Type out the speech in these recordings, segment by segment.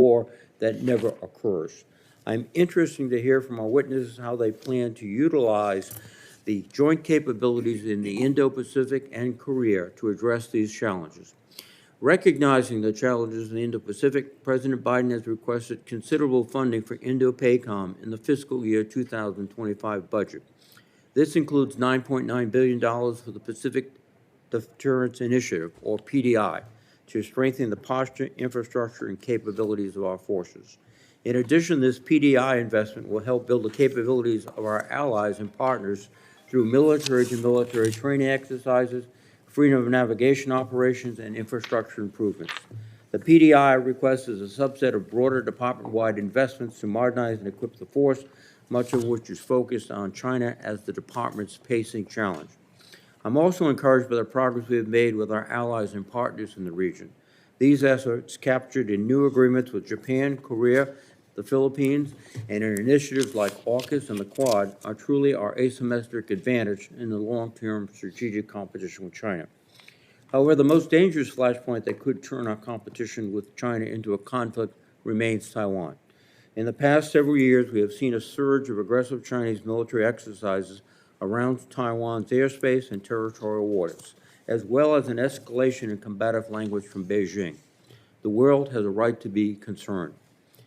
war that never occurs. I'm interested to hear from our witnesses how they plan to utilize the joint capabilities in the Indo-Pacific and Korea to address these challenges. Recognizing the challenges in the Indo-Pacific, President Biden has requested considerable funding for Indo-PACOM in the fiscal year 2025 budget. This includes $9.9 billion for the Pacific Deterrence Initiative, or PDI, to strengthen the posture, infrastructure, and capabilities of our forces. In addition, this PDI investment will help build the capabilities of our allies and partners through military-to-military training exercises, freedom of navigation operations, and infrastructure improvements. The PDI request is a subset of broader department-wide investments to modernize and equip the force, much of which is focused on China as the department's pacing challenge. I'm also encouraged by the progress we have made with our allies and partners in the region. These efforts, captured in new agreements with Japan, Korea, the Philippines, and in initiatives like AUKUS and the Quad, are truly our asymmetric advantage in the long-term strategic competition with China. However, the most dangerous flashpoint that could turn our competition with China into a conflict remains Taiwan. In the past several years, we have seen a surge of aggressive Chinese military exercises around Taiwan's airspace and territorial waters, as well as an escalation in combative language from Beijing. The world has a right to be concerned.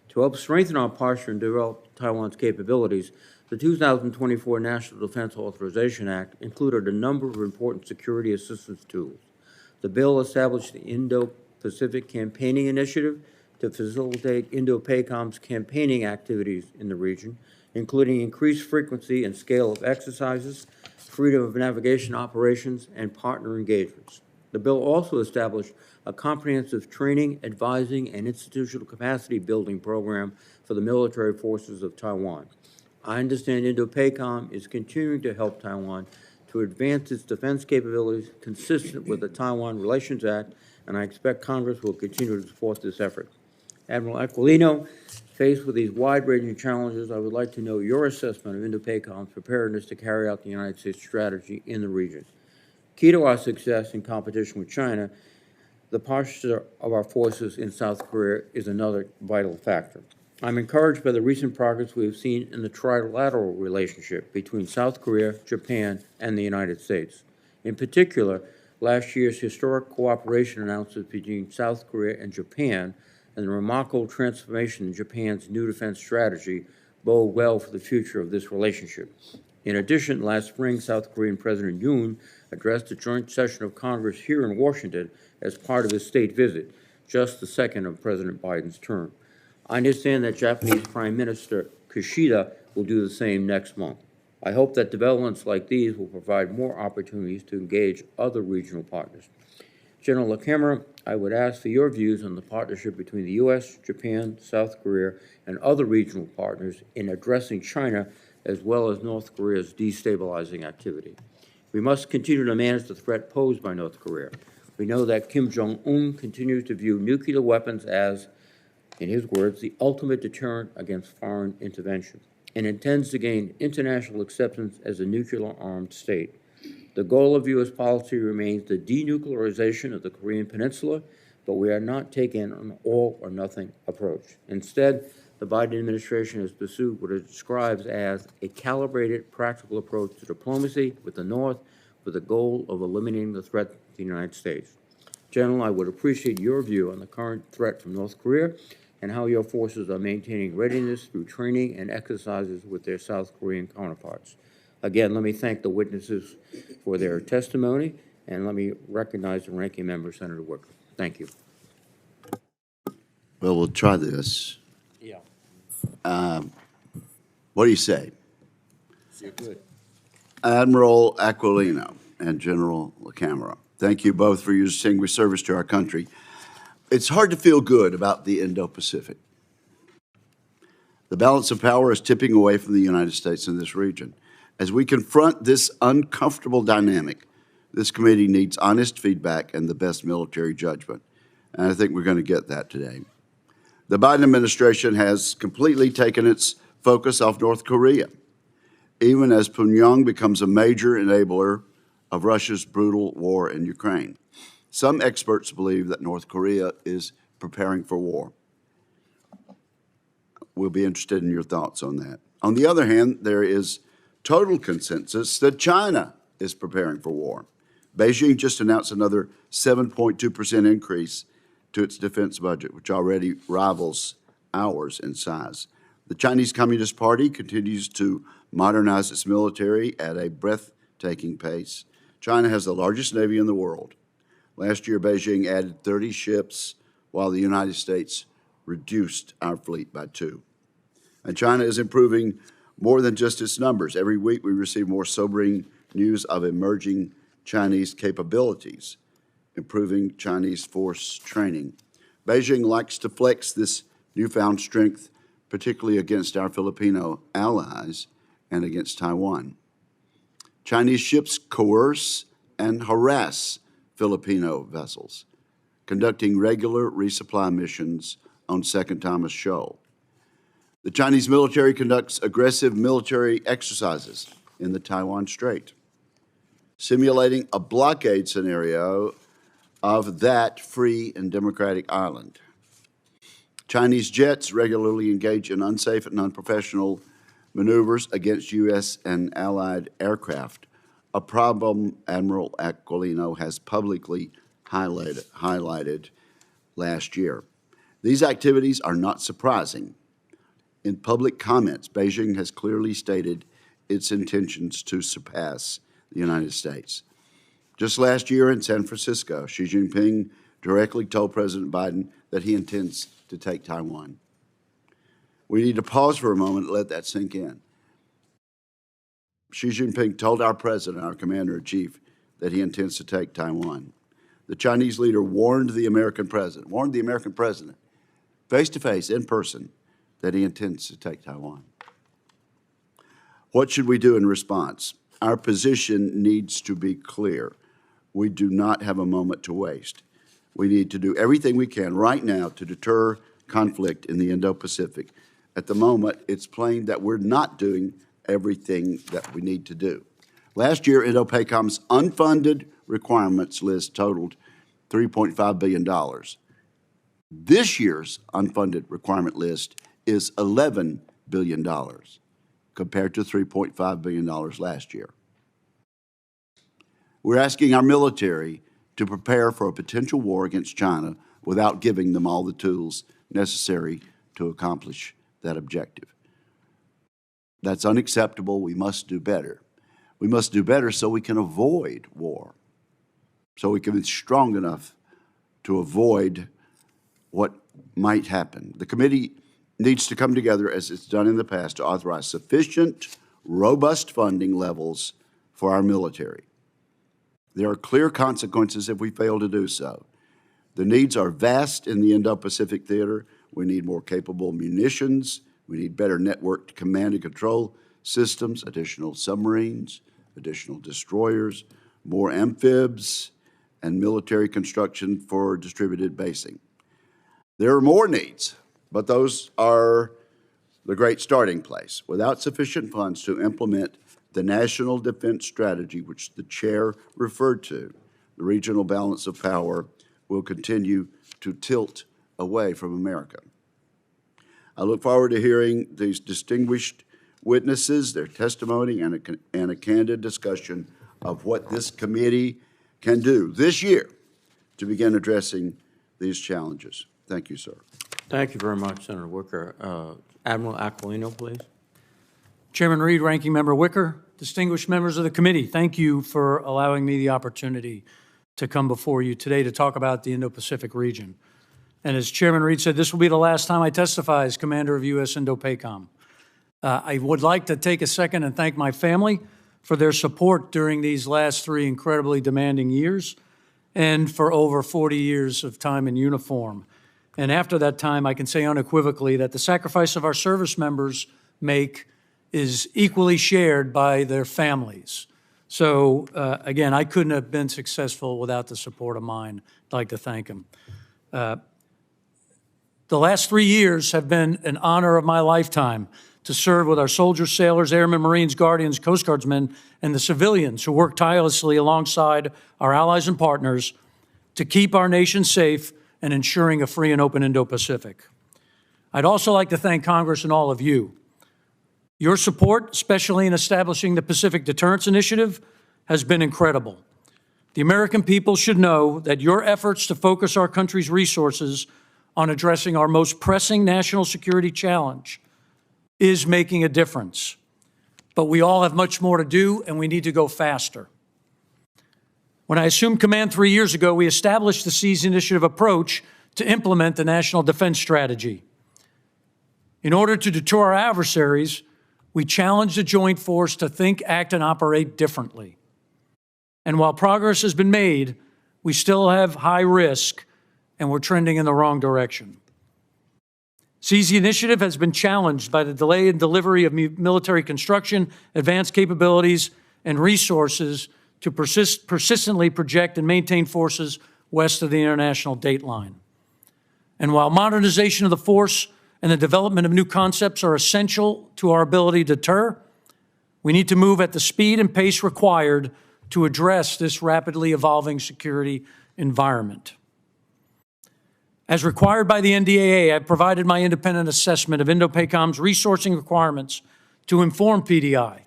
To help strengthen our posture and develop Taiwan's capabilities, the 2024 National Defense Authorization Act included a number of important security assistance tools. The bill established the Indo-Pacific Campaigning Initiative to facilitate Indo-PACOM's campaigning activities in the region, including increased frequency and scale of exercises, freedom of navigation operations, and partner engagements. The bill also established a comprehensive training, advising, and institutional capacity building program for the military forces of Taiwan. I understand Indo-PACOM is continuing to help Taiwan to advance its defense capabilities consistent with the Taiwan Relations Act, and I expect Congress will continue to support this effort. Admiral Aquino, faced with these wide-ranging challenges, I would like to know your assessment of Indo-PACOM's preparedness to carry out the United States strategy in the region. Key to our success in competition with China, the posture of our forces in South Korea is another vital factor. I'm encouraged by the recent progress we have seen in the trilateral relationship between South Korea, Japan, and the United States. In particular, last year's historic cooperation announcements between South Korea and Japan and the remarkable transformation in Japan's new defense strategy bode well for the future of this relationship. In addition, last spring, South Korean President Yoon addressed a joint session of Congress here in Washington as part of his state visit, just the second of President Biden's term. I understand that Japanese Prime Minister Kishida will do the same next month. I hope that developments like these will provide more opportunities to engage other regional partners. General LaCamera, I would ask for your views on the partnership between the U.S., Japan, South Korea, and other regional partners in addressing China as well as North Korea's destabilizing activity. We must continue to manage the threat posed by North Korea. We know that Kim Jong-un continues to view nuclear weapons as, in his words, the ultimate deterrent against foreign intervention, and intends to gain international acceptance as a nuclear-armed state. The goal of U.S. policy remains the denuclearization of the Korean Peninsula, but we are not taking an all-or-nothing approach. Instead, the Biden administration has pursued what it describes as a calibrated, practical approach to diplomacy with the North with the goal of eliminating the threat to the United States. General, I would appreciate your view on the current threat from North Korea and how your forces are maintaining readiness through training and exercises with their South Korean counterparts. Again, let me thank the witnesses for their testimony, and let me recognize the ranking member, Senator Wicker. Thank you. Well, we'll try this. Yeah. What do you say? You're good. Admiral Aquino and General LaCamera, thank you both for your distinguished service to our country. It's hard to feel good about the Indo-Pacific. The balance of power is tipping away from the United States in this region. As we confront this uncomfortable dynamic, this committee needs honest feedback and the best military judgment. And I think we're going to get that today. The Biden administration has completely taken its focus off North Korea, even as Pyongyang becomes a major enabler of Russia's brutal war in Ukraine. Some experts believe that North Korea is preparing for war. we'll be interested in your thoughts on that. On the other hand, there is total consensus that China is preparing for war. Beijing just announced another 7.2% increase to its defense budget, which already rivals ours in size. The Chinese Communist Party continues to modernize its military at a breathtaking pace. China has the largest navy in the world. Last year, Beijing added 30 ships, while the United States reduced our fleet by 2. And China is improving more than just its numbers. Every week, we receive more sobering news of emerging Chinese capabilities, improving Chinese force training. Beijing likes to flex this newfound strength, particularly against our Filipino allies and against Taiwan. Chinese ships coerce and harass Filipino vessels, conducting regular resupply missions on Second Thomas Shoal. The Chinese military conducts aggressive military exercises in the Taiwan Strait, simulating a blockade scenario of that free and democratic island. Chinese jets regularly engage in unsafe and unprofessional maneuvers against U.S. and allied aircraft, a problem Admiral Aquino has publicly highlighted last year. These activities are not surprising. In public comments, Beijing has clearly stated its intentions to surpass the United States. Just last year in San Francisco, Xi Jinping directly told President Biden that he intends to take Taiwan. We need to pause for a moment and let that sink in. Xi Jinping told our president, our commander-in-chief, that he intends to take Taiwan. The Chinese leader warned the American president, face-to-face, in person, that he intends to take Taiwan. What should we do in response? Our position needs to be clear. We do not have a moment to waste. We need to do everything we can right now to deter conflict in the Indo-Pacific. At the moment, it's plain that we're not doing everything that we need to do. Last year, Indo-PACOM's unfunded requirements list totaled $3.5 billion. This year's unfunded requirement list is $11 billion, compared to $3.5 billion last year. We're asking our military to prepare for a potential war against China without giving them all the tools necessary to accomplish that objective. That's unacceptable. We must do better. We must do better so we can avoid war, so we can be strong enough to avoid what might happen. The committee needs to come together, as it's done in the past, to authorize sufficient, robust funding levels for our military. There are clear consequences if we fail to do so. The needs are vast in the Indo-Pacific theater. We need more capable munitions. We need better networked command and control systems, additional submarines, additional destroyers, more amphibs, and military construction for distributed basing. There are more needs, but those are the great starting place. Without sufficient funds to implement the National Defense Strategy, which the chair referred to, the regional balance of power will continue to tilt away from America. I look forward to hearing these distinguished witnesses, their testimony, and a candid discussion of what this committee can do this year to begin addressing these challenges. Thank you, sir. Thank you very much, Senator Wicker. Admiral Aquino, please. Chairman Reed, Ranking Member Wicker, distinguished members of the committee, thank you for allowing me the opportunity to come before you today to talk about the Indo-Pacific region. And as Chairman Reed said, this will be the last time I testify as Commander of U.S. Indo-PACOM. I would like to take a second and thank my family for their support during these last 3 incredibly demanding years and for over 40 years of time in uniform. And after that time, I can say unequivocally that the sacrifice of our service members make is equally shared by their families. So again, I couldn't have been successful without the support of mine. I'd like to thank them. The last 3 years have been an honor of my lifetime to serve with our soldiers, sailors, airmen, Marines, Guardians, Coast Guardsmen, and the civilians who work tirelessly alongside our allies and partners to keep our nation safe and ensuring a free and open Indo-Pacific. I'd also like to thank Congress and all of you. Your support, especially in establishing the Pacific Deterrence Initiative, has been incredible. The American people should know that your efforts to focus our country's resources on addressing our most pressing national security challenge is making a difference. But we all have much more to do, and we need to go faster. When I assumed command 3 years ago, we established the Seize Initiative approach to implement the National Defense Strategy. In order to deter our adversaries, we challenged the joint force to think, act, and operate differently. And while progress has been made, we still have high risk, and we're trending in the wrong direction. Seize the Initiative has been challenged by the delay in delivery of military construction, advanced capabilities, and resources to persistently project and maintain forces west of the international date line. And while modernization of the force and the development of new concepts are essential to our ability to deter, we need to move at the speed and pace required to address this rapidly evolving security environment. As required by the NDAA, I provided my independent assessment of Indo-PACOM's resourcing requirements to inform PDI.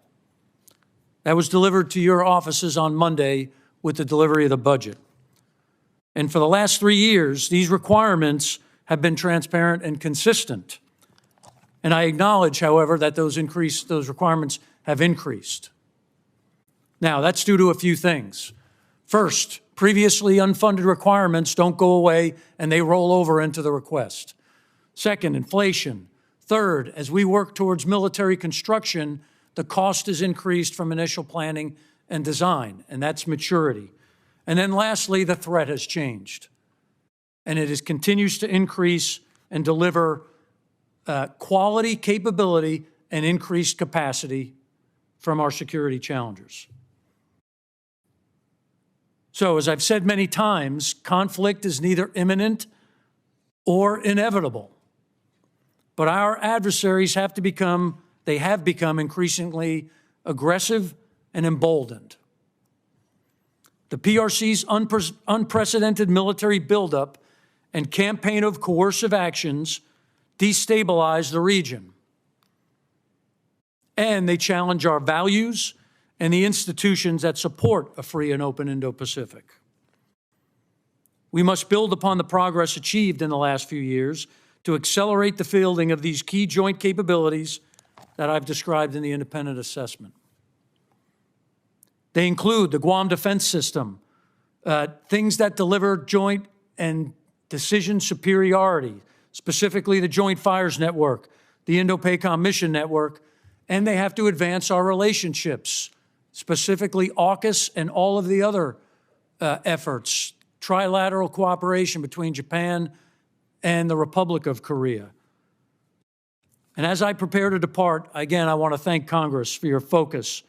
That was delivered to your offices on Monday with the delivery of the budget. And for the last 3 years, these requirements have been transparent and consistent. And I acknowledge, however, that those requirements have increased. Now, that's due to a few things. First, previously unfunded requirements don't go away and they roll over into the request. Second, inflation. Third, as we work towards military construction, the cost is increased from initial planning and design, and that's maturity. And then lastly, the threat has changed. And it continues to increase and deliver quality, capability, and increased capacity from our security challengers. So, as I've said many times, conflict is neither imminent or inevitable. But our adversaries have become increasingly aggressive and emboldened. The PRC's unprecedented military buildup and campaign of coercive actions destabilize the region. And they challenge our values and the institutions that support a free and open Indo-Pacific. We must build upon the progress achieved in the last few years to accelerate the fielding of these key joint capabilities that I've described in the independent assessment. They include the Guam Defense System, things that deliver joint and decision superiority, specifically the Joint Fires Network, the Indo-PACOM Mission Network, and they have to advance our relationships, specifically AUKUS and all of the other efforts, trilateral cooperation between Japan and the Republic of Korea. And as I prepare to depart, again, I want to thank Congress for your focus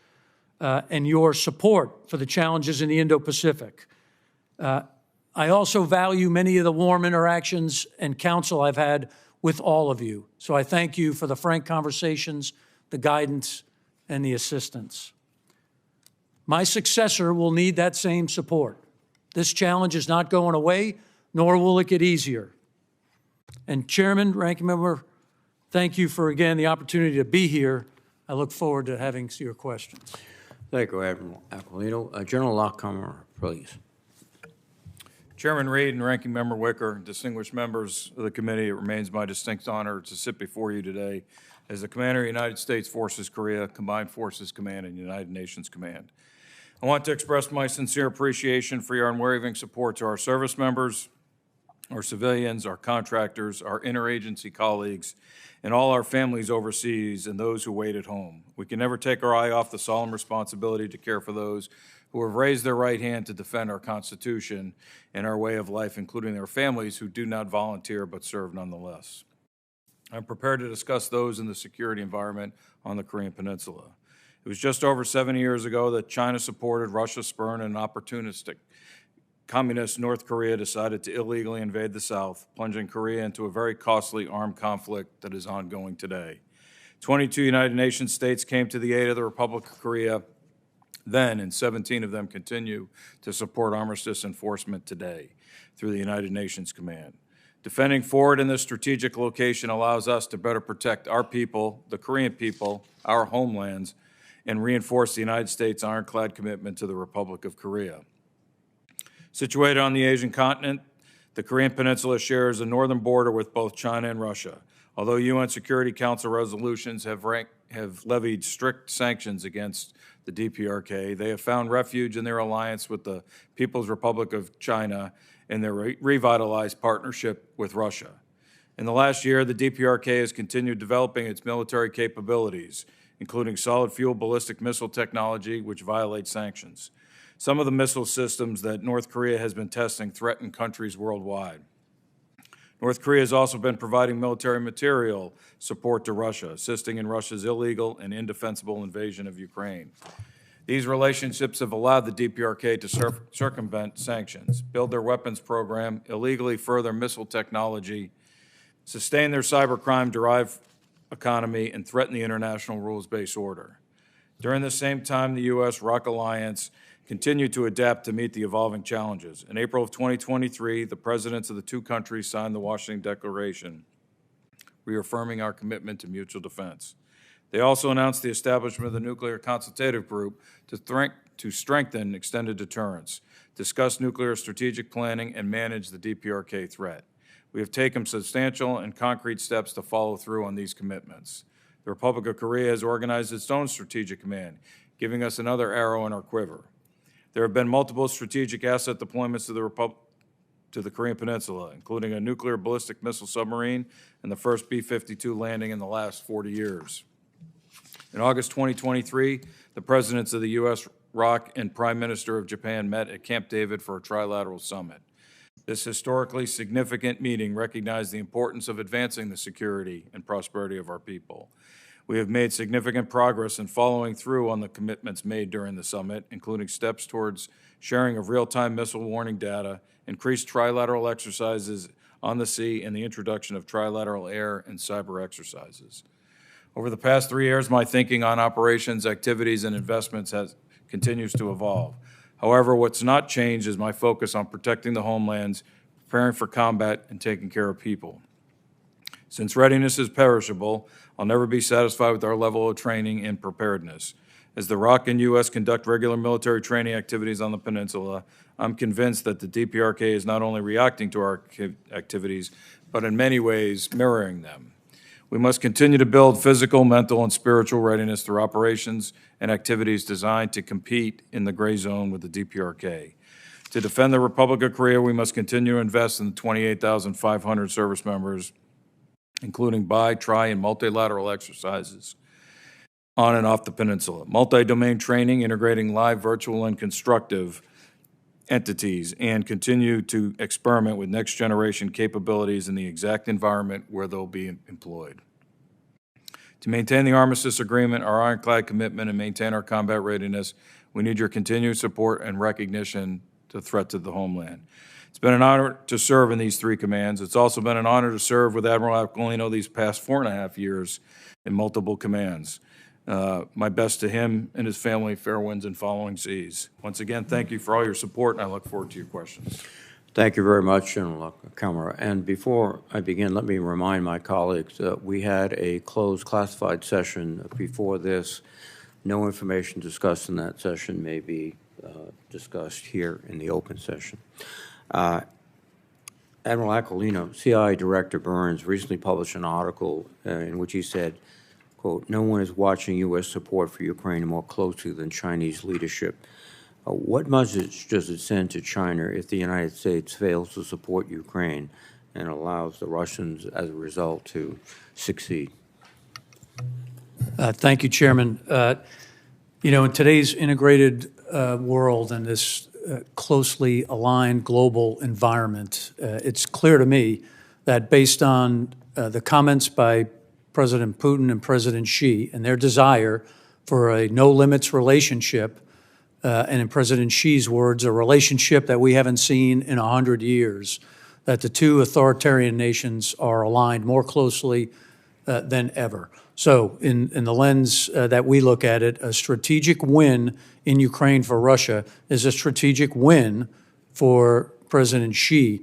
and your support for the challenges in the Indo-Pacific. I also value many of the warm interactions and counsel I've had with all of you. So I thank you for the frank conversations, the guidance, and the assistance. My successor will need that same support. This challenge is not going away, nor will it get easier. And Chairman, Ranking Member, thank you for, again, the opportunity to be here. I look forward to having your questions. Thank you, Admiral Aquino. General LaCamera, please. Chairman Reed and Ranking Member Wicker, distinguished members of the committee, it remains my distinct honor to sit before you today as the Commander of the United States Forces Korea, Combined Forces Command, and United Nations Command. I want to express my sincere appreciation for your unwavering support to our service members, our civilians, our contractors, our interagency colleagues, and all our families overseas and those who wait at home. We can never take our eye off the solemn responsibility to care for those who have raised their right hand to defend our Constitution and our way of life, including their families who do not volunteer but serve nonetheless. I'm prepared to discuss those in the security environment on the Korean Peninsula. It was just over 70 years ago that China supported Russia, spurned an opportunistic communist North Korea decided to illegally invade the South, plunging Korea into a very costly armed conflict that is ongoing today. 22 United Nations states came to the aid of the Republic of Korea then, and 17 of them continue to support armistice enforcement today through the United Nations Command. Defending forward in this strategic location allows us to better protect our people, the Korean people, our homelands, and reinforce the United States' ironclad commitment to the Republic of Korea. Situated on the Asian continent, the Korean Peninsula shares a northern border with both China and Russia. Although UN Security Council resolutions have levied strict sanctions against the DPRK, they have found refuge in their alliance with the People's Republic of China and their revitalized partnership with Russia. In the last year, the DPRK has continued developing its military capabilities, including solid fuel ballistic missile technology, which violates sanctions. Some of the missile systems that North Korea has been testing threaten countries worldwide. North Korea has also been providing military material support to Russia, assisting in Russia's illegal and indefensible invasion of Ukraine. These relationships have allowed the DPRK to circumvent sanctions, build their weapons program, illegally further missile technology, sustain their cybercrime-derived economy, and threaten the international rules-based order. During the same time, the U.S.-ROC alliance continued to adapt to meet the evolving challenges. In April of 2023, the presidents of the two countries signed the Washington Declaration, reaffirming our commitment to mutual defense. They also announced the establishment of the Nuclear Consultative Group to strengthen extended deterrence, discuss nuclear strategic planning, and manage the DPRK threat. We have taken substantial and concrete steps to follow through on these commitments. The Republic of Korea has organized its own strategic command, giving us another arrow in our quiver. There have been multiple strategic asset deployments to the Korean Peninsula, including a nuclear ballistic missile submarine and the first B-52 landing in the last 40 years. In August 2023, the presidents of the U.S., ROC, and Prime Minister of Japan met at Camp David for a trilateral summit. This historically significant meeting recognized the importance of advancing the security and prosperity of our people. We have made significant progress in following through on the commitments made during the summit, including steps towards sharing of real-time missile warning data, increased trilateral exercises on the sea, and the introduction of trilateral air and cyber exercises. Over the past 3 years, my thinking on operations, activities, and investments continues to evolve. However, what's not changed is my focus on protecting the homelands, preparing for combat, and taking care of people. Since readiness is perishable, I'll never be satisfied with our level of training and preparedness. As the ROC and U.S. conduct regular military training activities on the peninsula, I'm convinced that the DPRK is not only reacting to our activities, but in many ways mirroring them. We must continue to build physical, mental, and spiritual readiness through operations and activities designed to compete in the gray zone with the DPRK. To defend the Republic of Korea, we must continue to invest in the 28,500 service members, including bi-, tri-, and multilateral exercises on and off the peninsula, multi-domain training integrating live, virtual, and constructive entities, and continue to experiment with next-generation capabilities in the exact environment where they'll be employed. To maintain the armistice agreement, our ironclad commitment, and maintain our combat readiness, we need your continued support and recognition to the threat to the homeland. It's been an honor to serve in these three commands. It's also been an honor to serve with Admiral Aquino these past 4.5 years in multiple commands. My best to him and his family, fair winds and following seas. Once again, thank you for all your support, and I look forward to your questions. Thank you very much, General LaCamera. And before I begin, let me remind my colleagues that we had a closed classified session before this. No information discussed in that session may be discussed here in the open session. Admiral Aquino, CIA Director Burns, recently published an article in which he said, quote, "No one is watching U.S. support for Ukraine more closely than Chinese leadership." What message does it send to China if the United States fails to support Ukraine and allows the Russians, as a result, to succeed? Thank you, Chairman. You know, in today's integrated world and this closely aligned global environment, it's clear to me that based on the comments by President Putin and President Xi and their desire for a no-limits relationship, and in President Xi's words, a relationship that we haven't seen in 100 years, that the two authoritarian nations are aligned more closely than ever. So in the lens that we look at it, a strategic win in Ukraine for Russia is a strategic win for President Xi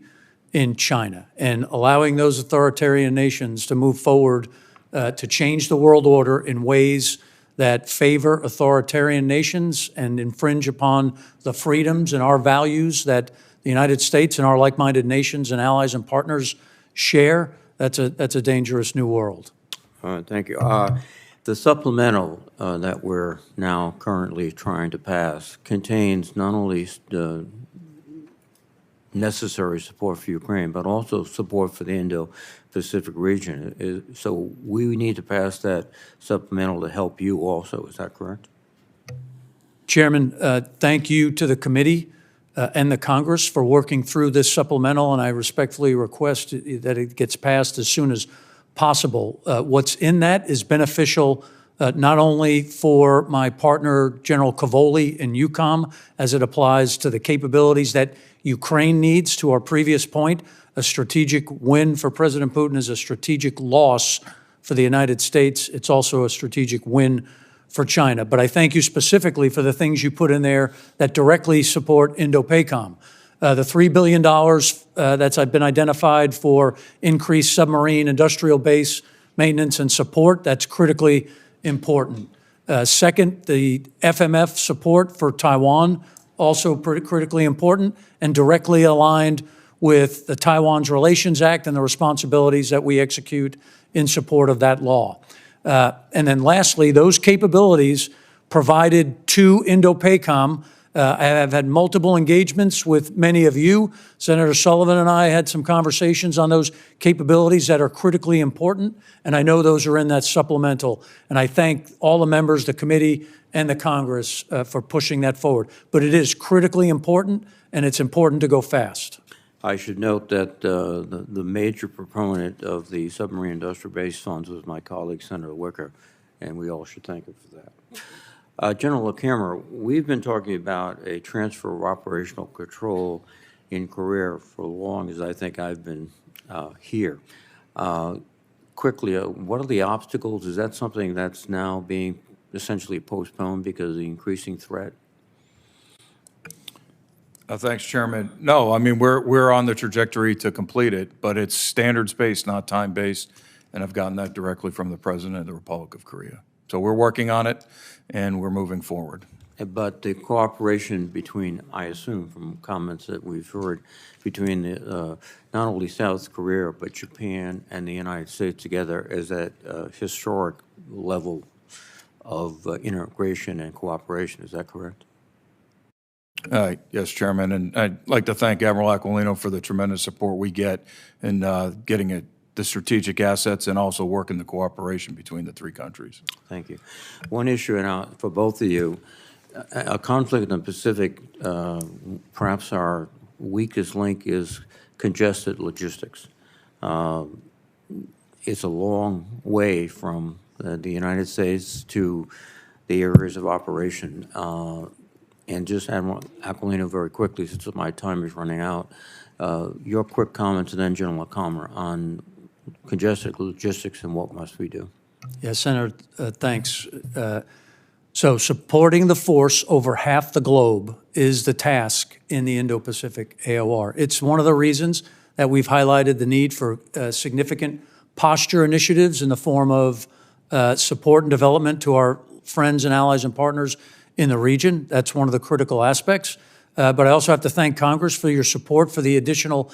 in China and allowing those authoritarian nations to move forward to change the world order in ways that favor authoritarian nations and infringe upon the freedoms and our values that the United States and our like-minded nations and allies and partners share, that's a dangerous new world. All right, thank you. The supplemental that we're now currently trying to pass contains not only necessary support for Ukraine, but also support for the Indo-Pacific region. So we need to pass that supplemental to help you also, is that correct? Chairman, thank you to the committee and the Congress for working through this supplemental, and I respectfully request that it gets passed as soon as possible. What's in that is beneficial not only for my partner, General Cavoli in EUCOM, as it applies to the capabilities that Ukraine needs. To our previous point, a strategic win for President Putin is a strategic loss for the United States. It's also a strategic win for China. But I thank you specifically for the things you put in there that directly support Indo-PACOM. The $3 billion that's been identified for increased submarine industrial base maintenance and support, that's critically important. Second, the FMF support for Taiwan, also critically important and directly aligned with the Taiwan's Relations Act and the responsibilities that we execute in support of that law. And then lastly, those capabilities provided to Indo-PACOM. I have had multiple engagements with many of you. Senator Sullivan and I had some conversations on those capabilities that are critically important, and I know those are in that supplemental. And I thank all the members, the committee, and the Congress for pushing that forward. But it is critically important, and it's important to go fast. I should note that the major proponent of the submarine industrial base funds was my colleague, Senator Wicker, and we all should thank him for that. General LaCamera, we've been talking about a transfer of operational control in Korea for as long as I think I've been here. Quickly, what are the obstacles? Is that something that's now being essentially postponed because of the increasing threat? Thanks, Chairman. No, I mean, we're on the trajectory to complete it, but it's standards-based, not time-based, and I've gotten that directly from the President of the Republic of Korea. So we're working on it, and we're moving forward. But the cooperation between, I assume from comments that we've heard, between the, not only South Korea, but Japan and the United States together is at a historic level of integration and cooperation. Is that correct? Yes, Chairman, and I'd like to thank Admiral Aquino for the tremendous support we get in getting the strategic assets and also working the cooperation between the three countries. Thank you. One issue for both of you, a conflict in the Pacific, perhaps our weakest link is congested logistics. It's a long way from the United States to the areas of operation. And just Admiral Aquino, very quickly, since my time is running out, your quick comments and then General LaCamera on congested logistics and what must we do? Yes, Senator, thanks. So supporting the force over half the globe is the task in the Indo-Pacific AOR. It's one of the reasons that we've highlighted the need for significant posture initiatives in the form of support and development to our friends and allies and partners in the region. That's one of the critical aspects. But I also have to thank Congress for your support for the additional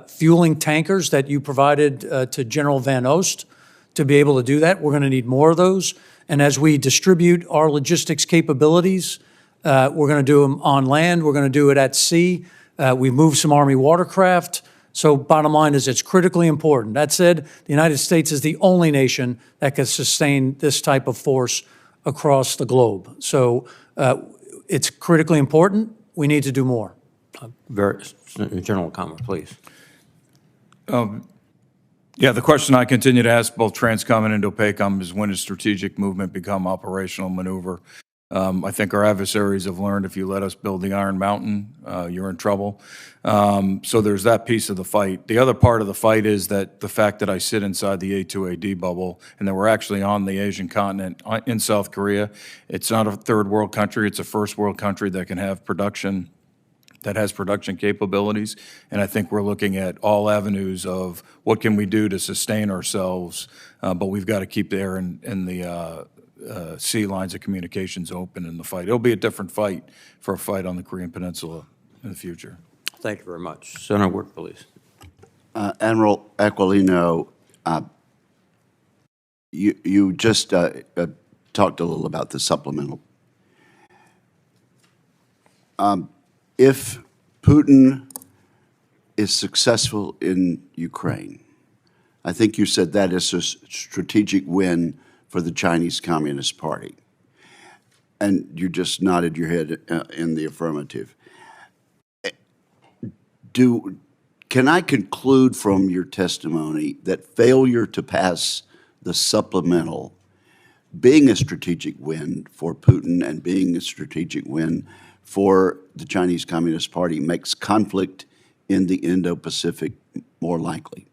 fueling tankers that you provided to General Van Oost to be able to do that. We're going to need more of those. And as we distribute our logistics capabilities, we're going to do them on land. We're going to do it at sea. We've moved some Army watercraft. So bottom line is it's critically important. That said, the United States is the only nation that can sustain this type of force across the globe. So it's critically important. We need to do more. General comment, please. Yeah, the question I continue to ask both TRANSCOM and Indo-PACOM is when does strategic movement become operational maneuver? I think our adversaries have learned if you let us build the Iron Mountain, you're in trouble. So there's that piece of the fight. The other part of the fight is that the fact that I sit inside the A2AD bubble and that we're actually on the Asian continent in South Korea. It's not a third world country, it's a first world country that can have production that has production capabilities. And I think we're looking at all avenues of what can we do to sustain ourselves, but we've got to keep the air and the sea lines of communications open in the fight. It'll be a different fight for a fight on the Korean Peninsula in the future. Thank you very much. Senator Wicker, please. Admiral Aquino, you just talked a little about the supplemental. If Putin is successful in Ukraine, I think you said that is a strategic win for the Chinese Communist Party. And you just nodded your head in the affirmative. Can I conclude from your testimony that failure to pass the supplemental, being a strategic win for Putin and being a strategic win for the Chinese Communist Party, makes conflict in the Indo-Pacific more likely?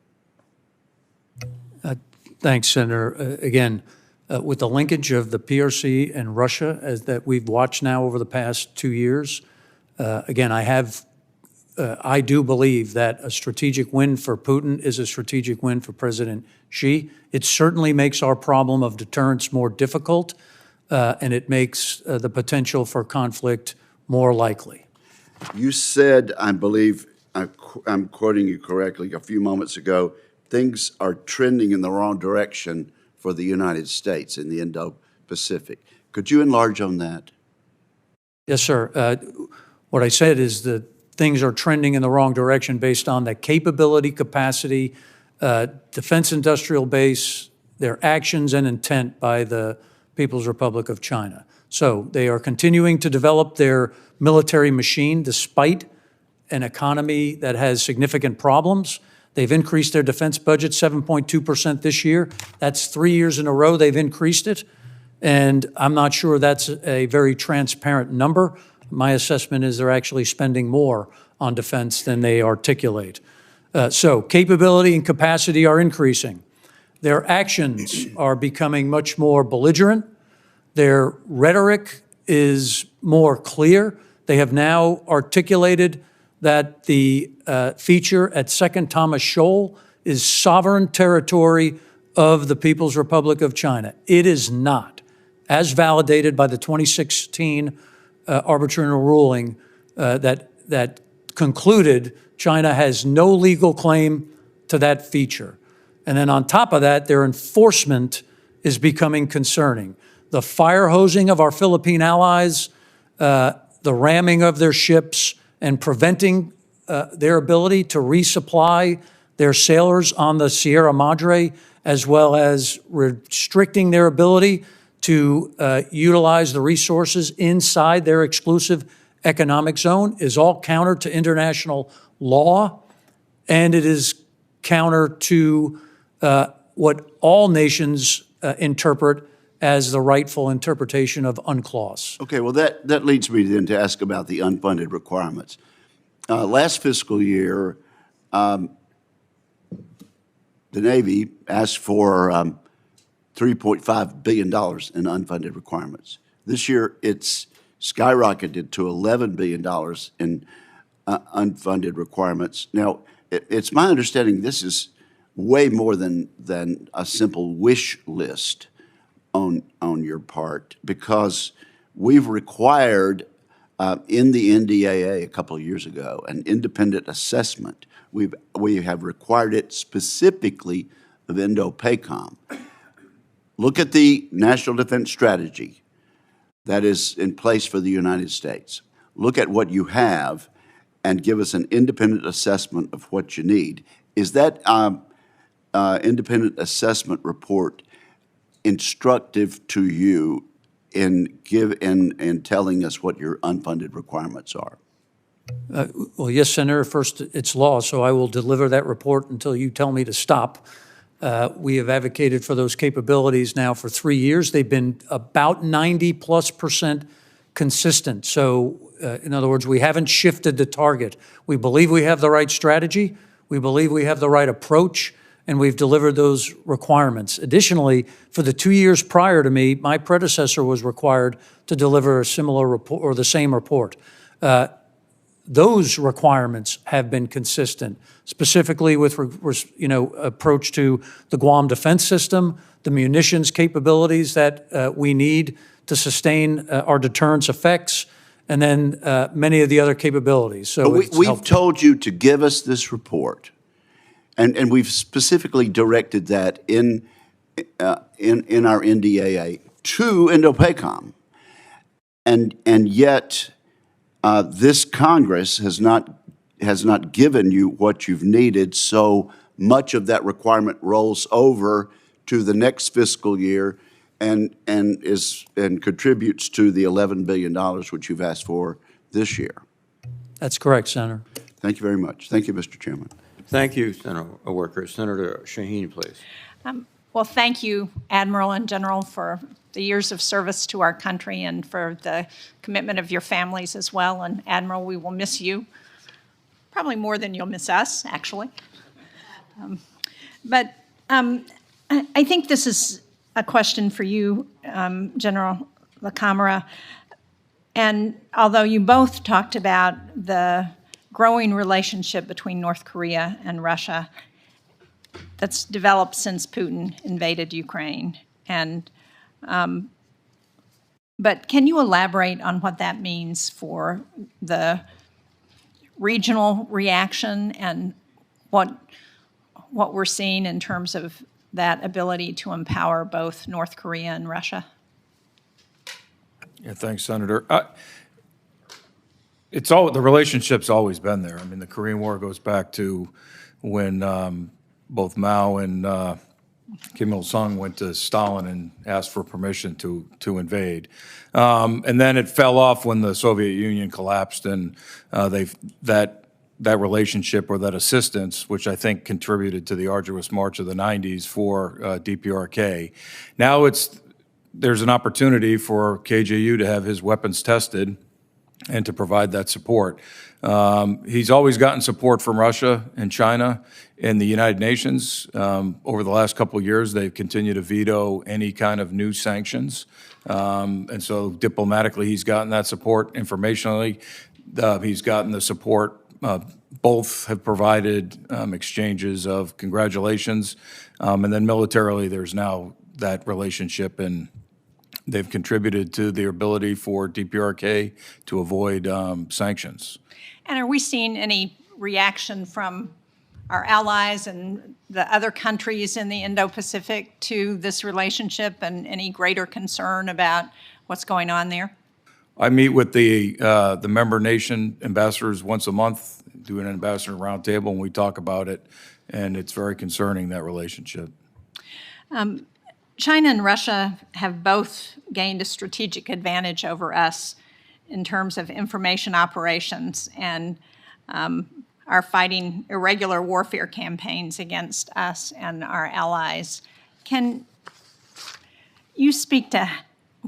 Thanks, Senator. Again, with the linkage of the PRC and Russia as that we've watched now over the past 2 years, again, I do believe that a strategic win for Putin is a strategic win for President Xi. It certainly makes our problem of deterrence more difficult, and it makes the potential for conflict more likely. You said, I believe, I'm quoting you correctly, a few moments ago, things are trending in the wrong direction for the United States in the Indo-Pacific. Could you enlarge on that? Yes, sir. What I said is that things are trending in the wrong direction based on the capability, capacity, defense industrial base, their actions and intent by the People's Republic of China. So they are continuing to develop their military machine despite an economy that has significant problems. They've increased their defense budget 7.2% this year. That's 3 years in a row they've increased it. And I'm not sure that's a very transparent number. My assessment is they're actually spending more on defense than they articulate. So capability and capacity are increasing. Their actions are becoming much more belligerent. Their rhetoric is more clear. They have now articulated that the feature at Second Thomas Shoal is sovereign territory of the People's Republic of China. It is not, as validated by the 2016 arbitral ruling that concluded China has no legal claim to that feature. And then on top of that, their enforcement is becoming concerning. The fire hosing of our Philippine allies, the ramming of their ships, and preventing their ability to resupply their sailors on the Sierra Madre, as well as restricting their ability to utilize the resources inside their exclusive economic zone, is all counter to international law, and it is counter to what all nations interpret as the rightful interpretation of UNCLOS. Okay, well, that leads me then to ask about the unfunded requirements. Last fiscal year, the Navy asked for $3.5 billion in unfunded requirements. This year, it's skyrocketed to $11 billion in unfunded requirements. Now, it's my understanding this is way more than a simple wish list on your part, because we've required in the NDAA a couple of years ago an independent assessment. We have required it specifically of Indo-PACOM. Look at the National Defense Strategy that is in place for the United States. Look at what you have and give us an independent assessment of what you need. Is that independent assessment report instructive to you in telling us what your unfunded requirements are? Well, yes, Senator. First, it's law, so I will deliver that report until you tell me to stop. We have advocated for those capabilities now for 3 years. They've been about 90+% consistent. So, in other words, we haven't shifted the target. We believe we have the right strategy. We believe we have the right approach, and we've delivered those requirements. Additionally, for the 2 years prior to me, my predecessor was required to deliver a similar report or the same report. those requirements have been consistent, specifically with approach to the Guam Defense System, the munitions capabilities that we need to sustain our deterrence effects, and then many of the other capabilities. So we've told you to give us this report, and we've specifically directed that in our NDAA to Indo-PACOM, and yet this Congress has not given you what you've needed. So much of that requirement rolls over to the next fiscal year, and contributes to the $11 billion which you've asked for this year. That's correct, Senator. Thank you very much. Thank you, Mr. Chairman. Thank you, Senator Wicker. Senator Shaheen, please. Well, thank you, Admiral and General, for the years of service to our country and for the commitment of your families as well. And Admiral, we will miss you, probably more than you'll miss us, actually. But I think this is a question for you, General LaCamera. And although you both talked about the growing relationship between North Korea and Russia that's developed since Putin invaded Ukraine, but can you elaborate on what that means for the regional reaction and what we're seeing in terms of that ability to empower both North Korea and Russia? Yeah, thanks, Senator. The relationship's always been there. I mean, the Korean War goes back to when both Mao and Kim Il-sung went to Stalin and asked for permission to invade. And then it fell off when the Soviet Union collapsed, and that relationship or that assistance, which I think contributed to the arduous march of the 90s for DPRK. Now there's an opportunity for KJU to have his weapons tested and to provide that support. He's always gotten support from Russia and China and the United Nations. Over the last couple of years, they've continued to veto any kind of new sanctions. And so diplomatically, he's gotten that support. Informationally, he's gotten the support. Both have provided exchanges of congratulations. And then militarily, there's now that relationship, and they've contributed to the ability for DPRK to avoid sanctions. And are we seeing any reaction from our allies and the other countries in the Indo-Pacific to this relationship, and any greater concern about what's going on there? I meet with the member nation ambassadors once a month, do an ambassador roundtable, and we talk about it, and it's very concerning, that relationship. China and Russia have both gained a strategic advantage over us in terms of information operations, and are fighting irregular warfare campaigns against us and our allies. Can you speak to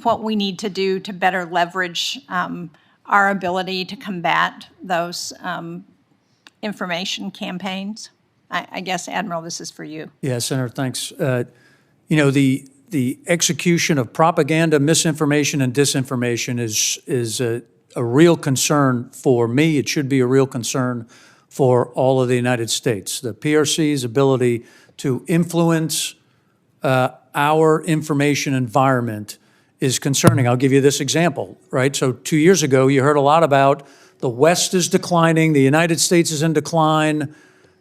what we need to do to better leverage our ability to combat those information campaigns? I guess, Admiral, this is for you. Yeah, Senator, thanks. The execution of propaganda, misinformation, and disinformation is a real concern for me. It should be a real concern for all of the United States. The PRC's ability to influence our information environment is concerning. I'll give you this example, right? So 2 years ago, you heard a lot about the West is declining, the United States is in decline,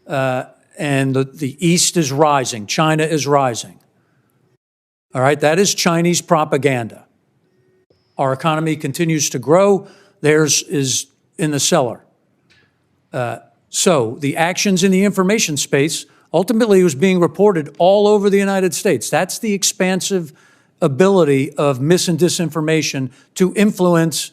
and the East is rising, China is rising. All right, that is Chinese propaganda. Our economy continues to grow, theirs is in the cellar. So the actions in the information space ultimately was being reported all over the United States. That's the expansive ability of mis and disinformation to influence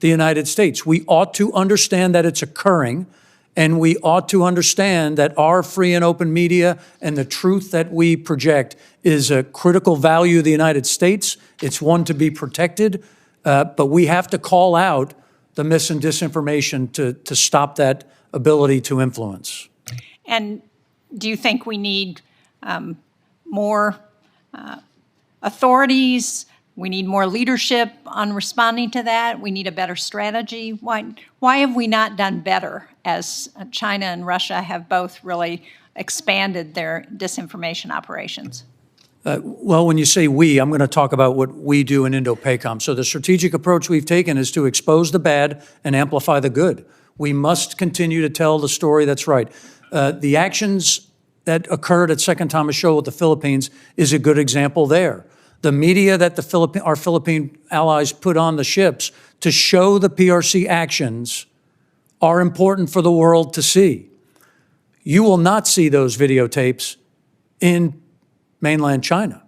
the United States. We ought to understand that it's occurring, and we ought to understand that our free and open media and the truth that we project is a critical value of the United States. It's one to be protected, but we have to call out the mis and disinformation to stop that ability to influence. And do you think we need more authorities We need more leadership on responding to that. We need a better strategy. Why have we not done better as China and Russia have both really expanded their disinformation operations? Well, when you say we, I'm going to talk about what we do in Indo-PACOM. So the strategic approach we've taken is to expose the bad and amplify the good. We must continue to tell the story that's right. The actions that occurred at Second Thomas Shoal with the Philippines is a good example there. The media that our Philippine allies put on the ships to show the PRC actions are important for the world to see. You will not see those videotapes in mainland China.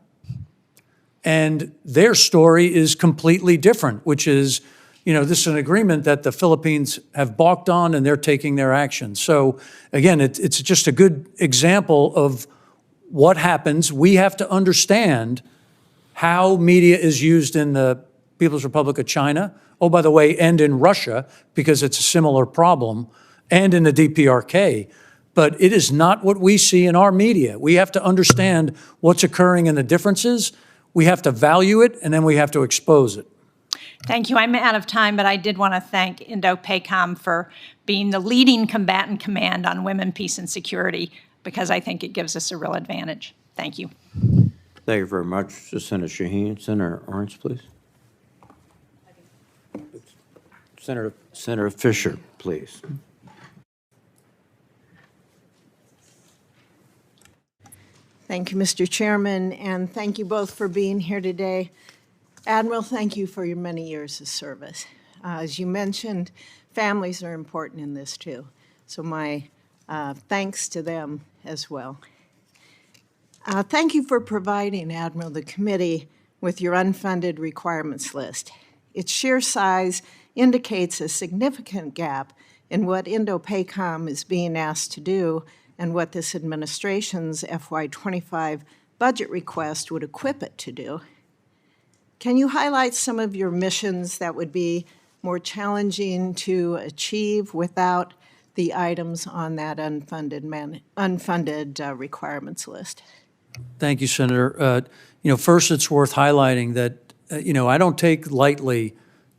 And their story is completely different, which is, this is an agreement that the Philippines have balked on and they're taking their action. So again, it's just a good example of what happens. We have to understand how media is used in the People's Republic of China, oh, by the way, and in Russia, because it's a similar problem, and in the DPRK. But it is not what we see in our media. We have to understand what's occurring and the differences. We have to value it, and then we have to expose it. Thank you. I'm out of time, but I did want to thank Indo-PACOM for being the leading combatant command on women, peace, and security, because I think it gives us a real advantage. Thank you. Thank you very much, Senator Shaheen. Senator Ernst, please. Senator Fisher, please. Thank you, Mr. Chairman, and thank you both for being here today. Admiral, thank you for your many years of service. As you mentioned, families are important in this too, so my thanks to them as well. Thank you for providing, Admiral, the committee with your unfunded requirements list. Its sheer size indicates a significant gap in what Indo-PACOM is being asked to do and what this administration's FY25 budget request would equip it to do. Can you highlight some of your missions that would be more challenging to achieve without the items on that unfunded requirements list? Thank you, Senator. First, it's worth highlighting that, I don't take lightly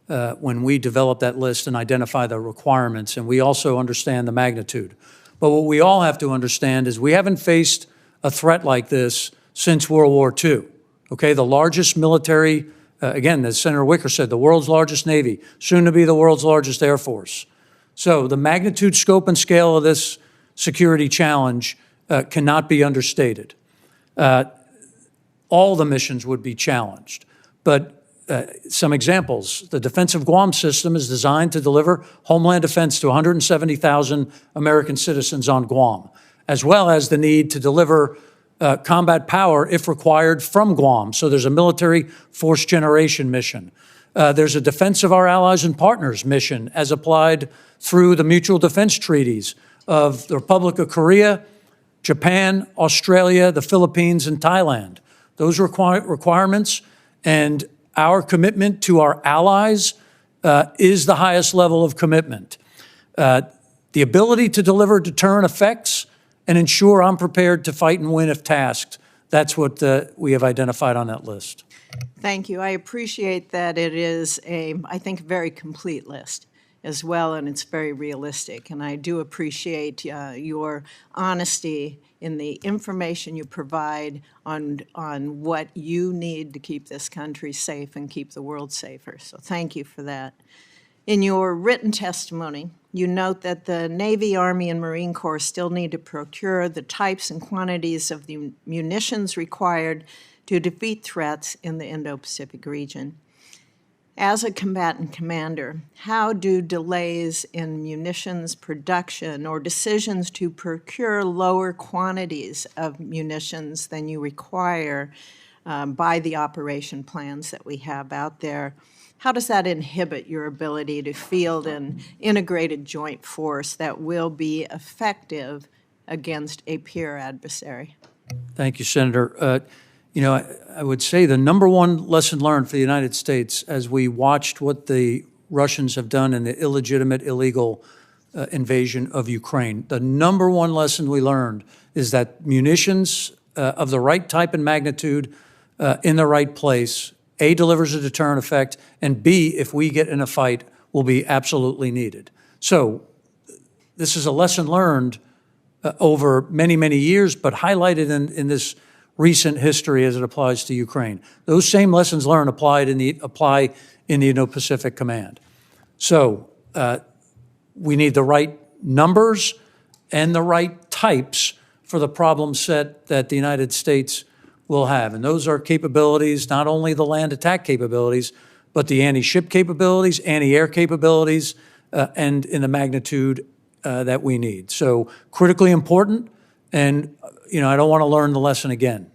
when we develop that list and identify the requirements, and we also understand the magnitude. But what we all have to understand is we haven't faced a threat like this since World War II, okay? The largest military, again, as Senator Wicker said, the world's largest Navy, soon to be the world's largest Air Force. So the magnitude, scope, and scale of this security challenge cannot be understated. All the missions would be challenged. But some examples, the defensive Guam system is designed to deliver homeland defense to 170,000 American citizens on Guam, as well as the need to deliver combat power, if required, from Guam. So there's a military force generation mission. There's a defense of our allies and partners mission as applied through the mutual defense treaties of the Republic of Korea, Japan, Australia, the Philippines, and Thailand. Those requirements and our commitment to our allies is the highest level of commitment. The ability to deliver deterrent effects and ensure I'm prepared to fight and win if tasked, that's what we have identified on that list. Thank you. I appreciate that it is I think, a very complete list as well, and it's very realistic. And I do appreciate your honesty in the information you provide on what you need to keep this country safe and keep the world safer. So thank you for that. In your written testimony, you note that the Navy, Army, and Marine Corps still need to procure the types and quantities of the munitions required to defeat threats in the Indo-Pacific region. As a combatant commander, how do delays in munitions production or decisions to procure lower quantities of munitions than you require by the operation plans that we have out there, how does that inhibit your ability to field an integrated joint force that will be effective against a peer adversary? Thank you, Senator. I would say the number one lesson learned for the United States as we watched what the Russians have done in the illegitimate, illegal invasion of Ukraine, the number one lesson we learned is that munitions of the right type and magnitude in the right place A, delivers a deterrent effect, and B, if we get in a fight, will be absolutely needed. So this is a lesson learned over many, many years, but highlighted in this recent history as it applies to Ukraine. Those same lessons learned apply in the Indo-Pacific Command. So we need the right numbers and the right types for the problem set that the United States will have. And those are capabilities, not only the land attack capabilities, but the anti-ship capabilities, anti-air capabilities, and in the magnitude that we need. So critically important, and I don't want to learn the lesson again.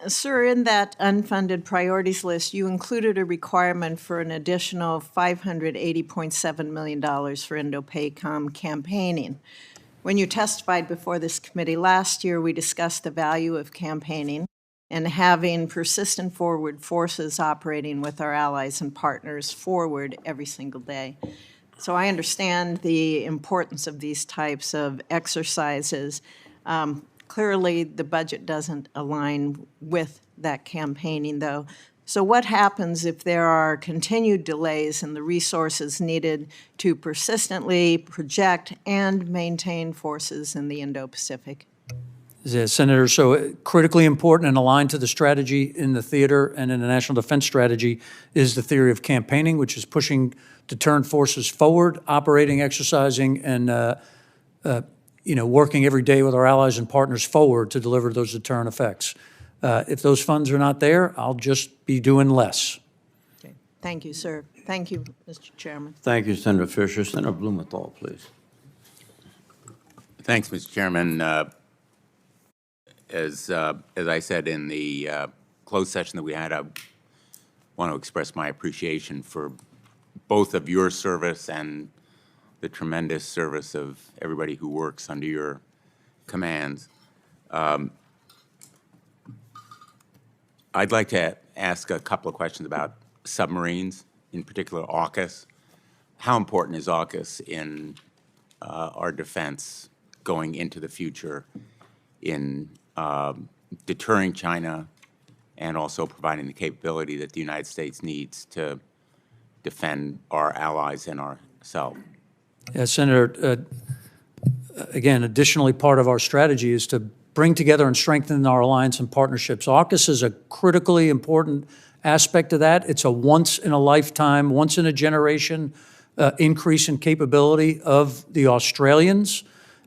Sir, in that unfunded priorities list, you included a requirement for an additional $580.7 million for Indo-PACOM campaigning. When you testified before this committee last year, we discussed the value of campaigning and having persistent forward forces operating with our allies and partners forward every single day. So I understand the importance of these types of exercises. Clearly, the budget doesn't align with that campaigning, though. So what happens if there are continued delays in the resources needed to persistently project and maintain forces in the Indo-Pacific? Senator, so critically important and aligned to the strategy in the theater and in the national defense strategy is the theory of campaigning, which is pushing deterrent forces forward, operating, exercising, and working every day with our allies and partners forward to deliver those deterrent effects. If those funds are not there, I'll just be doing less. Okay. Thank you, sir. Thank you, Mr. Chairman. Thank you, Senator Fisher. Senator Blumenthal, please. Thanks, Mr. Chairman. As I said in the closed session that we had, I want to express my appreciation for both of your service and the tremendous service of everybody who works under your commands. I'd like to ask a couple of questions about submarines, in particular AUKUS. How important is AUKUS in our defense going into the future in deterring China and also providing the capability that the United States needs to defend our allies and ourselves? Yeah, Senator, again, additionally, part of our strategy is to bring together and strengthen our alliance and partnerships. AUKUS is a critically important aspect of that. It's a once-in-a-lifetime, once-in-a-generation increase in capability of the Australians.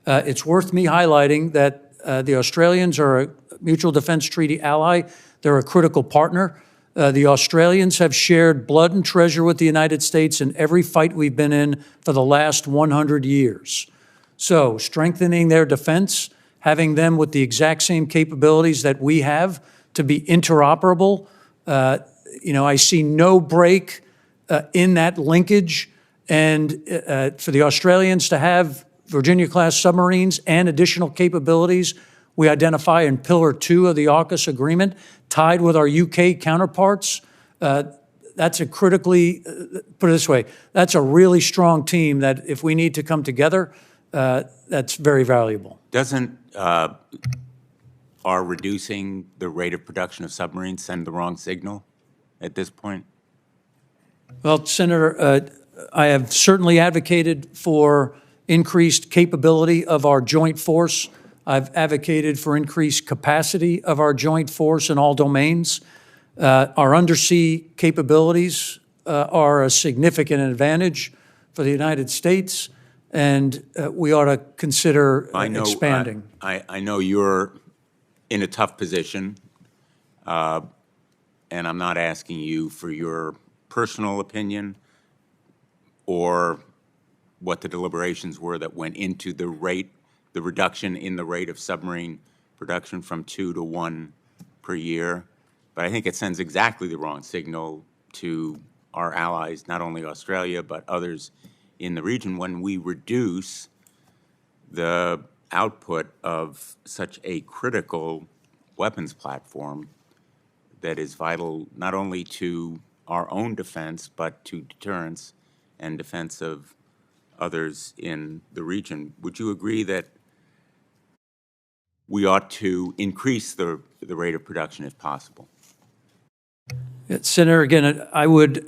It's worth me highlighting that the Australians are a mutual defense treaty ally. They're a critical partner. The Australians have shared blood and treasure with the United States in every fight we've been in for the last 100 years. So strengthening their defense, having them with the exact same capabilities that we have to be interoperable, I see no break in that linkage. And for the Australians to have Virginia-class submarines and additional capabilities we identify in Pillar 2 of the AUKUS agreement, tied with our UK counterparts, that's a critically, put it this way, that's a really strong team that if we need to come together, that's very valuable. Doesn't our reducing the rate of production of submarines send the wrong signal at this point? Well, Senator, I have certainly advocated for increased capability of our joint force. I've advocated for increased capacity of our joint force in all domains. Our undersea capabilities are a significant advantage for the United States, and we ought to consider expanding. I know you're in a tough position, and I'm not asking you for your personal opinion or what the deliberations were that went into the reduction in the rate of submarine production from 2 to 1 per year. But I think it sends exactly the wrong signal to our allies, not only Australia, but others in the region, when we reduce the output of such a critical weapons platform that is vital not only to our own defense, but to deterrence and defense of others in the region. Would you agree that we ought to increase the rate of production if possible? Senator, again, I would,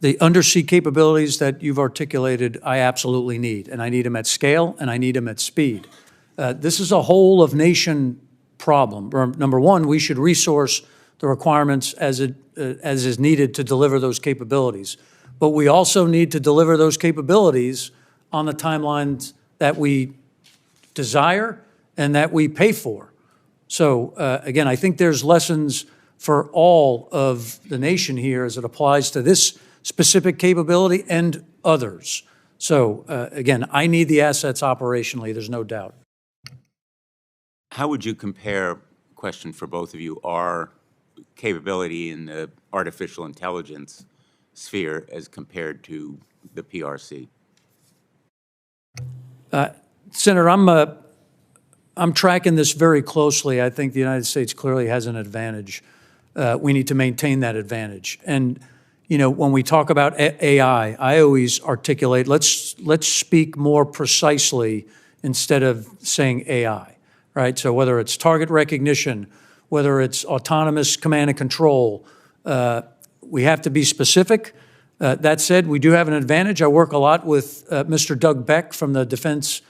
the undersea capabilities that you've articulated, I absolutely need, and I need them at scale, and I need them at speed. This is a whole of nation problem. Number one, we should resource the requirements as is needed to deliver those capabilities. But we also need to deliver those capabilities on the timelines that we desire and that we pay for. So again, I think there's lessons for all of the nation here as it applies to this specific capability and others. So again, I need the assets operationally, there's no doubt. How would you compare, question for both of you, our capability in the artificial intelligence sphere as compared to the PRC? Senator, I'm tracking this very closely. I think the United States clearly has an advantage. We need to maintain that advantage. And, you know, when we talk about AI, I always articulate, let's speak more precisely instead of saying AI, right? So whether it's target recognition, whether it's autonomous command and control, we have to be specific. That said, we do have an advantage. I work a lot with Mr. Doug Beck from the Defense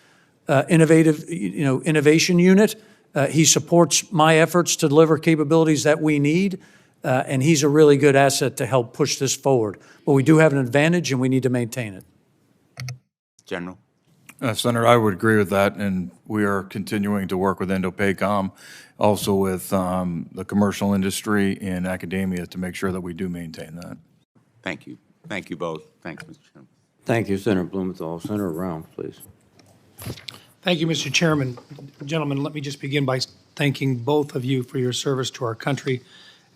Innovation Unit. He supports my efforts to deliver capabilities that we need, and he's a really good asset to help push this forward. But we do have an advantage, and we need to maintain it. General? Senator, I would agree with that, and we are continuing to work with Indo-PACOM, also with the commercial industry and academia to make sure that we do maintain that. Thank you. Thank you both. Thanks, Mr. Chairman. Thank you, Senator Blumenthal. Senator Rounds, please. Thank you, Mr. Chairman. Gentlemen, let me just begin by thanking both of you for your service to our country.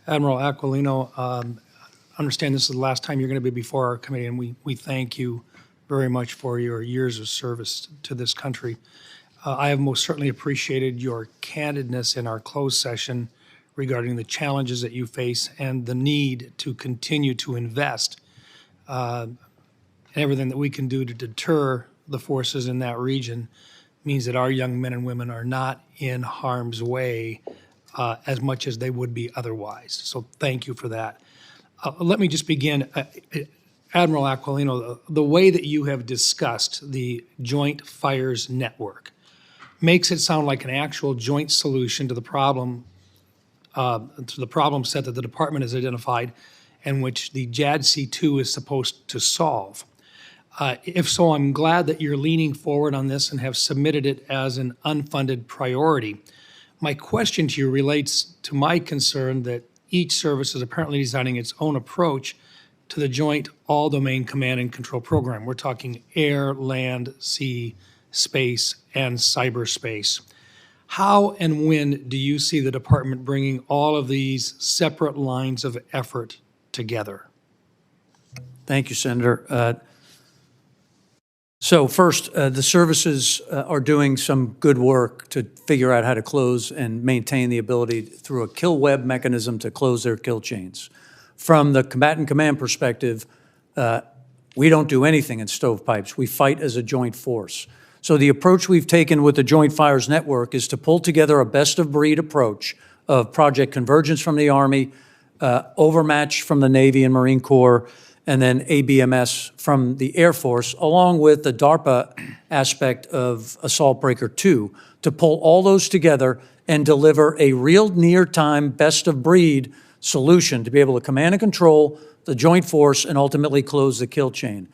Admiral Aquino, understand this is the last time you're going to be before our committee, and we thank you very much for your years of service to this country. I have most certainly appreciated your candidness in our closed session regarding the challenges that you face and the need to continue to invest in everything that we can do to deter the forces in that region. Means that our young men and women are not in harm's way as much as they would be otherwise. So thank you for that. Let me just begin. Admiral Aquino, the way that you have discussed the Joint Fires Network makes it sound like an actual joint solution to the problem set that the department has identified and which the JADC2 is supposed to solve. If so, I'm glad that you're leaning forward on this and have submitted it as an unfunded priority. My question to you relates to my concern that each service is apparently designing its own approach to the Joint All-Domain Command and Control Program. We're talking air, land, sea, space, and cyberspace. How and when do you see the department bringing all of these separate lines of effort together? Thank you, Senator. So first, the services are doing some good work to figure out how to close and maintain the ability through a kill web mechanism to close their kill chains. From the combatant command perspective, we don't do anything in stovepipes. We fight as a joint force. So the approach we've taken with the Joint Fires Network is to pull together a best-of-breed approach of Project Convergence from the Army, Overmatch from the Navy and Marine Corps, and then ABMS from the Air Force, along with the DARPA aspect of Assault Breaker 2, to pull all those together and deliver a real near-time, best-of-breed solution to be able to command and control the joint force and ultimately close the kill chain.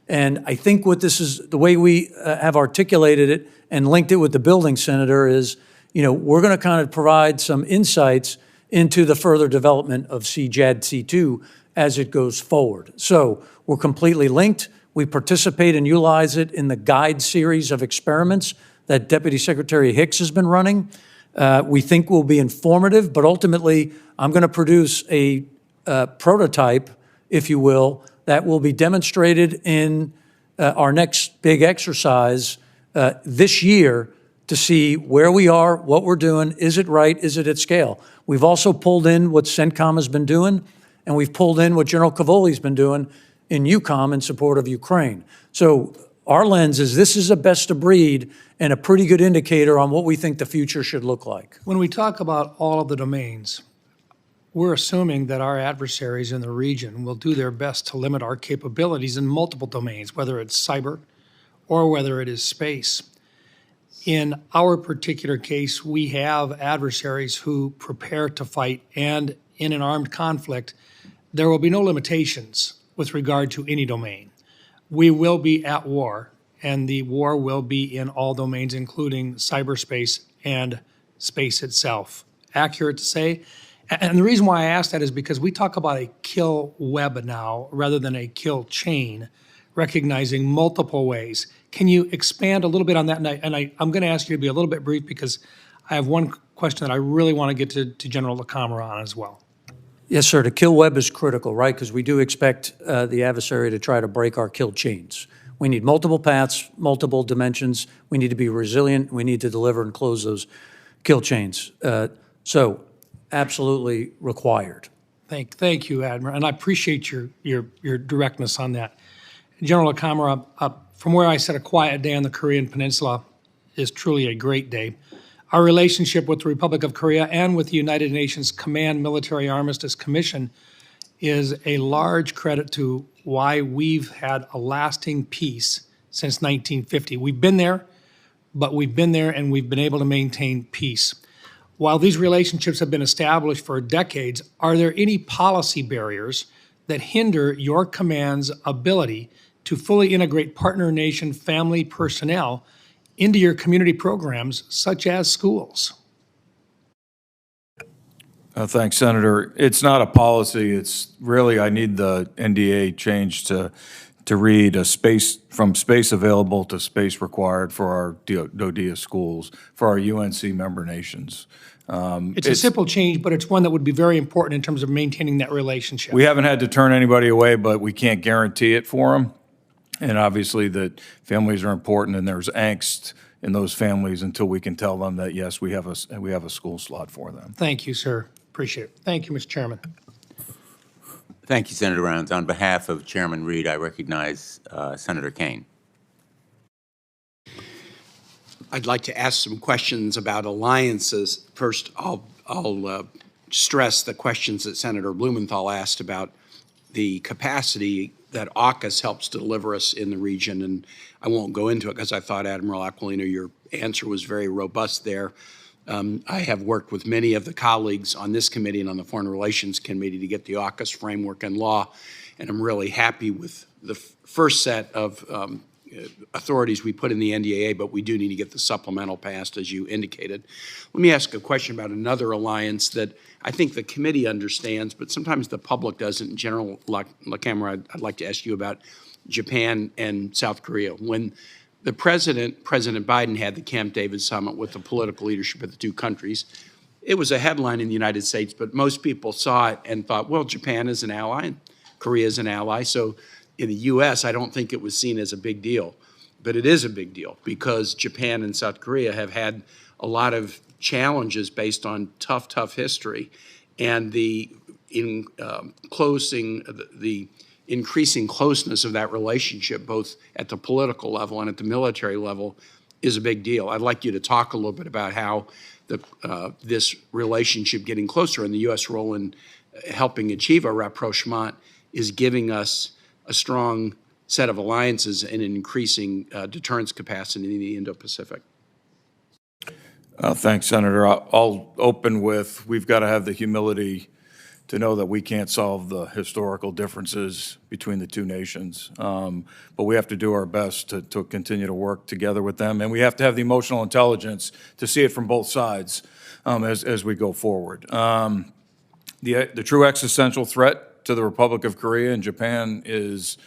And I think what this is, the way we have articulated it and linked it with the building, Senator, is, you know, we're going to kind of provide some insights into the further development of CJADC2 as it goes forward. So we're completely linked. We participate and utilize it in the guide series of experiments that Deputy Secretary Hicks has been running. We think will be informative, but ultimately I'm going to produce a prototype, if you will, that will be demonstrated in our next big exercise this year to see where we are, what we're doing, is it right, is it at scale. We've also pulled in what CENTCOM has been doing, and we've pulled in what General Cavoli's been doing in EUCOM in support of Ukraine. So our lens is this is a best of breed and a pretty good indicator on what we think the future should look like. When we talk about all of the domains, we're assuming that our adversaries in the region will do their best to limit our capabilities in multiple domains, whether it's cyber or whether it is space. In our particular case, we have adversaries who prepare to fight, and in an armed conflict, there will be no limitations with regard to any domain. We will be at war, and the war will be in all domains, including cyberspace and space itself. Accurate to say? And the reason why I ask that is because we talk about a kill web now rather than a kill chain, recognizing multiple ways. Can you expand a little bit on that? And I'm going to ask you to be a little bit brief because I have one question that I really want to get to General LaCamera on as well. Yes, sir. The kill web is critical, right? Because we do expect the adversary to try to break our kill chains. We need multiple paths, multiple dimensions. We need to be resilient. We need to deliver and close those kill chains. So absolutely required. Thank you, Admiral, and I appreciate your directness on that. General LaCamera, from where I said a quiet day on the Korean Peninsula is truly a great day. Our relationship with the Republic of Korea and with the United Nations Command Military Armistice Commission is a large credit to why we've had a lasting peace since 1950. We've been there, but we've been there and we've been able to maintain peace. While these relationships have been established for decades, are there any policy barriers that hinder your command's ability to fully integrate partner nation family personnel into your community programs, such as schools? Thanks, Senator. It's not a policy. It's really, I need the NDA changed to read from space available to space required for our DODIA schools, for our UNC member nations. It's a simple change, but it's one that would be very important in terms of maintaining that relationship. We haven't had to turn anybody away, but we can't guarantee it for them. And obviously that families are important and there's angst in those families until we can tell them that, yes, we have a school slot for them. Thank you, sir. Appreciate it. Thank you, Mr. Chairman. Thank you, Senator Rounds. On behalf of Chairman Reed, I recognize Senator Kane. I'd like to ask some questions about alliances. First, I'll stress the questions that Senator Blumenthal asked about the capacity that AUKUS helps to deliver us in the region, and I won't go into it because I thought, Admiral Aquino, your answer was very robust there. I have worked with many of the colleagues on this committee and on the Foreign Relations Committee to get the AUKUS framework and law, and I'm really happy with the first set of authorities we put in the NDAA, but we do need to get the supplemental passed, as you indicated. Let me ask a question about another alliance that I think the committee understands, but sometimes the public doesn't. General LaCamera, I'd like to ask you about Japan and South Korea. When the President Biden, had the Camp David summit with the political leadership of the two countries, it was a headline in the United States, but most people saw it and thought, well, Japan is an ally and Korea is an ally, so in the U.S., I don't think it was seen as a big deal, but it is a big deal because Japan and South Korea have had a lot of challenges based on tough history, and the increasing closeness of that relationship, both at the political level and at the military level, is a big deal. I'd like you to talk a little bit about how this relationship getting closer and the U.S. role in helping achieve a rapprochement is giving us a strong set of alliances and an increasing deterrence capacity in the Indo-Pacific. Thanks, Senator. I'll open with, we've got to have the humility to know that we can't solve the historical differences between the two nations, but we have to do our best to continue to work together with them, and we have to have the emotional intelligence to see it from both sides as we go forward. The true existential threat to the Republic of Korea and Japan is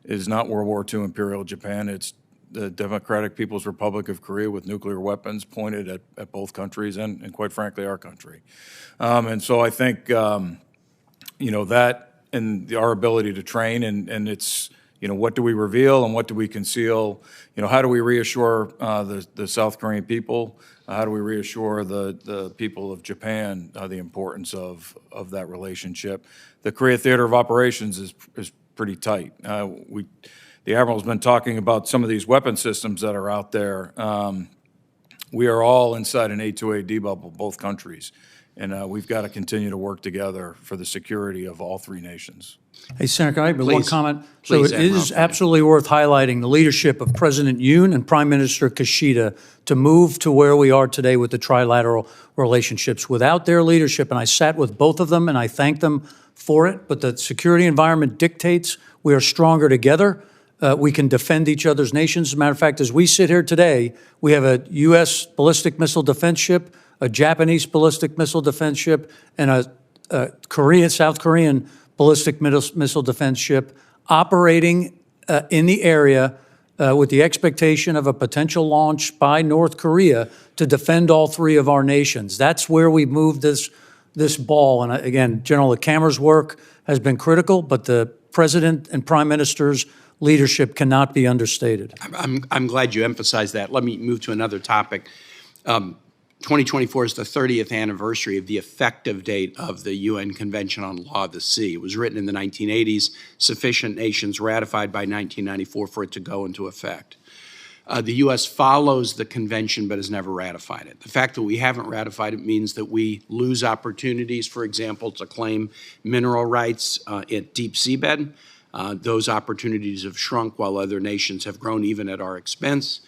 not World War II Imperial Japan. It's the Democratic People's Republic of Korea with nuclear weapons pointed at both countries and quite frankly, our country. And so I think, that and our ability to train and it's, what do we reveal and what do we conceal? How do we reassure the South Korean people? How do we reassure the people of Japan the importance of that relationship? The Korea Theater of Operations is pretty tight. The Admiral's been talking about some of these weapon systems that are out there. We are all inside an A2AD bubble, both countries. and we've got to continue to work together for the security of all three nations. Hey, Senator, can I have one Please. comment? Please, So it is Admiral. absolutely worth highlighting the leadership of President Yoon and Prime Minister Kishida to move to where we are today with the trilateral relationships. Without their leadership, and I sat with both of them and I thank them for it, but the security environment dictates we are stronger together. We can defend each other's nations. As a matter of fact, as we sit here today, we have a U.S. ballistic missile defense ship, a Japanese ballistic missile defense ship, and a South Korean ballistic missile defense ship operating in the area with the expectation of a potential launch by North Korea to defend all three of our nations. That's where we moved this ball. And again, General LaCamera's work has been critical, but the President and Prime Minister's leadership cannot be understated. I'm glad you emphasized that. Let me move to another topic. 2024 is the 30th anniversary of the effective date of the UN Convention on Law of the Sea. It was written in the 1980s. Sufficient nations ratified by 1994 for it to go into effect. The U.S. follows the convention but has never ratified it. The fact that we haven't ratified it means that we lose opportunities, for example, to claim mineral rights at deep seabed. Those opportunities have shrunk while other nations have grown even at our expense.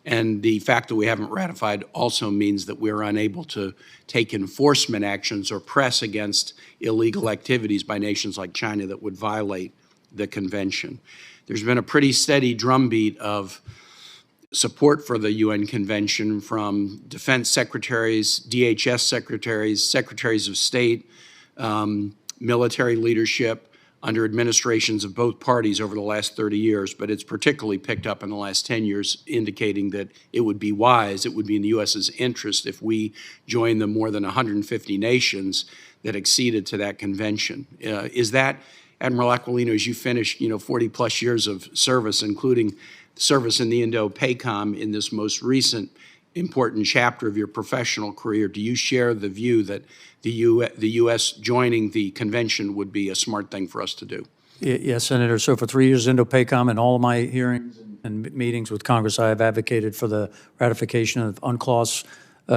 And the fact that we haven't ratified also means that we're unable to take enforcement actions or press against illegal activities by nations like China that would violate the convention. There's been a pretty steady drumbeat of support for the UN Convention from defense secretaries, DHS secretaries, secretaries of state, military leadership, under administrations of both parties over the last 30 years, but it's particularly picked up in the last 10 years, indicating that it would be wise, it would be in the U.S.'s interest if we join the more than 150 nations that acceded to that convention. Is that, Admiral Aquino, as you finish 40-plus years of service, including service in the Indo-PACOM in this most recent important chapter of your professional career, do you share the view that the U.S. joining the convention would be a smart thing for us to do? Yes, Senator. So for 3 years, Indo-PACOM, and all of my hearings and meetings with Congress, I have advocated for the ratification of UNCLOS.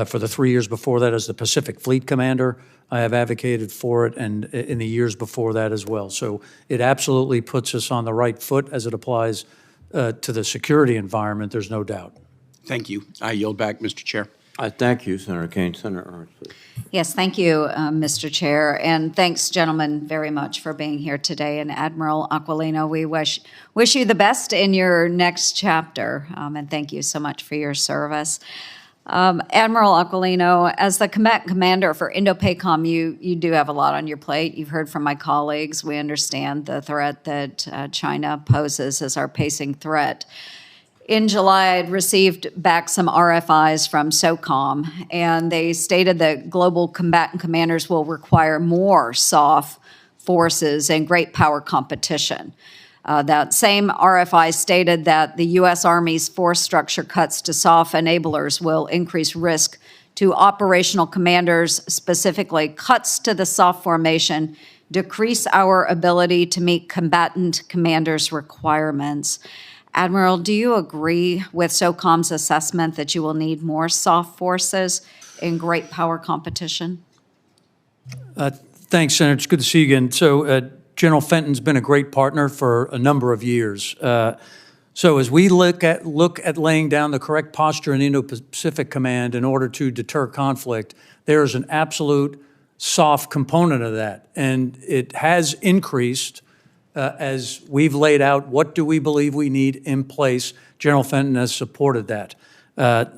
For the 3 years before that as the Pacific Fleet Commander, I have advocated for it, and in the years before that as well. So it absolutely puts us on the right foot as it applies to the security environment, there's no doubt. Thank you. I yield back, Mr. Chair. I thank you, Senator Kane. Senator Ernst, please. Yes, thank you, Mr. Chair, and thanks, gentlemen, very much for being here today. And Admiral Aquilino, we wish you the best in your next chapter, and thank you so much for your service. Admiral Aquilino, as the combatant commander for Indo-PACOM, you do have a lot on your plate. You've heard from my colleagues. We understand the threat that China poses as our pacing threat. In July, I'd received back some RFIs from SOCOM, and they stated that global combatant commanders will require more SOF forces and great power competition. That same RFI stated that the U.S. Army's force structure cuts to SOF enablers will increase risk to operational commanders, specifically cuts to the SOF formation, decrease our ability to meet combatant commanders' requirements. Admiral, do you agree with SOCOM's assessment that you will need more SOF forces in great power competition? Thanks, Senator. It's good to see you again. So General Fenton's been a great partner for a number of years. So as we look at laying down the correct posture in the Indo-Pacific Command in order to deter conflict, there is an absolute SOF component of that. And it has increased as we've laid out what do we believe we need in place. General Fenton has supported that.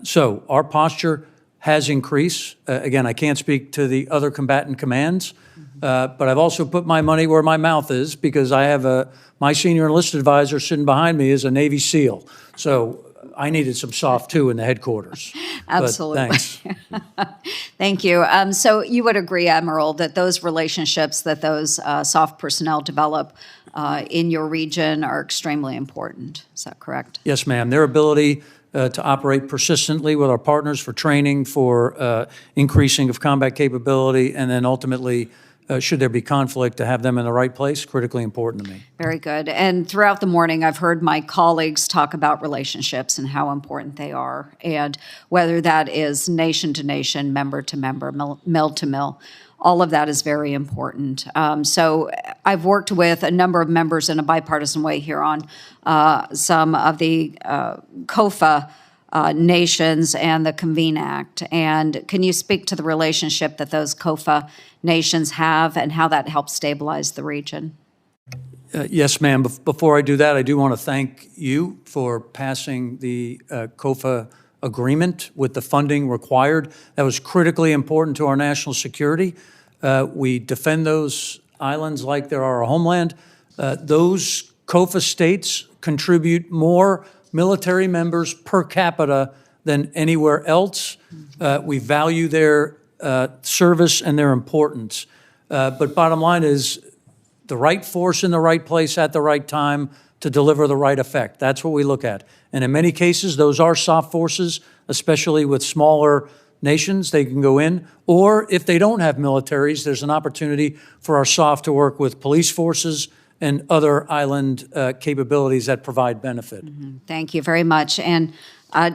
So our posture has increased. Again, I can't speak to the other combatant commands, but I've also put my money where my mouth is because I have my senior enlisted advisor sitting behind me is a Navy SEAL. So I needed some SOF too in the headquarters. Absolutely. But thanks. Thank you. So you would agree, Admiral, that those relationships that those SOF personnel develop in your region are extremely important. Is that correct? Yes, ma'am. Their ability to operate persistently with our partners for training, for increasing of combat capability, and then ultimately should there be conflict, to have them in the right place, critically important to me. Very good. And throughout the morning, I've heard my colleagues talk about relationships and how important they are, and whether that is nation to nation, member to member, mill to mill. All of that is very important. So I've worked with a number of members in a bipartisan way here on some of the COFA nations and the Convene Act. And can you speak to the relationship that those COFA nations have and how that helps stabilize the region? Yes, ma'am. Before I do that, I do want to thank you for passing the COFA agreement with the funding required. That was critically important to our national security. We defend those islands like they're our homeland. Those COFA states contribute more military members per capita than anywhere else. We value their service and their importance. But bottom line is the right force in the right place at the right time to deliver the right effect. That's what we look at. And in many cases, those are soft forces, especially with smaller nations. They can go in. Or if they don't have militaries, there's an opportunity for our soft to work with police forces and other island capabilities that provide benefit. Mm-hmm. Thank you very much. And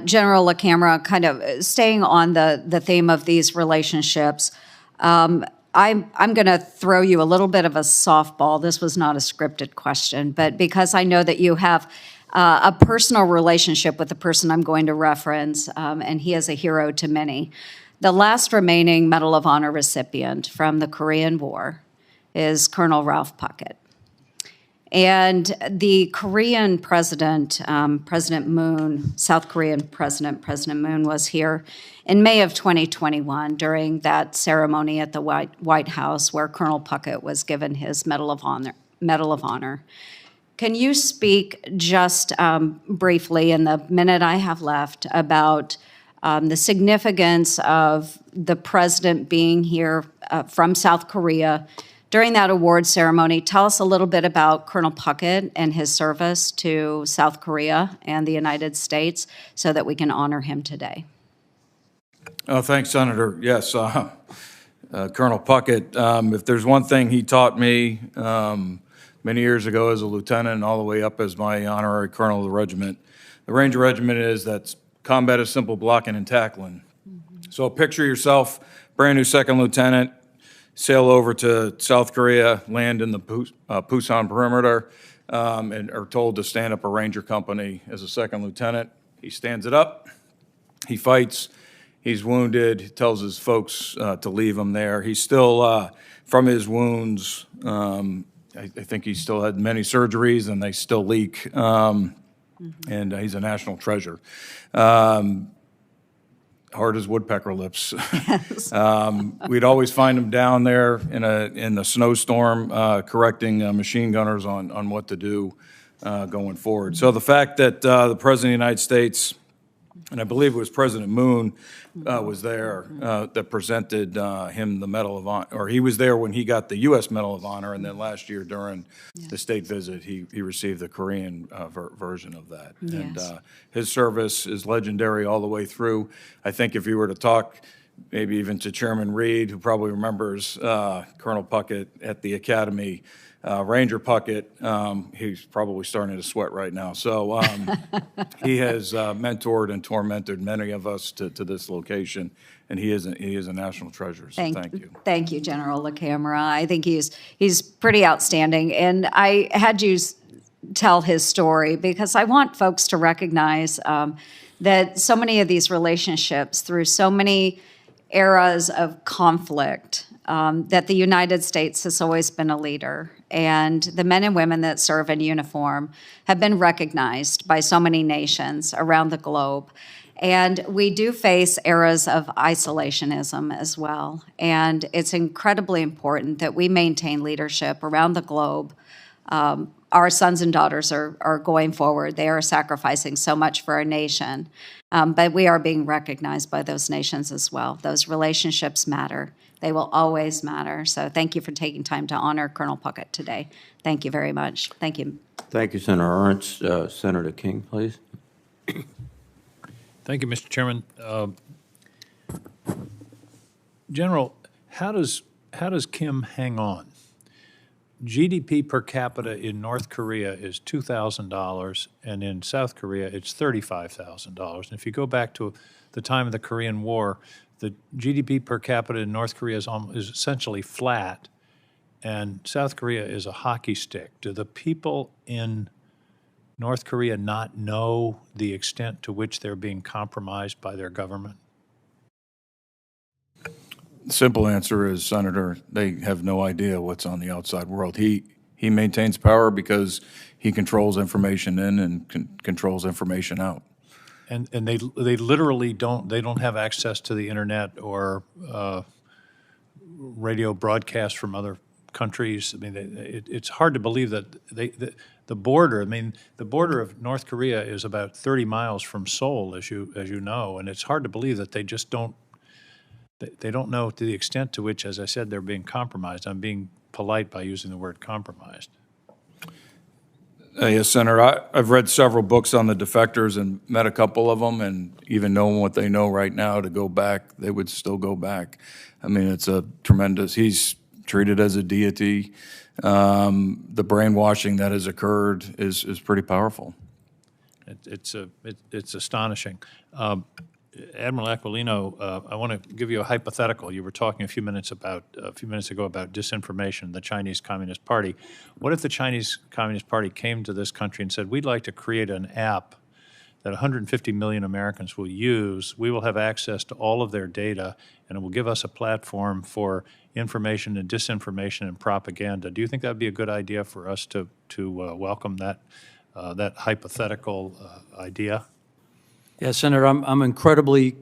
General LaCamera, kind of staying on the theme of these relationships, I'm going to throw you a little bit of a softball. This was not a scripted question, but because I know that you have a personal relationship with the person I'm going to reference, and he is a hero to many. The last remaining Medal of Honor recipient from the Korean War is Colonel Ralph Puckett. And the Korean president, President Moon, South Korean President Moon, was here in May of 2021 during that ceremony at the White House where Colonel Puckett was given his Medal of Honor. Can you speak just briefly in the minute I have left about the significance of the president being here from South Korea during that award ceremony? Tell us a little bit about Colonel Puckett and his service to South Korea and the United States so that we can honor him today. Oh, thanks, Senator. Yes, Colonel Puckett, if there's one thing he taught me many years ago as a lieutenant and all the way up as my honorary colonel of the regiment, the Ranger Regiment is that combat is simple blocking and tackling. Mm-hmm. So picture yourself, brand new second lieutenant, sail over to South Korea, land in the Pusan perimeter, and are told to stand up a Ranger company as a second lieutenant. He stands it up, he fights, he's wounded, he tells his folks to leave him there. He's still, from his wounds, I think he still had many surgeries and they still leak, and he's a national treasure. Hard as woodpecker lips. Yes. We'd always find him down there in the snowstorm, correcting machine gunners on what to do going forward. So the fact that the President of the United States, and I believe it was President Moon, was there that presented him the Medal of Honor, or he was there when he got the U.S. Medal of Honor, and then last year during the state visit, he received the Korean version of that. Yes. And his service is legendary all the way through. I think if you were to talk maybe even to Chairman Reed, who probably remembers Colonel Puckett at the Academy, Ranger Puckett, he's probably starting to sweat right now. So he has mentored and tormented many of us to this location, and he is a national treasure. So thank you. Thank you, General LaCamera. I think he's pretty outstanding, and I had you tell his story because I want folks to recognize that so many of these relationships through so many eras of conflict, that the United States has always been a leader. And the men and women that serve in uniform have been recognized by so many nations around the globe. And we do face eras of isolationism as well. And it's incredibly important that we maintain leadership around the globe. Our sons and daughters are going forward. They are sacrificing so much for our nation. But we are being recognized by those nations as well. Those relationships matter. They will always matter. So thank you for taking time to honor Colonel Puckett today. Thank you very much. Thank you. Thank you, Senator Ernst. Senator King, please. Thank you, Mr. Chairman. General, how does Kim hang on? GDP per capita in North Korea is $2,000, and in South Korea, it's $35,000. And if you go back to the time of the Korean War, the GDP per capita in North Korea is essentially flat, and South Korea is a hockey stick. Do the people in North Korea not know the extent to which they're being compromised by their government? Simple answer is, Senator, they have no idea what's on the outside world. He maintains power because he controls information in and controls information out. And they literally don't have access to the internet or radio broadcasts from other countries. I mean, it's hard to believe that the border. I mean, the border of North Korea is about 30 miles from Seoul, as you know, and it's hard to believe that they just don't. They don't know to the extent to which, as I said, they're being compromised. I'm being polite by using the word compromised. Yes, Senator. I've read several books on the defectors and met a couple of them, and even knowing what they know right now to go back, they would still go back. I mean, it's a tremendous, he's treated as a deity. The brainwashing that has occurred is pretty powerful. It's astonishing. Admiral Aquilino, I want to give you a hypothetical. You were talking a few minutes ago about disinformation, the Chinese Communist Party. What if the Chinese Communist Party came to this country and said, we'd like to create an app that 150 million Americans will use. We will have access to all of their data, and it will give us a platform for information and disinformation and propaganda. Do you think that would be a good idea for us to welcome that hypothetical idea? Yeah, Senator, I'm incredibly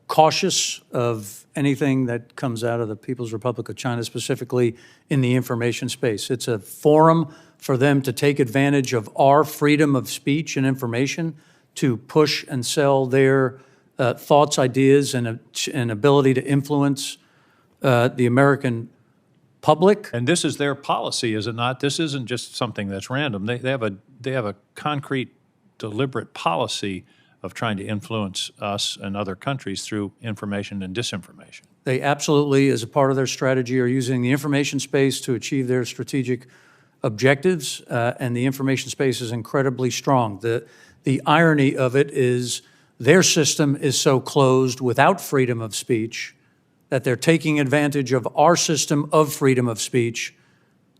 cautious of anything that comes out of the People's Republic of China, specifically in the information space. It's a forum for them to take advantage of our freedom of speech and information to push and sell their thoughts, ideas, and ability to influence the American public. And this is their policy, is it not? This isn't just something that's random. They have a concrete, deliberate policy of trying to influence us and other countries through information and disinformation. They absolutely, as a part of their strategy, are using the information space to achieve their strategic objectives, and the information space is incredibly strong. The irony of it is their system is so closed without freedom of speech that they're taking advantage of our system of freedom of speech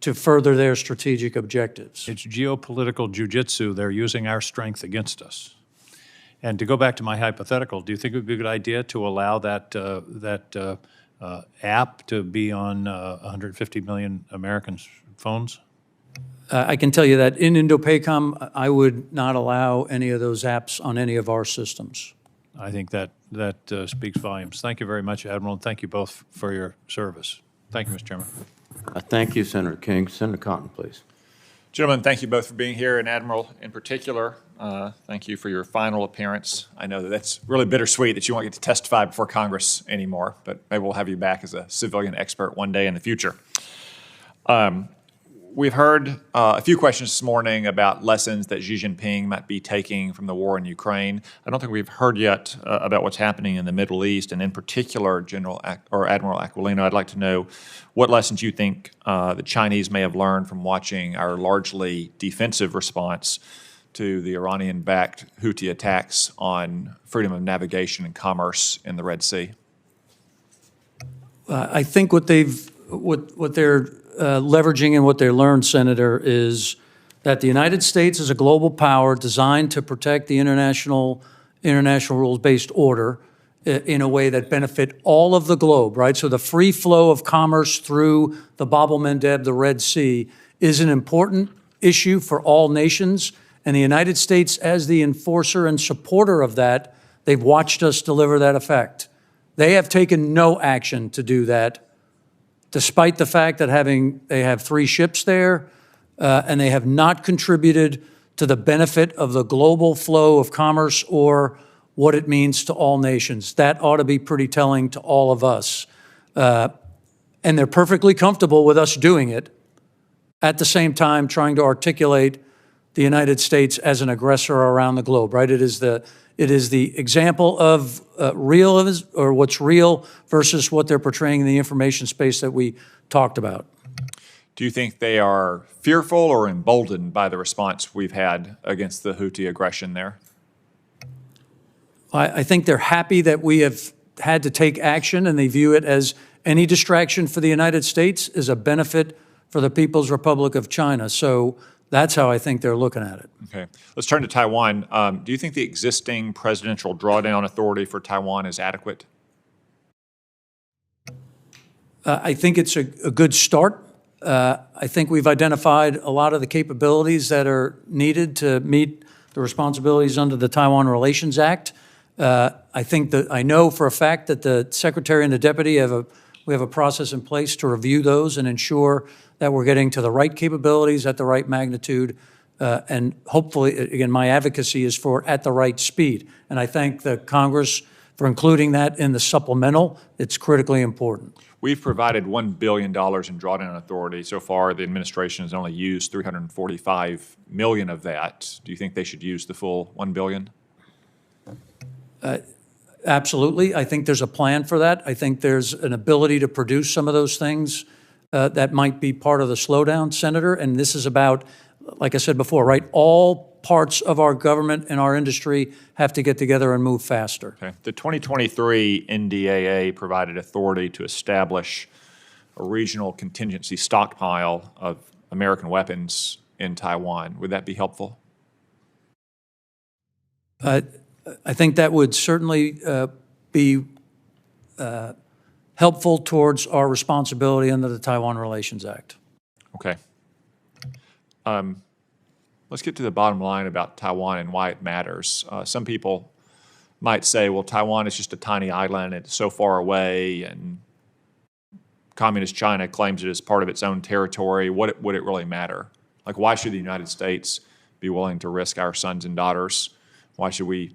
to further their strategic objectives. It's geopolitical jujitsu. They're using our strength against us. And to go back to my hypothetical, do you think it would be a good idea to allow that app to be on 150 million Americans' phones? I can tell you that in Indo-PACOM, I would not allow any of those apps on any of our systems. I think that speaks volumes. Thank you very much, Admiral, and thank you both for your service. Thank you, Mr. Chairman. Thank you, Senator King. Senator Cotton, please. Gentlemen, thank you both for being here, and Admiral in particular, thank you for your final appearance. I know that's really bittersweet that you won't get to testify before Congress anymore, but maybe we'll have you back as a civilian expert one day in the future. We've heard a few questions this morning about lessons that Xi Jinping might be taking from the war in Ukraine. I don't think we've heard yet about what's happening in the Middle East, and in particular, Admiral Aquilino, I'd like to know what lessons you think the Chinese may have learned from watching our largely defensive response to the Iranian-backed Houthi attacks on freedom of navigation and commerce in the Red Sea. I think what they're leveraging and what they learned, Senator, is that the United States is a global power designed to protect the international rules-based order in a way that benefit all of the globe, right? So the free flow of commerce through the Bab el-Mandeb, the Red Sea, is an important issue for all nations, and the United States, as the enforcer and supporter of that, they've watched us deliver that effect. They have taken no action to do that, despite the fact that they have 3 ships there, and they have not contributed to the benefit of the global flow of commerce or what it means to all nations. That ought to be pretty telling to all of us. And they're perfectly comfortable with us doing it, at the same time trying to articulate the United States as an aggressor around the globe, right? It is It is the example of or what's real versus what they're portraying in the information space that we talked about. Do you think they are fearful or emboldened by the response we've had against the Houthi aggression there? I think they're happy that we have had to take action, and they view it as any distraction for the United States is a benefit for the People's Republic of China. So that's how I think they're looking at it. Okay. Let's turn to Taiwan. Do you think the existing presidential drawdown authority for Taiwan is adequate? I think it's a good start. I think we've identified a lot of the capabilities that are needed to meet the responsibilities under the Taiwan Relations Act. I know for a fact that the Secretary and the Deputy we have a process in place to review those and ensure that we're getting to the right capabilities at the right magnitude. And hopefully, again, my advocacy is for at the right speed. And I thank the Congress for including that in the supplemental. It's critically important. We've provided $1 billion in drawdown authority. So far, the administration has only used $345 million of that. Do you think they should use the full $1 billion? Absolutely. I think there's a plan for that. I think there's an ability to produce some of those things that might be part of the slowdown, Senator. And this is about, like I said before, right, all parts of our government and our industry have to get together and move faster. Okay. The 2023 NDAA provided authority to establish a regional contingency stockpile of American weapons in Taiwan. Would that be helpful? I think that would certainly be helpful towards our responsibility under the Taiwan Relations Act. Okay. Let's get to the bottom line about Taiwan and why it matters. Some people might say, well, Taiwan is just a tiny island, it's so far away, and Communist China claims it as part of its own territory. Would it really matter? Like, why should the United States be willing to risk our sons and daughters? Why should we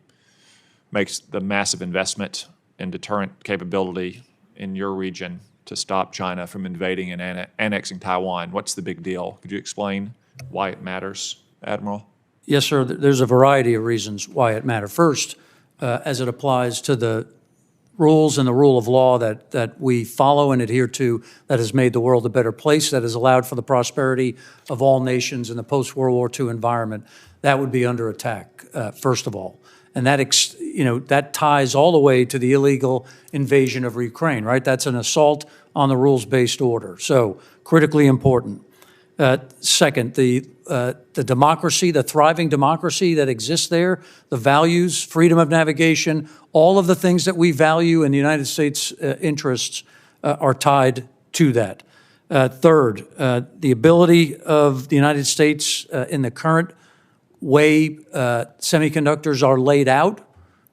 make the massive investment in deterrent capability in your region to stop China from invading and annexing Taiwan? What's the big deal? Could you explain why it matters, Admiral? Yes, sir. There's a variety of reasons why it matters. First, as it applies to the rules and the rule of law that we follow and adhere to, that has made the world a better place, that has allowed for the prosperity of all nations in the post-World War II environment, that would be under attack, first of all. And that ties all the way to the illegal invasion of Ukraine, right? That's an assault on the rules-based order. So critically important. Second, the democracy, the thriving democracy that exists there, the values, freedom of navigation, all of the things that we value in the United States interests are tied to that. Third, the ability of the United States in the current way semiconductors are laid out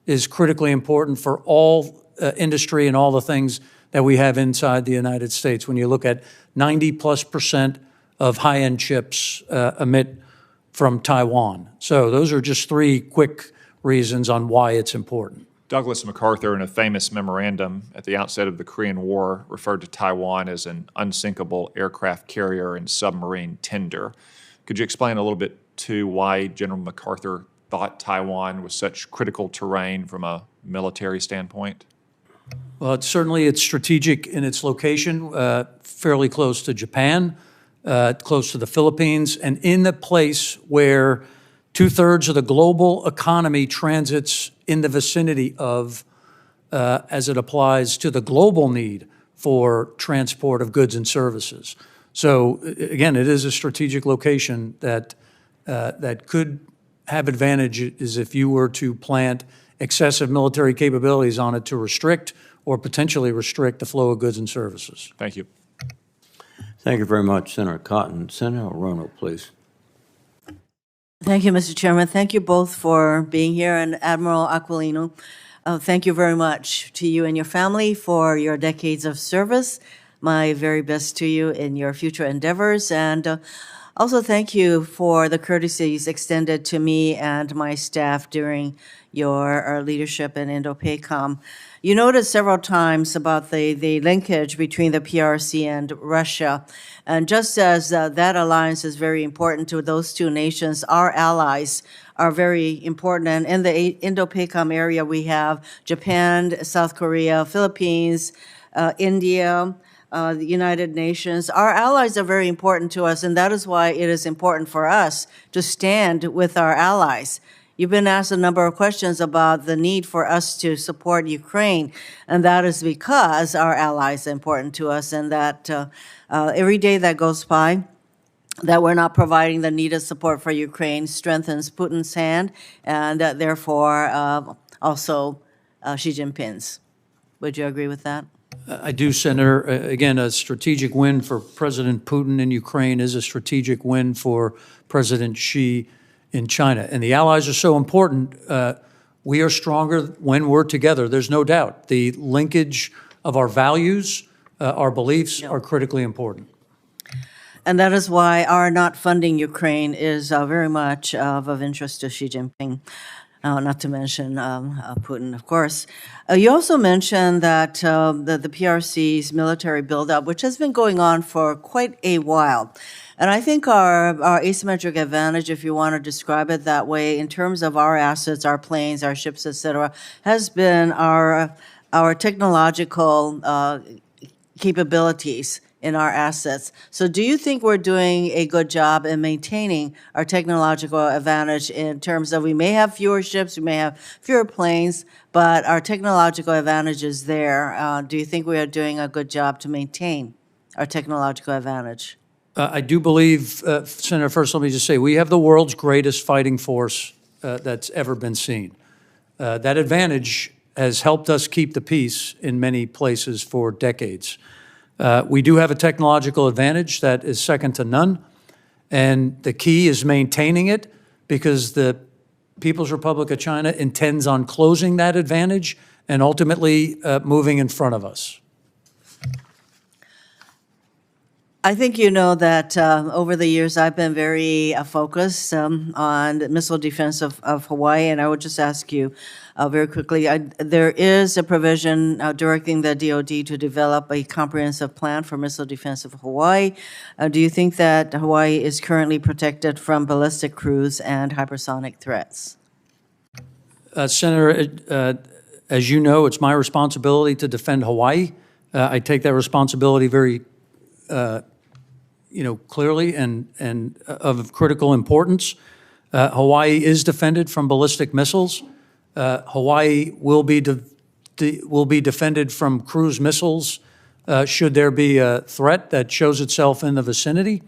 is critically important for all industry and all the things that we have inside the United States. When you look at 90+% of high-end chips emit from Taiwan. So those are just three quick reasons on why it's important. Douglas MacArthur, in a famous memorandum at the outset of the Korean War, referred to Taiwan as an unsinkable aircraft carrier and submarine tender. Could you explain a little bit to why General MacArthur thought Taiwan was such critical terrain from a military standpoint? Well, it's strategic in its location, fairly close to Japan, close to the Philippines, and in the place where 2/3 of the global economy transits in the vicinity of, as it applies to the global need for transport of goods and services. So again, it is a strategic location that could have advantages if you were to plant excessive military capabilities on it to restrict or potentially restrict the flow of goods and services. Thank you. Thank you very much, Senator Cotton. Senator Rono, please. Thank you, Mr. Chairman. Thank you both for being here, and Admiral Aquino, thank you very much to you and your family for your decades of service. My very best to you in your future endeavors. And Also, thank you for the courtesies extended to me and my staff during your leadership in Indo-PACOM. You noted several times about the linkage between the PRC and Russia. And just as that alliance is very important to those two nations, our allies are very important. And in the Indo-PACOM area, we have Japan, South Korea, Philippines, India, the United Nations. Our allies are very important to us, and that is why it is important for us to stand with our allies. You've been asked a number of questions about the need for us to support Ukraine, and that is because our allies are important to us, and that every day that goes by that we're not providing the needed support for Ukraine strengthens Putin's hand, and therefore also Xi Jinping's. Would you agree with that? I do, Senator. Again, a strategic win for President Putin in Ukraine is a strategic win for President Xi in China. And the allies are so important. We are stronger when we're together. There's no doubt. The linkage of our values, our beliefs are critically important. And that is why our not funding Ukraine is very much of interest to Xi Jinping. Not to mention Putin, of course. You also mentioned that the PRC's military buildup, which has been going on for quite a while. And I think our asymmetric advantage, if you want to describe it that way, in terms of our assets, our planes, our ships, et cetera, has been our technological capabilities in our assets. So do you think we're doing a good job in maintaining our technological advantage in terms of we may have fewer ships, we may have fewer planes, but our technological advantage is there? Do you think we are doing a good job to maintain our technological advantage? I do believe, Senator, first let me just say, we have the world's greatest fighting force that's ever been seen. That advantage has helped us keep the peace in many places for decades. We do have a technological advantage that is second to none, and the key is maintaining it because the People's Republic of China intends on closing that advantage and ultimately moving in front of us. I think you know that over the years I've been very focused on the missile defense of Hawaii, and I would just ask you very quickly, there is a provision directing the DoD to develop a comprehensive plan for missile defense of Hawaii. Do you think that Hawaii is currently protected from ballistic cruise and hypersonic threats? Senator, as you know, it's my responsibility to defend Hawaii. I take that responsibility very clearly and of critical importance. Hawaii is defended from ballistic missiles. Hawaii will be defended from cruise missiles should there be a threat that shows itself in the vicinity.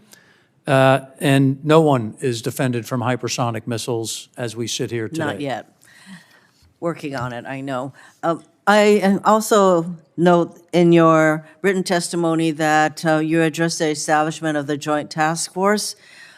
And no one is defended from hypersonic missiles as we sit here today. Not yet. Working on it, I know. I also note in your written testimony that you addressed the establishment of the Joint Task Force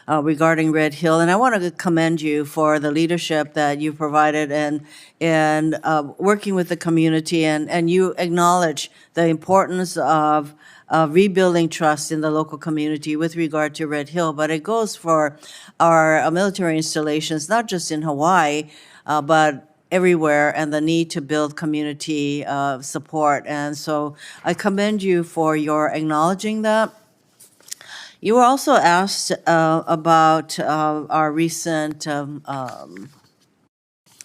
regarding Red Hill, and I want to commend you for the leadership that you provided and working with the community, and you acknowledge the importance of rebuilding trust in the local community with regard to Red Hill, but it goes for our military installations, not just in Hawaii, but everywhere, and the need to build community support. And so I commend you for your acknowledging that. You were also asked about our recent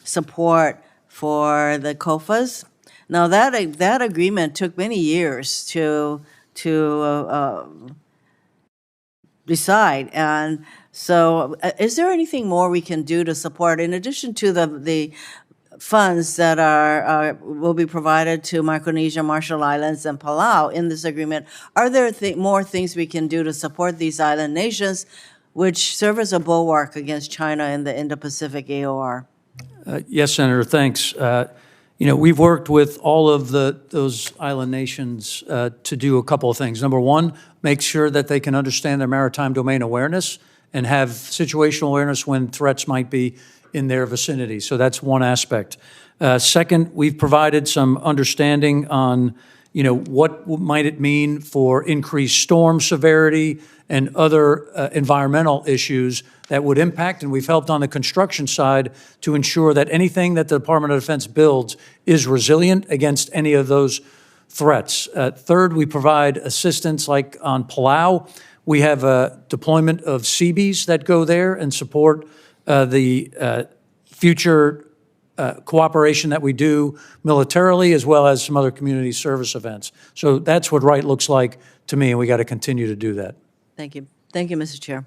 support for the COFAs. Now that agreement took many years to decide, and so is there anything more we can do to support in addition to the funds that will be provided to Micronesia, Marshall Islands, and Palau in this agreement? Are there more things we can do to support these island nations, which serve as a bulwark against China in the Indo-Pacific AOR? Yes, Senator, thanks. We've worked with all of those island nations to do a couple of things. Number one, make sure that they can understand their maritime domain awareness and have situational awareness when threats might be in their vicinity. So that's one aspect. Second, we've provided some understanding on what might it mean for increased storm severity and other environmental issues that would impact, and we've helped on the construction side to ensure that anything that the Department of Defense builds is resilient against any of those threats. Third, we provide assistance like on Palau. We have a deployment of Seabees that go there and support the future cooperation that we do militarily, as well as some other community service events. So that's what right looks like to me, and we got to continue to do that. Thank you. Thank you, Mr. Chair.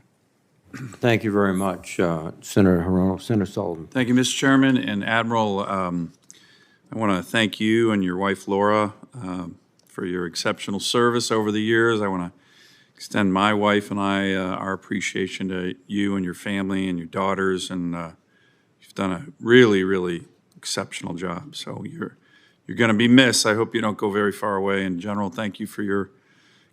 Thank you very much, Senator Hirono. Senator Sullivan. Thank you, Mr. Chairman. And Admiral, I want to thank you and your wife, Laura, for your exceptional service over the years. I want to extend my wife and I our appreciation to you and your family and your daughters, and you've done a really, really exceptional job. So you're going to be missed. I hope you don't go very far away. And General, thank you for your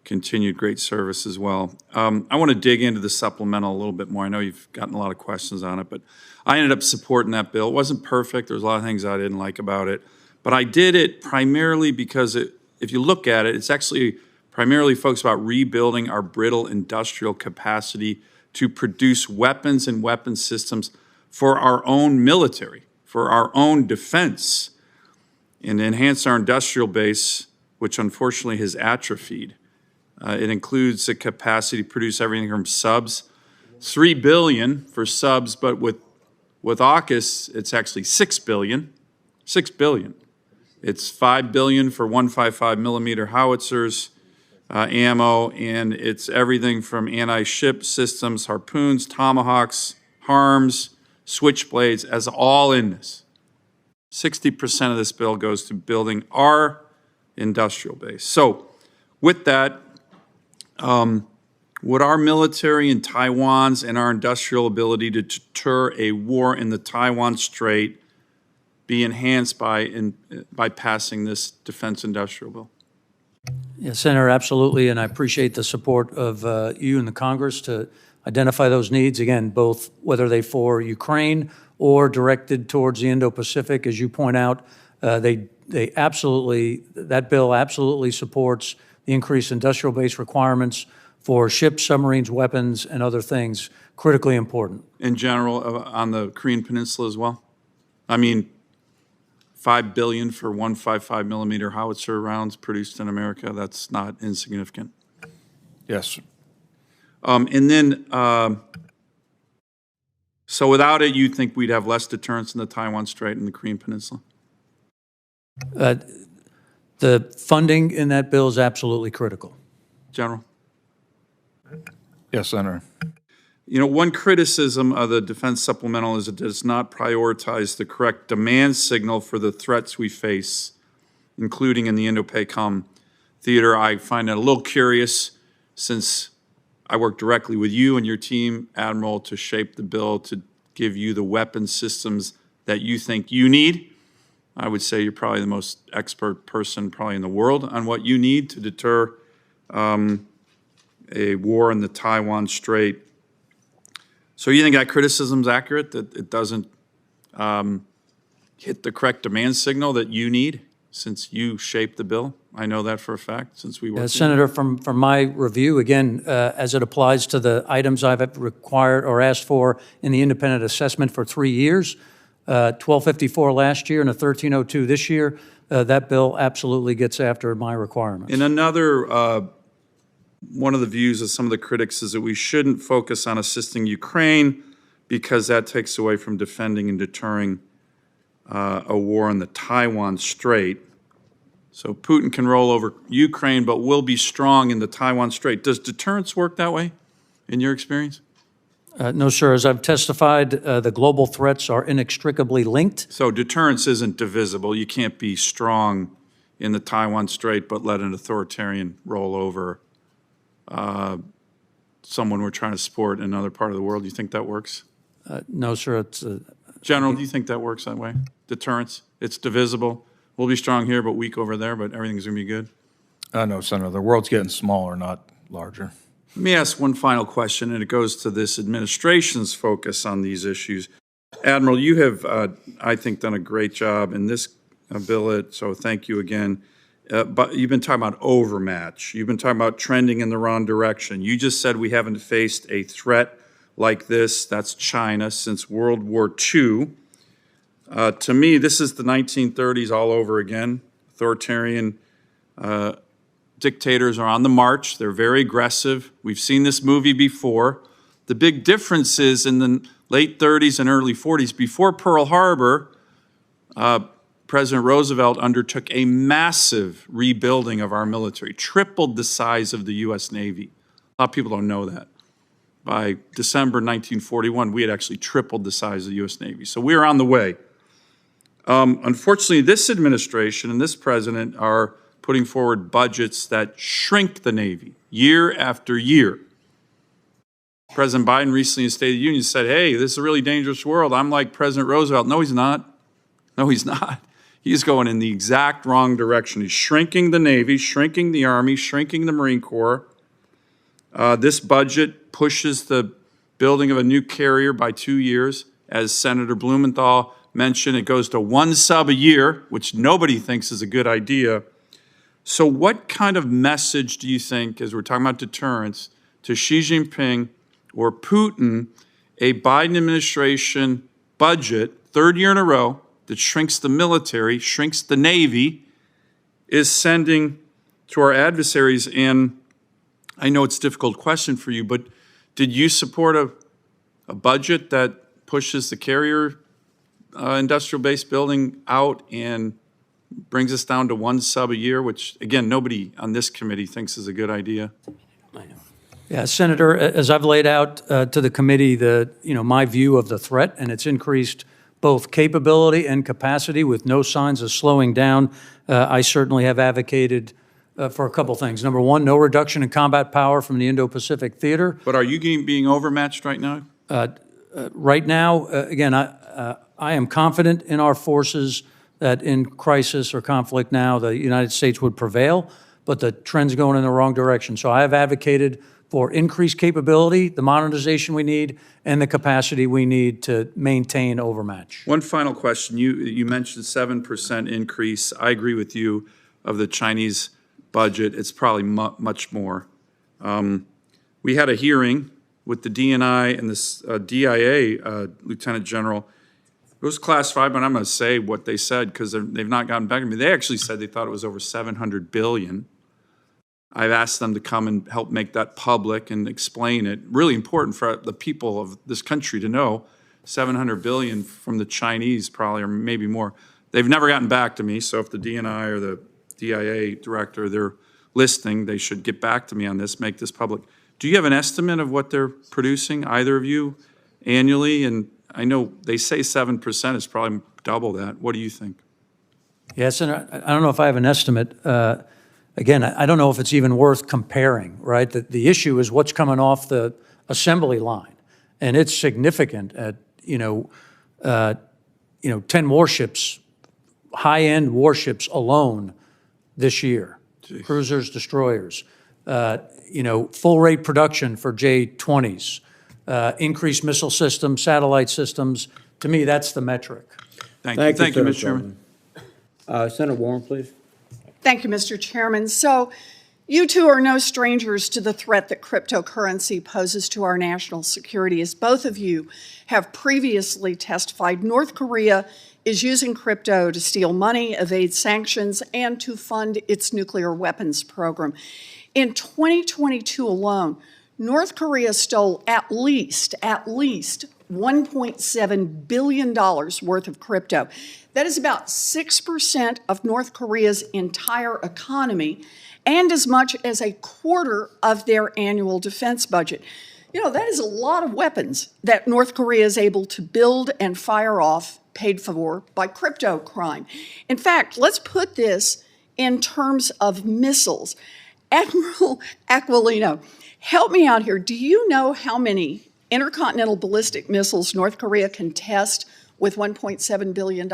continued great service as well. I want to dig into the supplemental a little bit more. I know you've gotten a lot of questions on it, but I ended up supporting that bill. It wasn't perfect. There was a lot of things I didn't like about it, but I did it primarily because if you look at it, it's actually primarily focused about rebuilding our brittle industrial capacity to produce weapons and weapon systems for our own military, for our own defense, and enhance our industrial base, which unfortunately has atrophied. It includes the capacity to produce everything from subs, $3 billion for subs, but with AUKUS, it's actually $6 billion. $6 billion. It's $5 billion for 155 millimeter howitzers, ammo, and it's everything from anti-ship systems, harpoons, tomahawks, harms, switchblades, as all in this. 60% of this bill goes to building our industrial base. So with that, would our military in Taiwan's and our industrial ability to deter a war in the Taiwan Strait be enhanced by passing this defense industrial bill? Yeah, Senator, absolutely, and I appreciate the support of you and the Congress to identify those needs, again, both whether they for Ukraine or directed towards the Indo-Pacific. As you point out, they absolutely, that bill absolutely supports the increased industrial base requirements for ships, submarines, weapons, and other things, critically important. In general, on the Korean Peninsula as well? I mean, $5 billion for 155 millimeter howitzer rounds produced in America, that's not insignificant. Yes. And then, so without it, you think we'd have less deterrence in the Taiwan Strait and the Korean Peninsula? The funding in that bill is absolutely critical. General? Yes, Senator. You know, one criticism of the defense supplemental is it does not prioritize the correct demand signal for the threats we face, including in the Indo-Pacific theater. I find it a little curious, since I work directly with you and your team, Admiral, to shape the bill to give you the weapon systems that you think you need. I would say you're probably the most expert person probably in the world on what you need to deter a war in the Taiwan Strait. So you think that criticism's accurate, that it doesn't hit the correct demand signal that you need, since you shaped the bill? I know that for a fact, since we worked. Senator, from my review, again, as it applies to the items I've required or asked for in the independent assessment for 3 years, 1254 last year and a 1302 this year, that bill absolutely gets after my requirements. And another, one of the views of some of the critics is that we shouldn't focus on assisting Ukraine because that takes away from defending and deterring a war in the Taiwan Strait. So Putin can roll over Ukraine, but will be strong in the Taiwan Strait. Does deterrence work that way, in your experience? No, sir. As I've testified, the global threats are inextricably linked. So deterrence isn't divisible. You can't be strong in the Taiwan Strait but let an authoritarian roll over someone we're trying to support in another part of the world. Do you think that works? No, sir. General, do you think that works that way? Deterrence, it's divisible. We'll be strong here but weak over there, but everything's going to be good? No, Senator. The world's getting smaller, not larger. Let me ask one final question, and it goes to this administration's focus on these issues. Admiral, you have, I think, done a great job in this bill, so thank you again. but you've been talking about overmatch. You've been talking about trending in the wrong direction. You just said we haven't faced a threat like this, that's China, since World War II. To me, this is the 1930s all over again. Authoritarian dictators are on the march. They're very aggressive. We've seen this movie before. The big difference is in the late 30s and early 40s, before Pearl Harbor, President Roosevelt undertook a massive rebuilding of our military, tripled the size of the U.S. Navy. A lot of people don't know that. By December 1941, we had actually tripled the size of the U.S. Navy. So we are on the way. Unfortunately, this administration and this president are putting forward budgets that shrink the Navy year after year. President Biden recently in State of the Union said, hey, this is a really dangerous world. I'm like President Roosevelt. No, he's not. No, he's not. He's going in the exact wrong direction. He's shrinking the Navy, shrinking the Army, shrinking the Marine Corps. This budget pushes the building of a new carrier by 2 years. As Senator Blumenthal mentioned, it goes to 1 sub a year, which nobody thinks is a good idea. So what kind of message do you think, as we're talking about deterrence, to Xi Jinping or Putin, a Biden administration budget, third year in a row, that shrinks the military, shrinks the Navy, is sending to our adversaries? And I know it's a difficult question for you, but did you support a budget that pushes the carrier industrial base building out and brings us down to 1 sub a year, which, again, nobody on this committee thinks is a good idea? Yeah, Senator, as I've laid out to the committee, my view of the threat, and it's increased both capability and capacity with no signs of slowing down. I certainly have advocated for a couple things. Number one, no reduction in combat power from the Indo-Pacific theater. But are you being overmatched right now? Right now, again, I am confident in our forces that in crisis or conflict now, the United States would prevail, but the trend's going in the wrong direction. So I have advocated for increased capability, the modernization we need, and the capacity we need to maintain overmatch. One final question. You mentioned 7% increase. I agree with you of the Chinese budget. It's probably much more. We had a hearing with the DNI and this DIA Lieutenant General. It was classified, but I'm going to say what they said because they've not gotten back to me. They actually said they thought it was over $700 billion. I've asked them to come and help make that public and explain it. Really important for the people of this country to know. $700 billion from the Chinese probably, or maybe more. They've never gotten back to me, so if the DNI or the DIA director, they're listening, they should get back to me on this, make this public. Do you have an estimate of what they're producing, either of you, annually? And I know they say 7% is probably double that. What do you think? Yes, and I don't know if I have an estimate. Again, I don't know if it's even worth comparing, right? The issue is what's coming off the assembly line, and it's significant at 10 warships, high-end warships alone this year. Jeez. Cruisers, destroyers, full rate production for J-20s, increased missile systems, satellite systems. To me, that's the metric. Thank you, Mr. Chairman. Senator Warren, please. Thank you, Mr. Chairman. So you two are no strangers to the threat that cryptocurrency poses to our national security. As both of you have previously testified, North Korea is using crypto to steal money, evade sanctions, and to fund its nuclear weapons program. In 2022 alone, North Korea stole at least $1.7 billion worth of crypto. That is about 6% of North Korea's entire economy and as much as a quarter of their annual defense budget. That is a lot of weapons that North Korea is able to build and fire off, paid for by crypto crime. In fact, let's put this in terms of missiles. Admiral Aquino, help me out here. Do you know how many intercontinental ballistic missiles North Korea can test with $1.7 billion?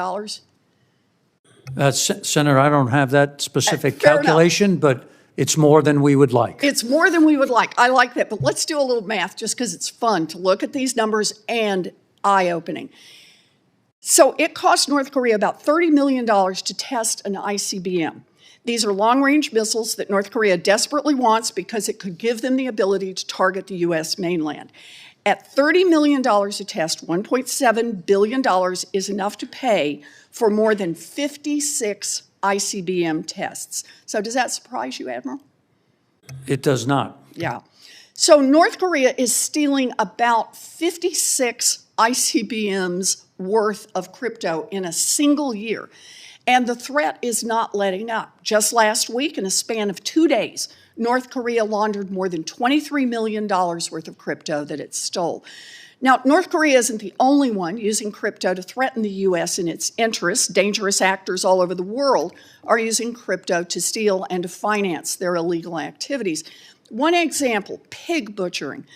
Senator, I don't have that specific calculation, but it's more than we would like. It's more than we would like. I like that. But let's do a little math just because it's fun to look at these numbers and eye-opening. So it cost North Korea about $30 million to test an ICBM. These are long-range missiles that North Korea desperately wants because it could give them the ability to target the U.S. mainland. At $30 million a test, $1.7 billion is enough to pay for more than 56 ICBM tests. So does that surprise you, Admiral? It does not. Yeah. So North Korea is stealing about 56 ICBMs worth of crypto in a single year. And the threat is not letting up. Just last week, in a span of 2 days, North Korea laundered more than $23 million worth of crypto that it stole. Now, North Korea isn't the only one using crypto to threaten the U.S. and its interests. Dangerous actors all over the world are using crypto to steal and to finance their illegal activities. One example, pig butchering.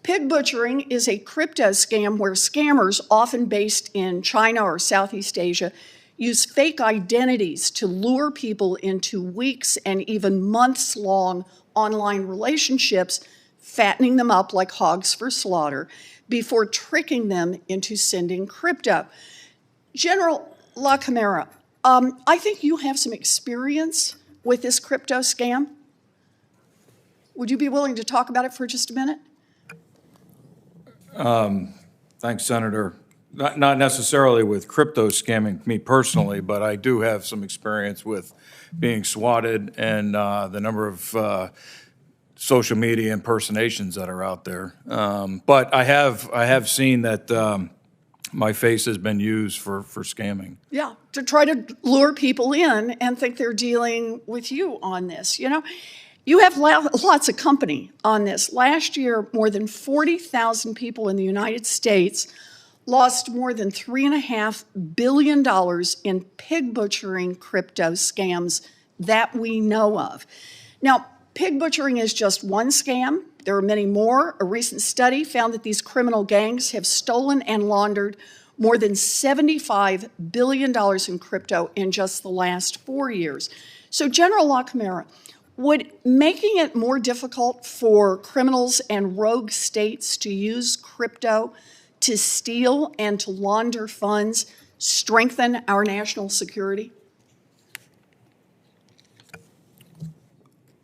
Pig butchering is a crypto scam where scammers, often based in China or Southeast Asia, use fake identities to lure people into weeks and even months-long online relationships, fattening them up like hogs for slaughter, before tricking them into sending crypto. General LaCamera, I think you have some experience with this crypto scam. Would you be willing to talk about it for just a minute? Thanks, Senator. Not necessarily with crypto scamming me personally, but I do have some experience with being swatted and the number of social media impersonations that are out there. But I have seen that my face has been used for scamming. Yeah, to try to lure people in and think they're dealing with you on this. You know, you have lots of company on this. Last year, more than 40,000 people in the United States lost more than $3.5 billion in pig butchering crypto scams that we know of. Now, pig butchering is just one scam. There are many more. A recent study found that these criminal gangs have stolen and laundered more than $75 billion in crypto in just the last 4 years. So, General LaCamera, would making it more difficult for criminals and rogue states to use crypto to steal and to launder funds strengthen our national security?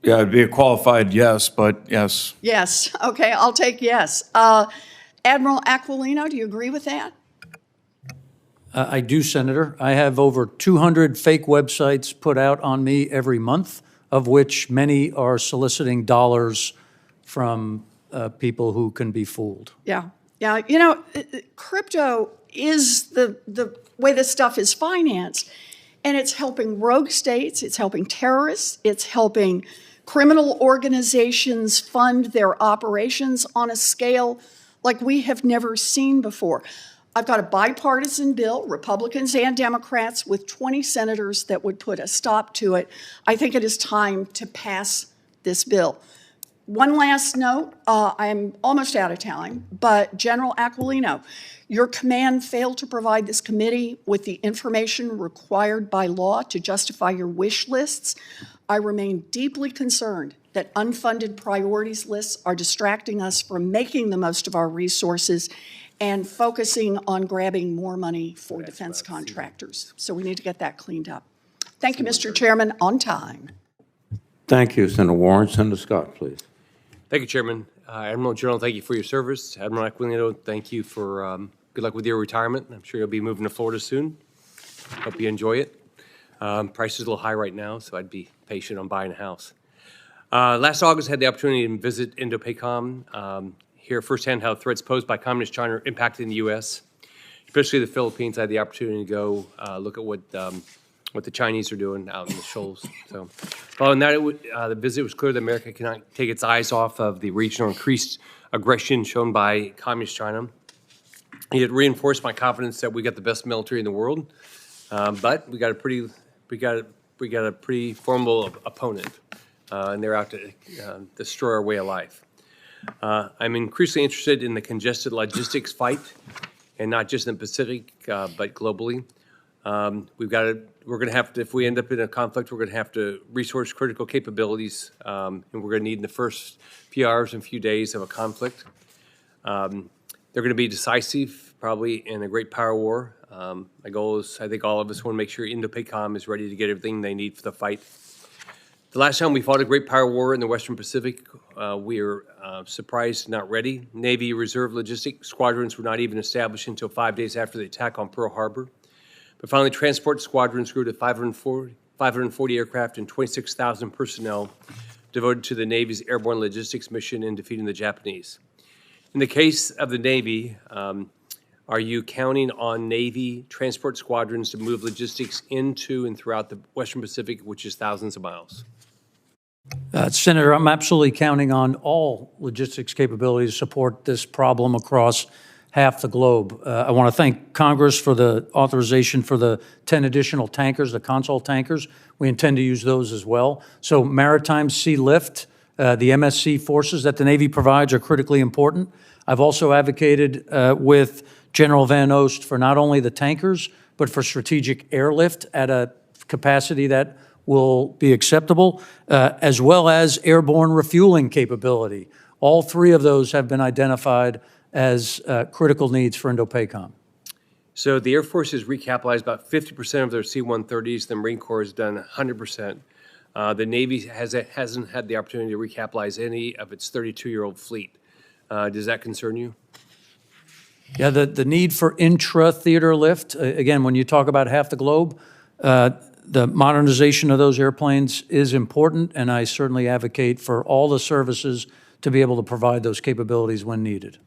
Yeah, it'd be a qualified yes, but yes. Yes. Okay, I'll take yes. Admiral Aquilino, do you agree with that? I do, Senator. I have over 200 fake websites put out on me every month, of which many are soliciting dollars from people who can be fooled. Yeah. Yeah, you know, crypto is the way this stuff is financed, and it's helping rogue states, it's helping terrorists, it's helping criminal organizations fund their operations on a scale like we have never seen before. I've got a bipartisan bill, Republicans and Democrats, with 20 senators that would put a stop to it. I think it is time to pass this bill. One last note, I'm almost out of time, but General Aquilino, your command failed to provide this committee with the information required by law to justify your wish lists. I remain deeply concerned that unfunded priorities lists are distracting us from making the most of our resources and focusing on grabbing more money for defense contractors. So we need to get that cleaned up. Thank you, Mr. Chairman. On time. Thank you, Senator Warren. Senator Scott, please. Thank you, Chairman. Admiral General, thank you for your service. Admiral Aquino, thank you for good luck with your retirement. I'm sure you'll be moving to Florida soon. Hope you enjoy it. Price is a little high right now, so I'd be patient on buying a house. Last August, I had the opportunity to visit Indo-Pacific, hear firsthand how threats posed by Communist China are impacting the U.S., especially the Philippines. I had the opportunity to go look at what the Chinese are doing out in the shoals. So, following that, the visit was clear that America cannot take its eyes off of the regional increased aggression shown by Communist China. It reinforced my confidence that we got the best military in the world, but we got a pretty formidable opponent, and they're out to destroy our way of life. I'm increasingly interested in the congested logistics fight, and not just in the Pacific, but globally. We're going to have to, if we end up in a conflict, we're going to have to resource critical capabilities, and we're going to need in the first few hours and few days of a conflict. They're going to be decisive, probably in a great power war. My goal is, I think all of us want to make sure Indo-Pacific is ready to get everything they need for the fight. The last time we fought a great power war in the Western Pacific, we were surprised, not ready. Navy Reserve logistic squadrons were not even established until 5 days after the attack on Pearl Harbor. But finally, transport squadrons grew to 540 aircraft and 26,000 personnel devoted to the Navy's airborne logistics mission in defeating the Japanese. In the case of the Navy, are you counting on Navy transport squadrons to move logistics into and throughout the Western Pacific, which is thousands of miles? Senator, I'm absolutely counting on all logistics capabilities to support this problem across half the globe. I want to thank Congress for the authorization for the 10 additional tankers, the console tankers. We intend to use those as well. So maritime sea lift, the MSC forces that the Navy provides are critically important. I've also advocated with General Van Oost for not only the tankers, but for strategic airlift at a capacity that will be acceptable, as well as airborne refueling capability. All three of those have been identified as critical needs for Indo-PACOM. So the Air Force has recapitalized about 50% of their C-130s. The Marine Corps has done 100%. The Navy hasn't had the opportunity to recapitalize any of its 32-year-old fleet. Does that concern you? Yeah, the need for intra-theater lift, again, when you talk about half the globe, the modernization of those airplanes is important, and I certainly advocate for all the services to be able to provide those capabilities when needed.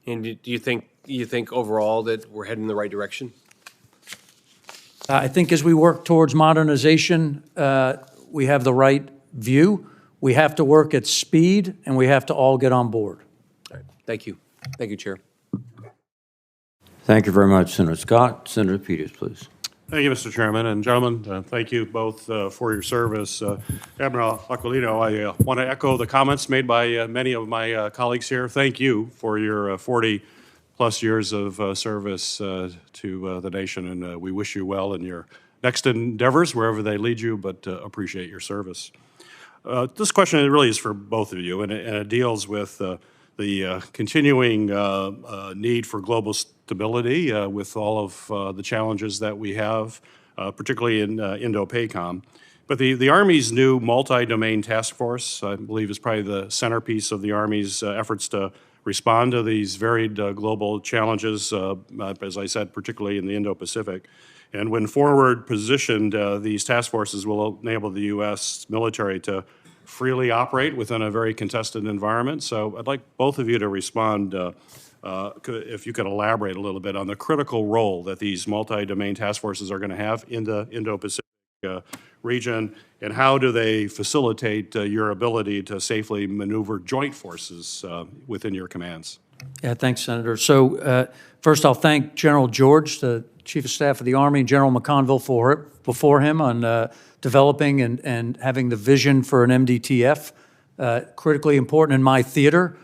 And do you think overall that we're heading in the right direction? I think as we work towards modernization, we have the right view. We have to work at speed, and we have to all get on board. All right. Thank you. Thank you, Chair. Thank you very much, Senator Scott. Senator Peters, please. Thank you, Mr. Chairman. And gentlemen, thank you both for your service. Admiral Aquino, I want to echo the comments made by many of my colleagues here. Thank you for your 40-plus years of service to the nation, and we wish you well in your next endeavors, wherever they lead you, but appreciate your service. This question really is for both of you, and it deals with the continuing need for global stability with all of the challenges that we have, particularly in Indo-PACOM. But the Army's new multi-domain task force, I believe, is probably the centerpiece of the Army's efforts to respond to these varied global challenges, as I said, particularly in the Indo-Pacific. And when forward positioned, these task forces will enable the U.S. military to freely operate within a very contested environment. So I'd like both of you to respond, if you could elaborate a little bit on the critical role that these multi-domain task forces are going to have in the Indo-Pacific region, and how do they facilitate your ability to safely maneuver joint forces within your commands? Yeah, thanks, Senator. So first, I'll thank General George, the Chief of Staff of the Army, and General McConville before him on developing and having the vision for an MDTF, critically important in my theater.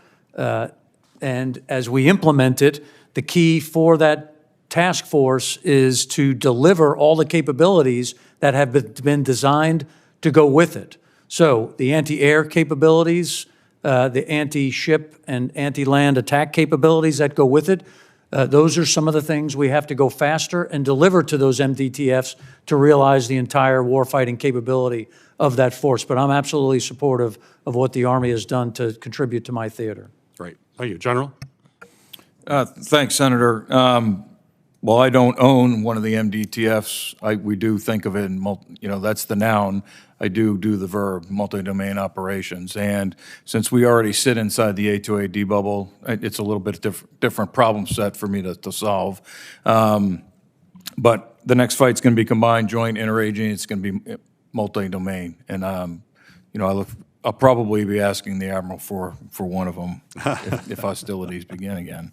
And as we implement it, the key for that task force is to deliver all the capabilities that have been designed to go with it. So the anti-air capabilities, the anti-ship and anti-land attack capabilities that go with it, those are some of the things we have to go faster and deliver to those MDTFs to realize the entire warfighting capability of that force. But I'm absolutely supportive of what the Army has done to contribute to my theater. Great. Thank you. General? Thanks, Senator. While I don't own one of the MDTFs, we do think of it in, that's the noun. I do the verb, multi-domain operations. And since we already sit inside the A2AD bubble, it's a little bit different problem set for me to solve. But the next fight's going to be combined, joint, interagency. It's going to be multi-domain. And, I'll probably be asking the Admiral for one of them if hostilities begin again.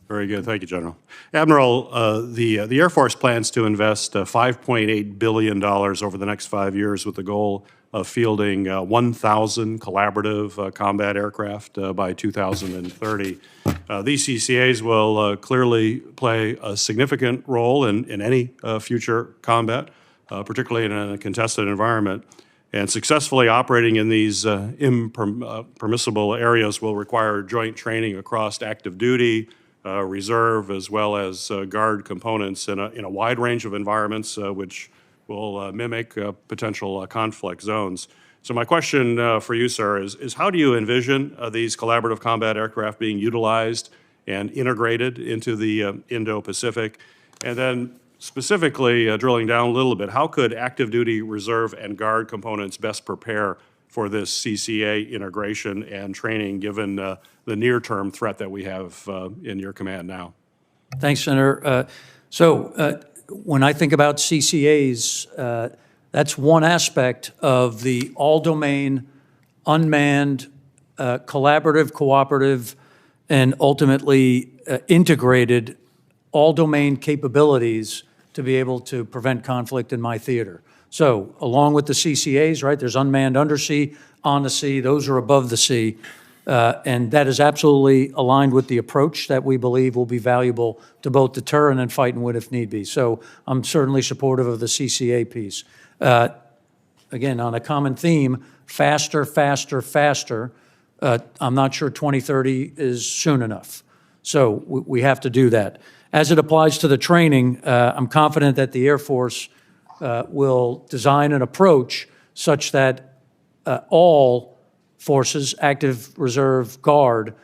Very good. Thank you, General. Admiral, the Air Force plans to invest $5.8 billion over the next 5 years with the goal of fielding 1,000 collaborative combat aircraft by 2030. These CCAs will clearly play a significant role in any future combat, particularly in a contested environment. And successfully operating in these impermissible areas will require joint training across active duty, reserve, as well as guard components in a wide range of environments, which will mimic potential conflict zones. So my question for you, sir, is how do you envision these collaborative combat aircraft being utilized and integrated into the Indo-Pacific? And then specifically drilling down a little bit, how could active duty, reserve, and guard components best prepare for this CCA integration and training, given the near-term threat that we have in your command now? Thanks, Senator. When I think about CCAs, that's one aspect of the all-domain, unmanned, collaborative, cooperative, and ultimately integrated all-domain capabilities to be able to prevent conflict in my theater. So along with the CCAs, right, there's unmanned undersea, on the sea, those are above the sea. And that is absolutely aligned with the approach that we believe will be valuable to both deter and then fight and win if need be. So I'm certainly supportive of the CCA piece. Again, on a common theme, faster, faster, faster. I'm not sure 2030 is soon enough. So we have to do that. As it applies to the training, I'm confident that the Air Force will design an approach such that all forces, active, reserve, guard,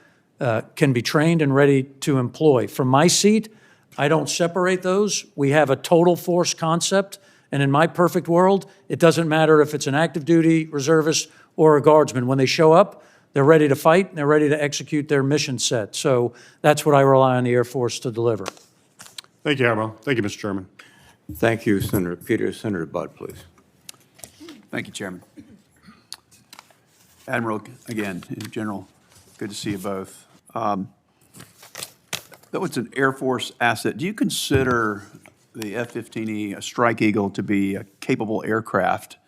can be trained and ready to employ. From my seat, I don't separate those. We have a total force concept, and in my perfect world, it doesn't matter if it's an active duty reservist or a guardsman. When they show up, they're ready to fight, and they're ready to execute their mission set. So that's what I rely on the Air Force to deliver. Thank you, Admiral. Thank you, Mr. Chairman. Thank you, Senator Peters. Senator Budd, please. Thank you, Chairman. Admiral, again, General, good to see you both. Though it's an Air Force asset, do you consider the F-15E, a Strike Eagle, to be a capable aircraft?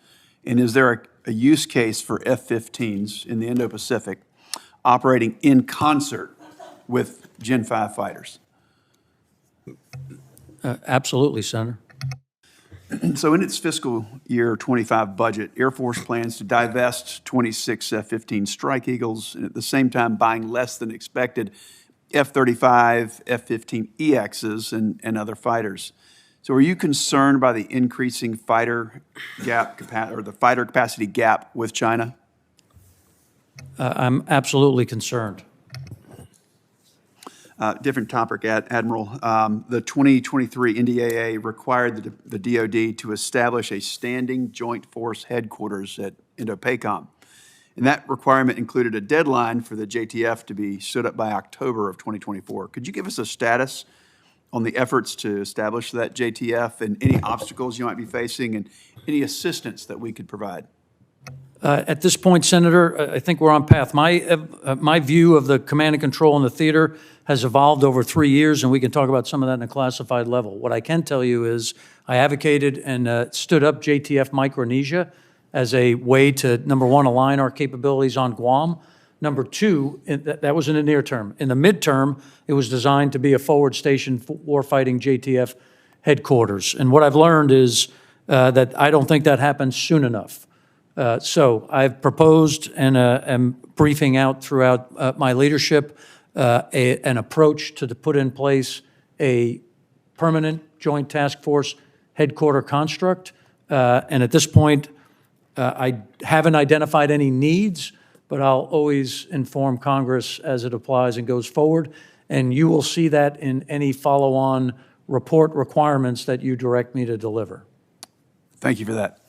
And is there a use case for F-15s in the Indo-Pacific operating in concert with Gen 5 fighters? Absolutely, Senator. So in its fiscal year 25 budget, Air Force plans to divest 26 F-15 Strike Eagles and at the same time buying less than expected F-35, F-15EXs and other fighters. So are you concerned by the increasing fighter gap or the fighter capacity gap with China? I'm absolutely concerned. Different topic, Admiral. The 2023 NDAA required the DoD to establish a standing joint force headquarters at Indo-PACOM. And that requirement included a deadline for the JTF to be stood up by October of 2024. Could you give us a status on the efforts to establish that JTF and any obstacles you might be facing and any assistance that we could provide? At this point, Senator, I think we're on path. My view of the command and control in the theater has evolved over 3 years, and we can talk about some of that in a classified level. What I can tell you is I advocated and stood up JTF Micronesia as a way to, number one, align our capabilities on Guam. Number two, that was in the near term. In the midterm, it was designed to be a forward station warfighting JTF headquarters. And what I've learned is that I don't think that happens soon enough. So I've proposed and am briefing out throughout my leadership an approach to put in place a permanent joint task force headquarter construct. And at this point, I haven't identified any needs, but I'll always inform Congress as it applies and goes forward. And you will see that in any follow-on report requirements that you direct me to deliver. Thank you for that.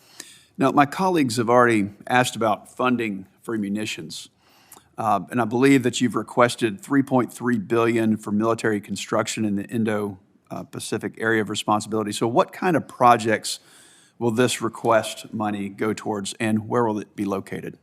Now, my colleagues have already asked about funding for munitions. And I believe that you've requested $3.3 billion for military construction in the Indo-Pacific area of responsibility. So what kind of projects will this request money go towards, and where will it be located?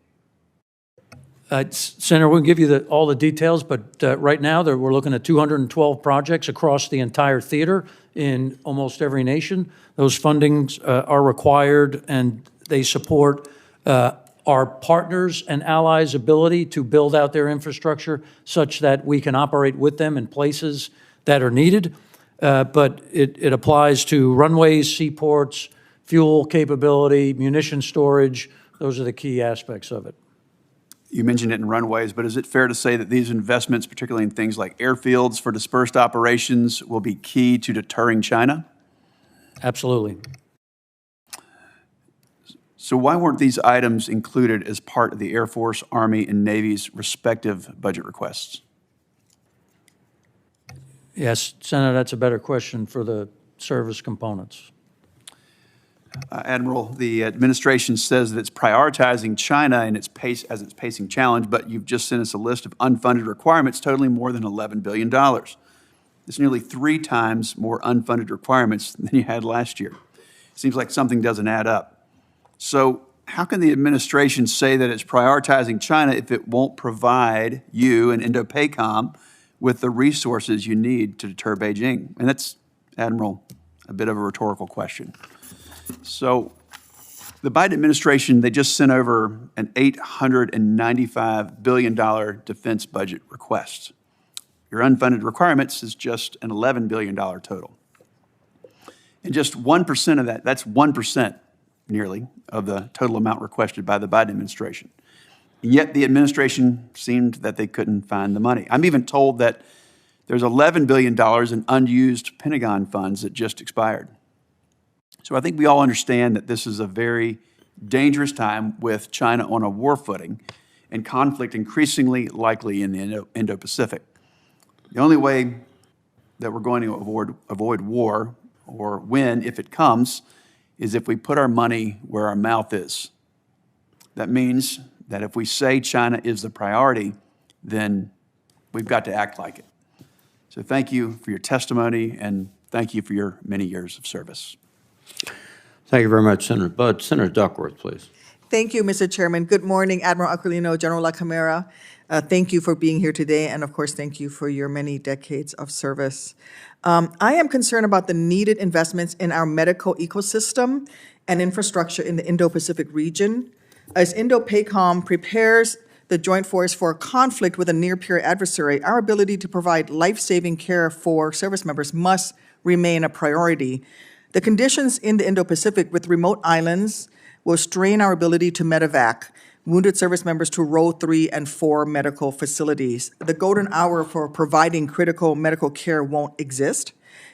Senator, we'll give you all the details, but right now we're looking at 212 projects across the entire theater in almost every nation. Those fundings are required, and they support our partners and allies' ability to build out their infrastructure such that we can operate with them in places that are needed. But it applies to runways, seaports, fuel capability, munition storage. Those are the key aspects of it. You mentioned it in runways, but is it fair to say that these investments, particularly in things like airfields for dispersed operations, will be key to deterring China? Absolutely. So why weren't these items included as part of the Air Force, Army, and Navy's respective budget requests? Yes, Senator, that's a better question for the service components. Admiral, the administration says that it's prioritizing China and its pacing challenge, but you've just sent us a list of unfunded requirements totaling more than $11 billion. It's nearly 3 times more unfunded requirements than you had last year. It seems like something doesn't add up. So how can the administration say that it's prioritizing China if it won't provide you and Indo-PACOM with the resources you need to deter Beijing? And that's, Admiral, a bit of a rhetorical question. So the Biden administration, they just sent over an $895 billion defense budget request. Your unfunded requirements is just an $11 billion total. And just 1% of that, that's 1% nearly of the total amount requested by the Biden administration. And yet the administration seemed that they couldn't find the money. I'm even told that there's $11 billion in unused Pentagon funds that just expired. So I think we all understand that this is a very dangerous time with China on a war footing and conflict increasingly likely in the Indo-Pacific. The only way that we're going to avoid war or win, if it comes, is if we put our money where our mouth is. That means that if we say China is the priority, then we've got to act like it. So thank you for your testimony, and thank you for your many years of service. Thank you very much, Senator Budd. Senator Duckworth, please. Thank you, Mr. Chairman. Good morning, Admiral Aquino, General LaCamera. Thank you for being here today, and of course, thank you for your many decades of service. I am concerned about the needed investments in our medical ecosystem and infrastructure in the Indo-Pacific region. As Indo-PACOM prepares the joint force for a conflict with a near-peer adversary, our ability to provide life-saving care for service members must remain a priority. The conditions in the Indo-Pacific with remote islands will strain our ability to medevac wounded service members to Row 3 and 4 medical facilities. The golden hour for providing critical medical care won't exist.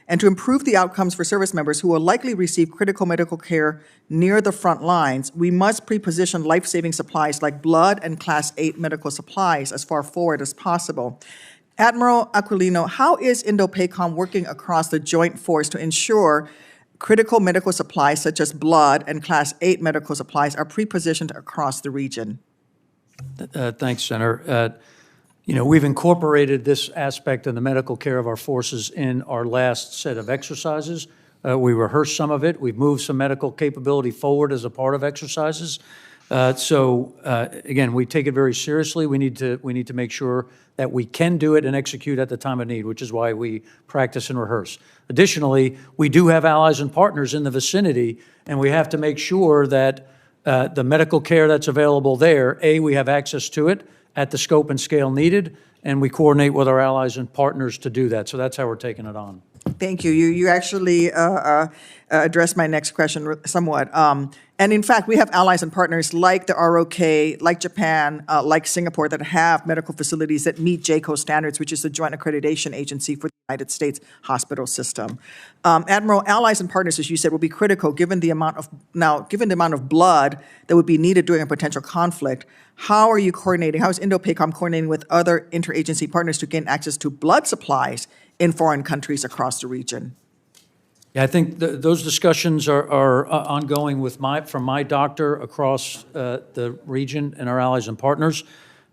And to improve the outcomes for service members who will likely receive critical medical care near the front lines, we must pre-position life-saving supplies like blood and Class 8 medical supplies as far forward as possible. Admiral Aquino, how is Indo-PACOM working across the joint force to ensure critical medical supplies such as blood and Class 8 medical supplies are pre-positioned across the region? Thanks, Senator. We've incorporated this aspect of the medical care of our forces in our last set of exercises. We rehearsed some of it. We've moved some medical capability forward as a part of exercises. Again, we take it very seriously. We need to make sure that we can do it and execute at the time of need, which is why we practice and rehearse. Additionally, we do have allies and partners in the vicinity, and we have to make sure that the medical care that's available there, A, we have access to it at the scope and scale needed, and we coordinate with our allies and partners to do that. So that's how we're taking it on. Thank you. You actually addressed my next question somewhat. And in fact, we have allies and partners like the ROK, like Japan, like Singapore, that have medical facilities that meet JCAHO standards, which is the Joint Accreditation Agency for the United States hospital system. Admiral, allies and partners, as you said, will be critical given the amount of blood that would be needed during a potential conflict. How are you coordinating? How is Indo-PACOM coordinating with other interagency partners to gain access to blood supplies in foreign countries across the region? Yeah, I think those discussions are ongoing from my doctor across the region and our allies and partners.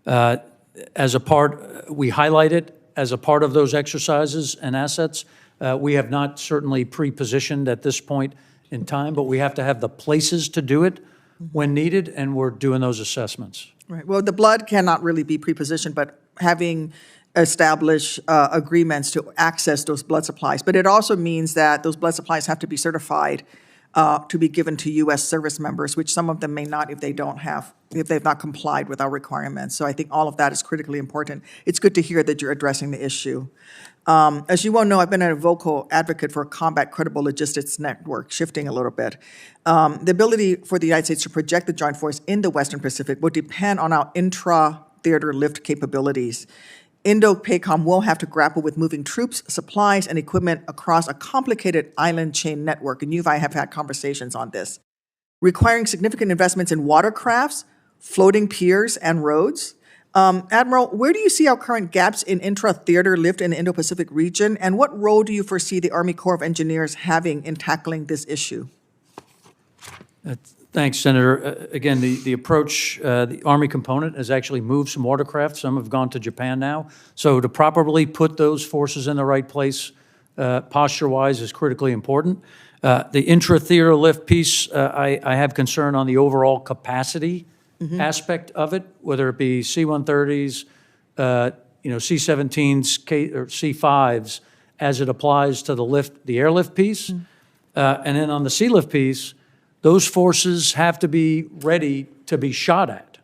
As a part, we highlight it as a part of those exercises and assets. We have not certainly pre-positioned at this point in time, but we have to have the places to do it when needed, and we're doing those assessments. Right. Well, the blood cannot really be pre-positioned, but having establish agreements to access those blood supplies. But it also means that those blood supplies have to be certified to be given to U.S. service members, which some of them may not if they've not complied with our requirements. So I think all of that is critically important. It's good to hear that you're addressing the issue. As you well know, I've been a vocal advocate for a combat credible logistics network, shifting a little bit. The ability for the United States to project the joint force in the Western Pacific will depend on our intra-theater lift capabilities. Indo-PACOM will have to grapple with moving troops, supplies, and equipment across a complicated island chain network, and you and I have had conversations on this. requiring significant investments in watercrafts, floating piers, and roads. Admiral, where do you see our current gaps in intra-theater lift in the Indo-Pacific region, and what role do you foresee the Army Corps of Engineers having in tackling this issue? Thanks, Senator. Again, the approach, the Army component has actually moved some watercraft. Some have gone to Japan now. So to properly put those forces in the right place, posture-wise, is critically important. The intra-theater lift piece, I have concern on the overall capacity aspect of it, whether it be C-130s, C-17s, or C-5s, as it applies to the airlift piece. And then on the sea lift piece, those forces have to be ready to be shot at.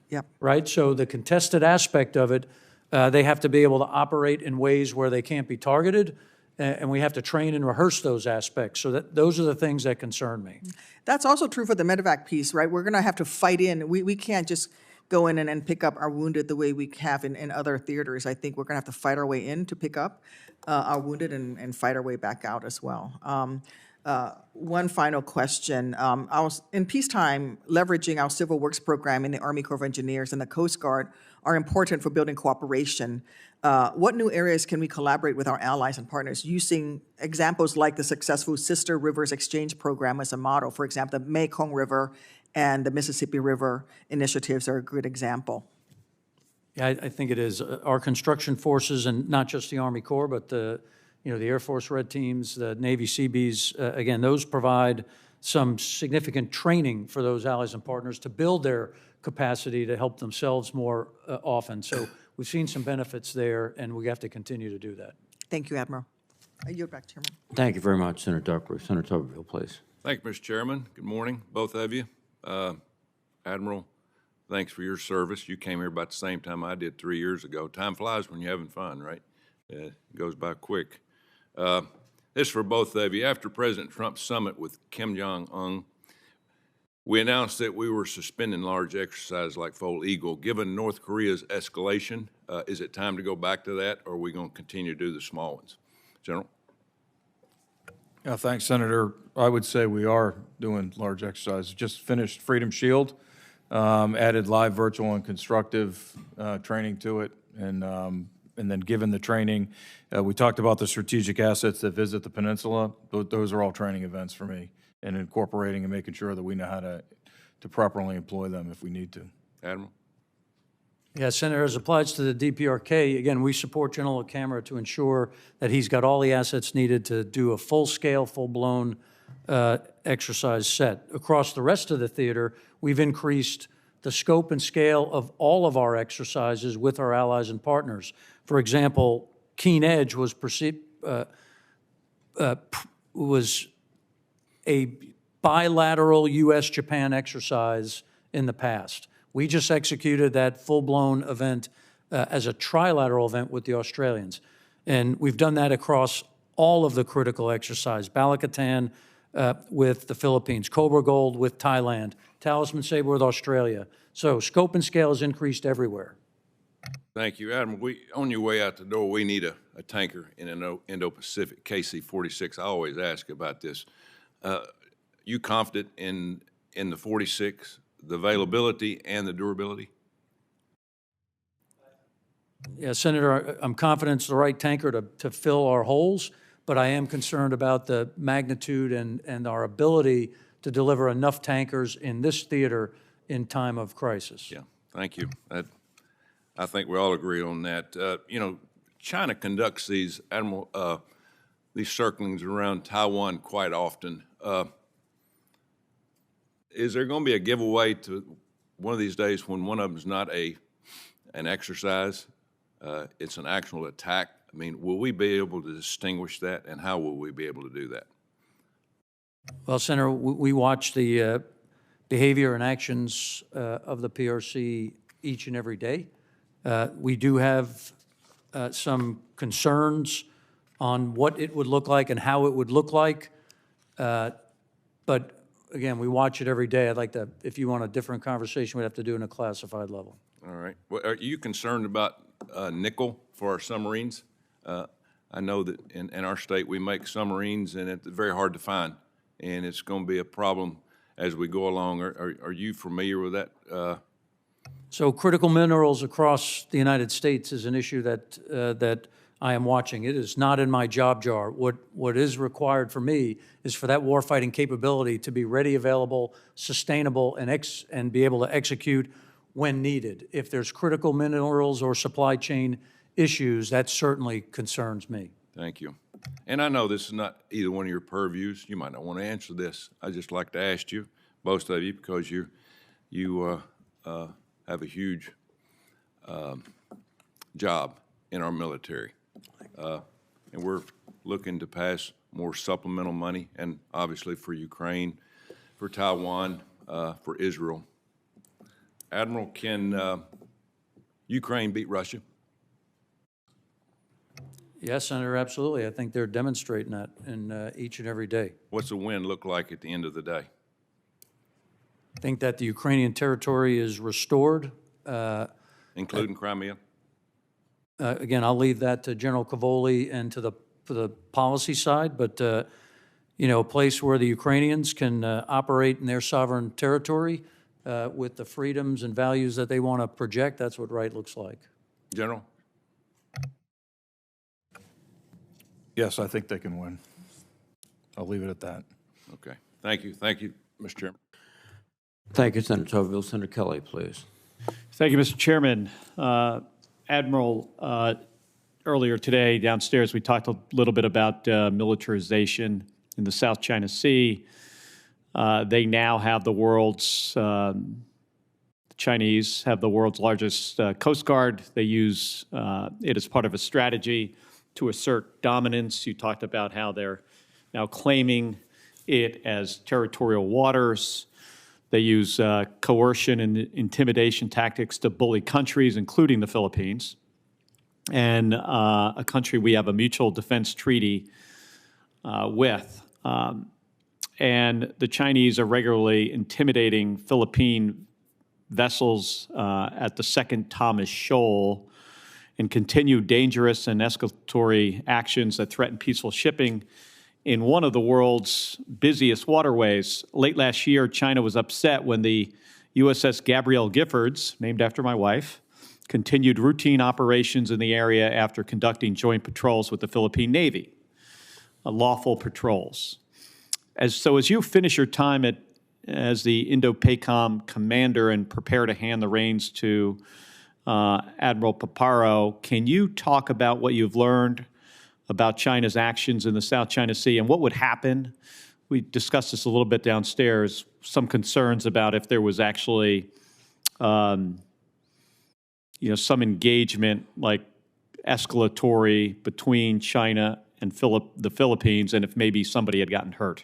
Yep. Right? So the contested aspect of it, they have to be able to operate in ways where they can't be targeted, and we have to train and rehearse those aspects. So those are the things that concern me. That's also true for the medevac piece, right? We're going to have to fight in. We can't just go in and pick up our wounded the way we have in other theaters. I think we're going to have to fight our way in to pick up our wounded and fight our way back out as well. One final question. In peacetime, leveraging our civil works program in the Army Corps of Engineers and the Coast Guard are important for building cooperation. What new areas can we collaborate with our allies and partners using examples like the successful Sister Rivers Exchange Program as a model? For example, the Mekong River and the Mississippi River initiatives are a good example. Yeah, I think it is. Our construction forces, and not just the Army Corps, but the Air Force Red Teams, the Navy Seabees, again, those provide some significant training for those allies and partners to build their capacity to help themselves more often. So we've seen some benefits there, and we have to continue to do that. Thank you, Admiral. I yield back, Chairman. Thank you very much, Senator Duckworth. Senator Tuberville, please. Thank you, Mr. Chairman. Good morning, both of you. Admiral, thanks for your service. You came here about the same time I did 3 years ago. Time flies when you're having fun, right? It goes by quick. This is for both of you. After President Trump's summit with Kim Jong-un, we announced that we were suspending large exercises like Foal Eagle. Given North Korea's escalation, is it time to go back to that, or are we going to continue to do the small ones? General? Yeah, thanks, Senator. I would say we are doing large exercises. Just finished Freedom Shield, added live, virtual, and constructive training to it, and then given the training, we talked about the strategic assets that visit the peninsula. Those are all training events for me, and incorporating and making sure that we know how to properly employ them if we need to. Admiral? Yeah, Senator, as applies to the DPRK, again, we support General LaCamera to ensure that he's got all the assets needed to do a full-scale, full-blown exercise set. Across the rest of the theater, we've increased the scope and scale of all of our exercises with our allies and partners. For example, Keen Edge was a bilateral U.S.-Japan exercise in the past. We just executed that full-blown event as a trilateral event with the Australians. And we've done that across all of the critical exercise. Belligerent with the Philippines, Cobra Gold with Thailand, Talisman Sabre with Australia. So scope and scale has increased everywhere. Thank you, Admiral. On your way out the door, we need a tanker in an Indo-Pacific, KC-46. I always ask about this. You confident in the 46, the availability and the durability? Yeah, Senator, I'm confident it's the right tanker to fill our holes, but I am concerned about the magnitude and our ability to deliver enough tankers in this theater in time of crisis. Yeah, thank you. I think we all agree on that. China conducts these, Admiral, these circlings around Taiwan quite often. Is there going to be a giveaway to one of these days when one of them is not an exercise, it's an actual attack? I mean, will we be able to distinguish that, and how will we be able to do that? Well, Senator, we watch the behavior and actions of the PRC each and every day. We do have some concerns on what it would look like and how it would look like, but again, we watch it every day. I'd like to, if you want a different conversation, we'd have to do it in a classified level. All right. Well, are you concerned about nickel for our submarines? I know that in our state we make submarines, and it's very hard to find, and it's going to be a problem as we go along. Are you familiar with that? So critical minerals across the United States is an issue that I am watching. It is not in my job jar. What is required for me is for that warfighting capability to be ready, available, sustainable, and be able to execute when needed. If there's critical minerals or supply chain issues, that certainly concerns me. Thank you. And I know this is not either one of your purviews. You might not want to answer this. I'd just like to ask you, both of you, because you have a huge job in our military. And we're looking to pass more supplemental money, and obviously for Ukraine, for Taiwan, for Israel. Admiral, can Ukraine beat Russia? Yes, Senator, absolutely. I think they're demonstrating that in each and every day. What's the win look like at the end of the day? I think that the Ukrainian territory is restored. Including Crimea? Again, I'll leave that to General Cavoli and to the policy side, but you know, a place where the Ukrainians can operate in their sovereign territory with the freedoms and values that they want to project, that's what right looks like. General? Yes, I think they can win. I'll leave it at that. Okay. Thank you. Thank you, Mr. Chairman. Thank you, Senator Tocqueville. Senator Kelly, please. Thank you, Mr. Chairman. Admiral, earlier today downstairs, we talked a little bit about militarization in the South China Sea. They now have the world's, the Chinese have the world's largest Coast Guard. They use it as part of a strategy to assert dominance. You talked about how they're now claiming it as territorial waters. They use coercion and intimidation tactics to bully countries, including the Philippines, and a country we have a mutual defense treaty with. And the Chinese are regularly intimidating Philippine vessels at the Second Thomas Shoal and continue dangerous and escalatory actions that threaten peaceful shipping in one of the world's busiest waterways. Late last year, China was upset when the USS Gabrielle Giffords, named after my wife, continued routine operations in the area after conducting joint patrols with the Philippine Navy, lawful patrols. As you finish your time as the Indo-PACOM commander and prepare to hand the reins to Admiral Paparo, can you talk about what you've learned about China's actions in the South China Sea and what would happen? We discussed this a little bit downstairs, some concerns about if there was actually, some engagement like escalatory between China and the Philippines, and if maybe somebody had gotten hurt.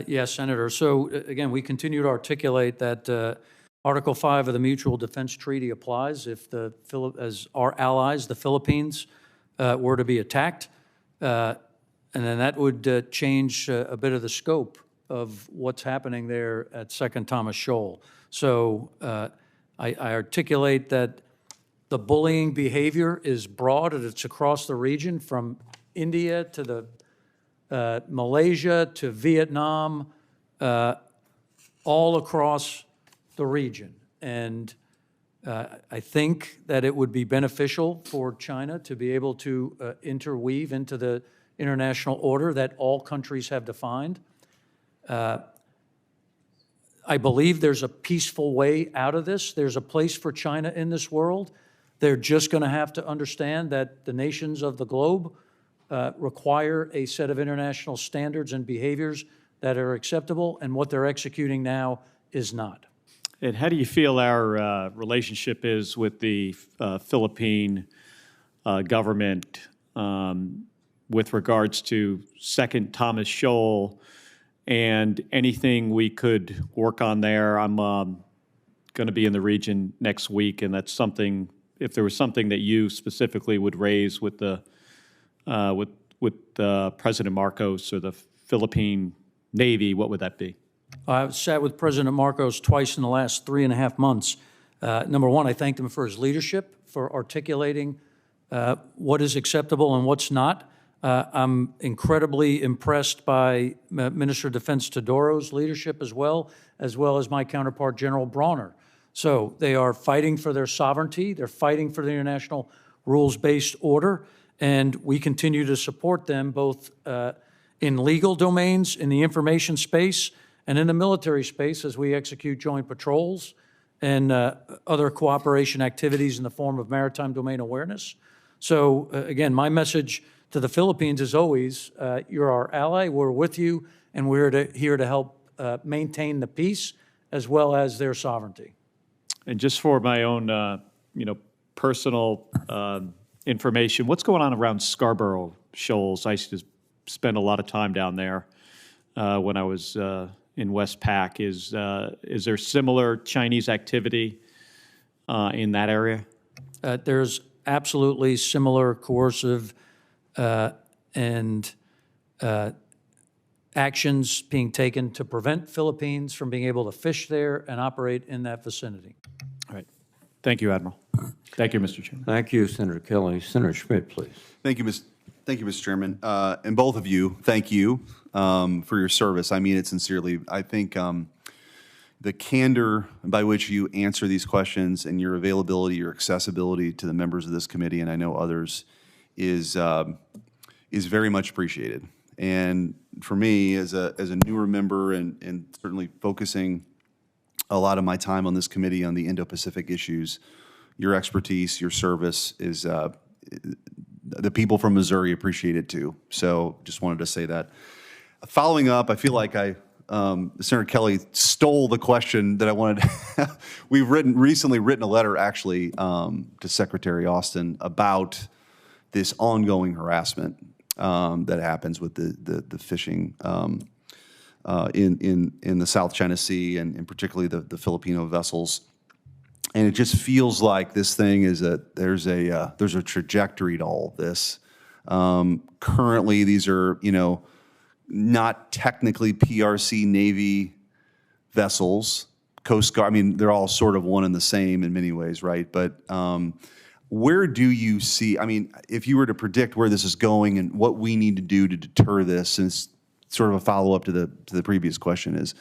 Yes, Senator. So again, we continue to articulate that Article 5 of the Mutual Defense Treaty applies if as our allies, the Philippines, were to be attacked, and then that would change a bit of the scope of what's happening there at Second Thomas Shoal. So I articulate that the bullying behavior is broad and it's across the region, from India to the Malaysia to Vietnam, all across the region. And I think that it would be beneficial for China to be able to interweave into the international order that all countries have defined. I believe there's a peaceful way out of this. There's a place for China in this world. They're just going to have to understand that the nations of the globe require a set of international standards and behaviors that are acceptable, and what they're executing now is not. And how do you feel our relationship is with the Philippine government with regards to Second Thomas Shoal and anything we could work on there? I'm going to be in the region next week, and that's something, if there was something that you specifically would raise with the President Marcos or the Philippine Navy, what would that be? I've sat with President Marcos twice in the last 3.5 months. Number one, I thanked him for his leadership, for articulating what is acceptable and what's not. I'm incredibly impressed by Minister of Defense Todoro's leadership as well as my counterpart, General Brawner. So they are fighting for their sovereignty. They're fighting for the international rules-based order, and we continue to support them both in legal domains, in the information space, and in the military space as we execute joint patrols and other cooperation activities in the form of maritime domain awareness. So again, my message to the Philippines is always, you're our ally, we're with you, and we're here to help maintain the peace as well as their sovereignty. And just for my own, personal information, what's going on around Scarborough Shoals? I used to spend a lot of time down there when I was in Westpac. Is there similar Chinese activity in that area? There's absolutely similar coercive and actions being taken to prevent Philippines from being able to fish there and operate in that vicinity. All right. Thank you, Admiral. Thank you, Mr. Chairman. Thank you, Senator Kelly. Senator Schmidt, please. Thank you, Mr. Chairman. And both of you, thank you for your service. I mean it sincerely. I think the candor by which you answer these questions and your availability, your accessibility to the members of this committee, and I know others, is very much appreciated. And for me, as a newer member and certainly focusing a lot of my time on this committee on the Indo-Pacific issues, your expertise, your service is, the people from Missouri appreciate it too. So just wanted to say that. Following up, I feel like Senator Kelly stole the question that I wanted to We've recently written a letter actually to Secretary Austin about this ongoing harassment that happens with the fishing in the South China Sea and particularly the Filipino vessels. And it just feels like this thing is there's a trajectory to all this. Currently, these are not technically PRC Navy vessels, Coast Guard. I mean, they're all sort of one and the same in many ways, right? But where do you see? I mean, if you were to predict where this is going and what we need to do to deter this, and it's sort of a follow up to the previous question is,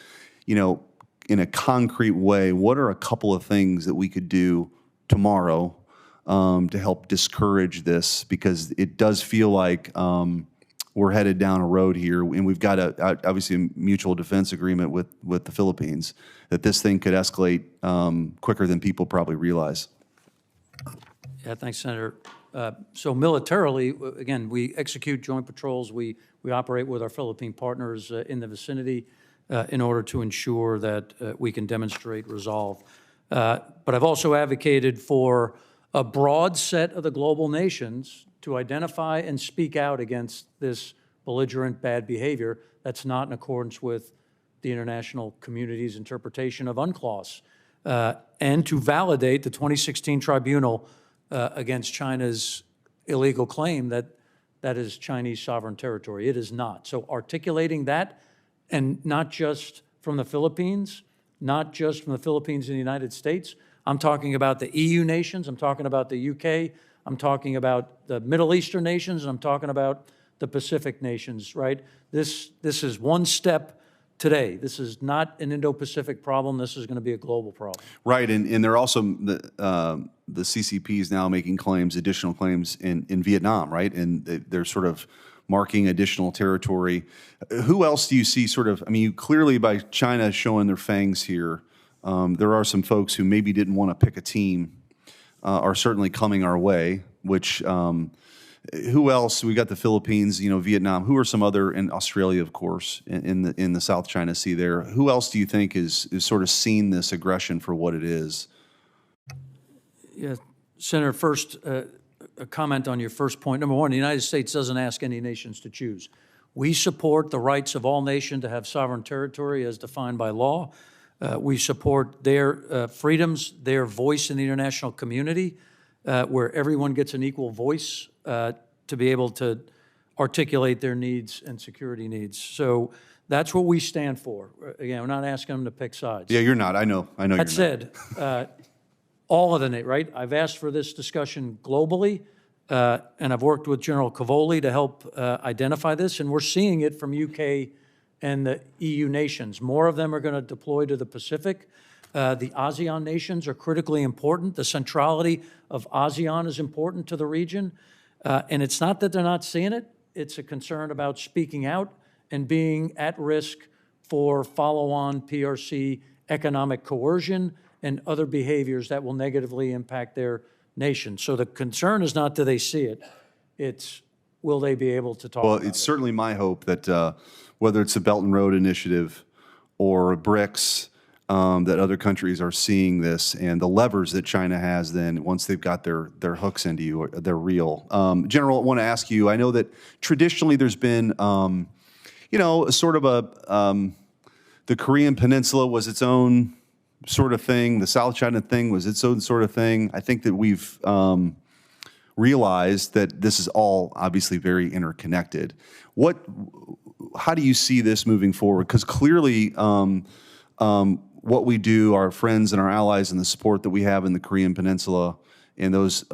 in a concrete way, what are a couple of things that we could do tomorrow to help discourage this? Because it does feel like we're headed down a road here, and we've got obviously a mutual defense agreement with the Philippines, that this thing could escalate quicker than people probably realize. Yeah, thanks, Senator. So militarily, again, we execute joint patrols. We operate with our Philippine partners in the vicinity in order to ensure that we can demonstrate resolve. But I've also advocated for a broad set of the global nations to identify and speak out against this belligerent bad behavior that's not in accordance with the international community's interpretation of UNCLOS, and to validate the 2016 tribunal against China's illegal claim that that is Chinese sovereign territory. It is not. So articulating that, and not just from the Philippines, not just from the Philippines and the United States. I'm talking about the EU nations. I'm talking about the UK. I'm talking about the Middle Eastern nations. And I'm talking about the Pacific nations, right? This is one step today. This is not an Indo-Pacific problem. This is going to be a global problem. Right, and they're also, the CCP is now making additional claims in Vietnam, right? And they're sort of marking additional territory. Who else do you see you clearly by China showing their fangs here, there are some folks who maybe didn't want to pick a team are certainly coming our way, which, who else? We got the Philippines, Vietnam. Who are some other, and Australia, of course, in the South China Sea there. Who else do you think is sort of seen this aggression for what it is? Yeah, Senator, first, a comment on your first point. Number one, the United States doesn't ask any nations to choose. We support the rights of all nations to have sovereign territory as defined by law. We support their freedoms, their voice in the international community, where everyone gets an equal voice to be able to articulate their needs and security needs. So that's what we stand for. Again, we're not asking them to pick sides. Yeah, you're not. I know you're not. That said, all of the, right? I've asked for this discussion globally. and I've worked with General Cavoli to help identify this, and we're seeing it from UK and the EU nations. More of them are going to deploy to the Pacific. The ASEAN nations are critically important. The centrality of ASEAN is important to the region. And it's not that they're not seeing it. It's a concern about speaking out and being at risk for follow-on PRC economic coercion and other behaviors that will negatively impact their nation. So the concern is not do they see it, it's will they be able to talk Well, about it's certainly my hope that whether it's a Belt and Road Initiative or BRICS, that other countries are seeing this and the levers that China has then once they've got their hooks into you, they're real. General, I want to ask you, I know that traditionally there's been, you know, sort of the Korean Peninsula was its own sort of thing. The South China thing was its own sort of thing. I think that we've realized that this is all obviously very interconnected. How do you see this moving forward? Because clearly, what we do, our friends and our allies, and the support that we have in the Korean Peninsula and those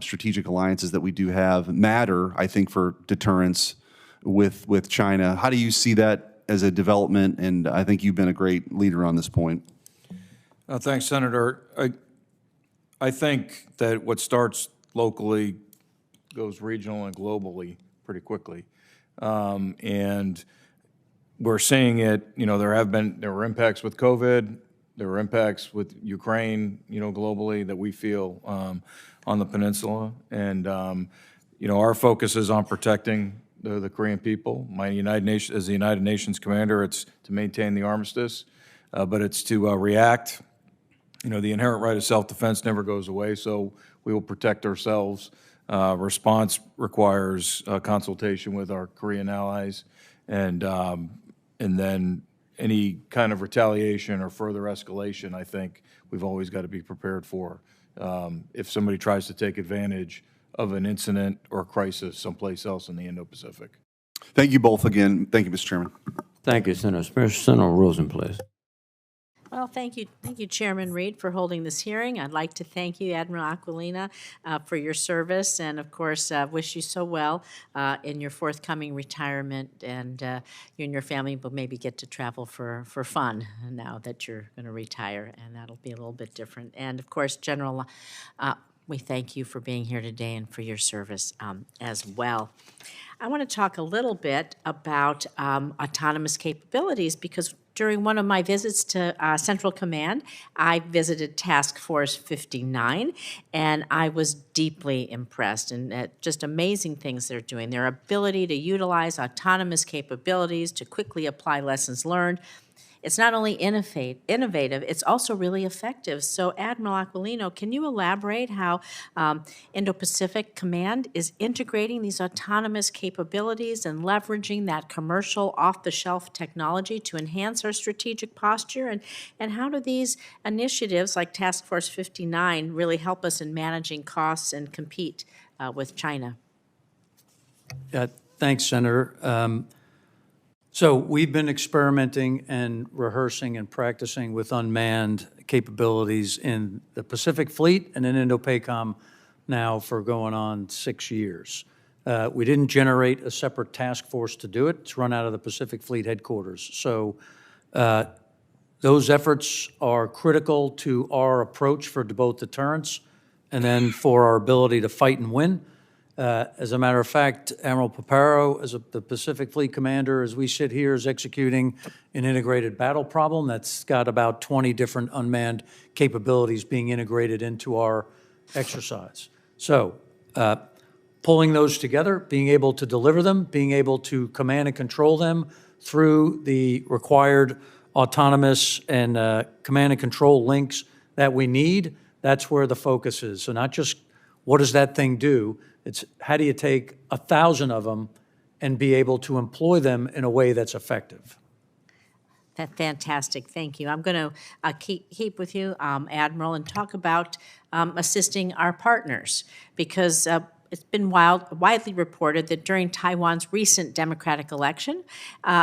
strategic alliances that we do have matter, I think, for deterrence with China. How do you see that as a development? And I think you've been a great leader on this point. Thanks, Senator. I think that what starts locally goes regional and globally pretty quickly. And we're seeing it, you know, there were impacts with COVID, there were impacts with Ukraine, you know, globally that we feel on the peninsula. And, you know, our focus is on protecting the Korean people. As the United Nations commander, it's to maintain the armistice, but it's to react. You know, the inherent right of self-defense never goes away, so we will protect ourselves. Response requires consultation with our Korean allies, and then any kind of retaliation or further escalation, I think we've always got to be prepared for. If somebody tries to take advantage of an incident or crisis someplace else in the Indo-Pacific. Thank you both again. Thank you, Mr. Chairman. Thank you, Senator. Senator Rosen, please. Well, thank you, Chairman Reed, for holding this hearing. I'd like to thank you, Admiral Aquilino, for your service, and of course, wish you so well in your forthcoming retirement. And you and your family will maybe get to travel for fun now that you're going to retire, and that'll be a little bit different. And of course, General, we thank you for being here today and for your service as well. I want to talk a little bit about autonomous capabilities because during one of my visits to Central Command, I visited Task Force 59, and I was deeply impressed and just amazing things they're doing. Their ability to utilize autonomous capabilities to quickly apply lessons learned. It's not only innovative, it's also really effective. So, Admiral Aquilino, can you elaborate how Indo-Pacific Command is integrating these autonomous capabilities and leveraging that commercial off-the-shelf technology to enhance our strategic posture? And how do these initiatives like Task Force 59 really help us in managing costs and compete with China? Thanks, Senator. So we've been experimenting and rehearsing and practicing with unmanned capabilities in the Pacific Fleet and in Indo-PACOM now for going on 6 years. We didn't generate a separate task force to do it. It's run out of the Pacific Fleet headquarters. So those efforts are critical to our approach for both deterrence and then for our ability to fight and win. As a matter of fact, Admiral Paparo, as the Pacific Fleet commander, as we sit here, is executing an integrated battle problem that's got about 20 different unmanned capabilities being integrated into our exercise. So pulling those together, being able to deliver them, being able to command and control them through the required autonomous and command and control links that we need, that's where the focus is. So not just what does that thing do, it's how do you take 1,000 of them and be able to employ them in a way that's effective. That's fantastic. Thank you. I'm going to keep with you, Admiral, and talk about assisting our partners because it's been widely reported that during Taiwan's recent democratic election,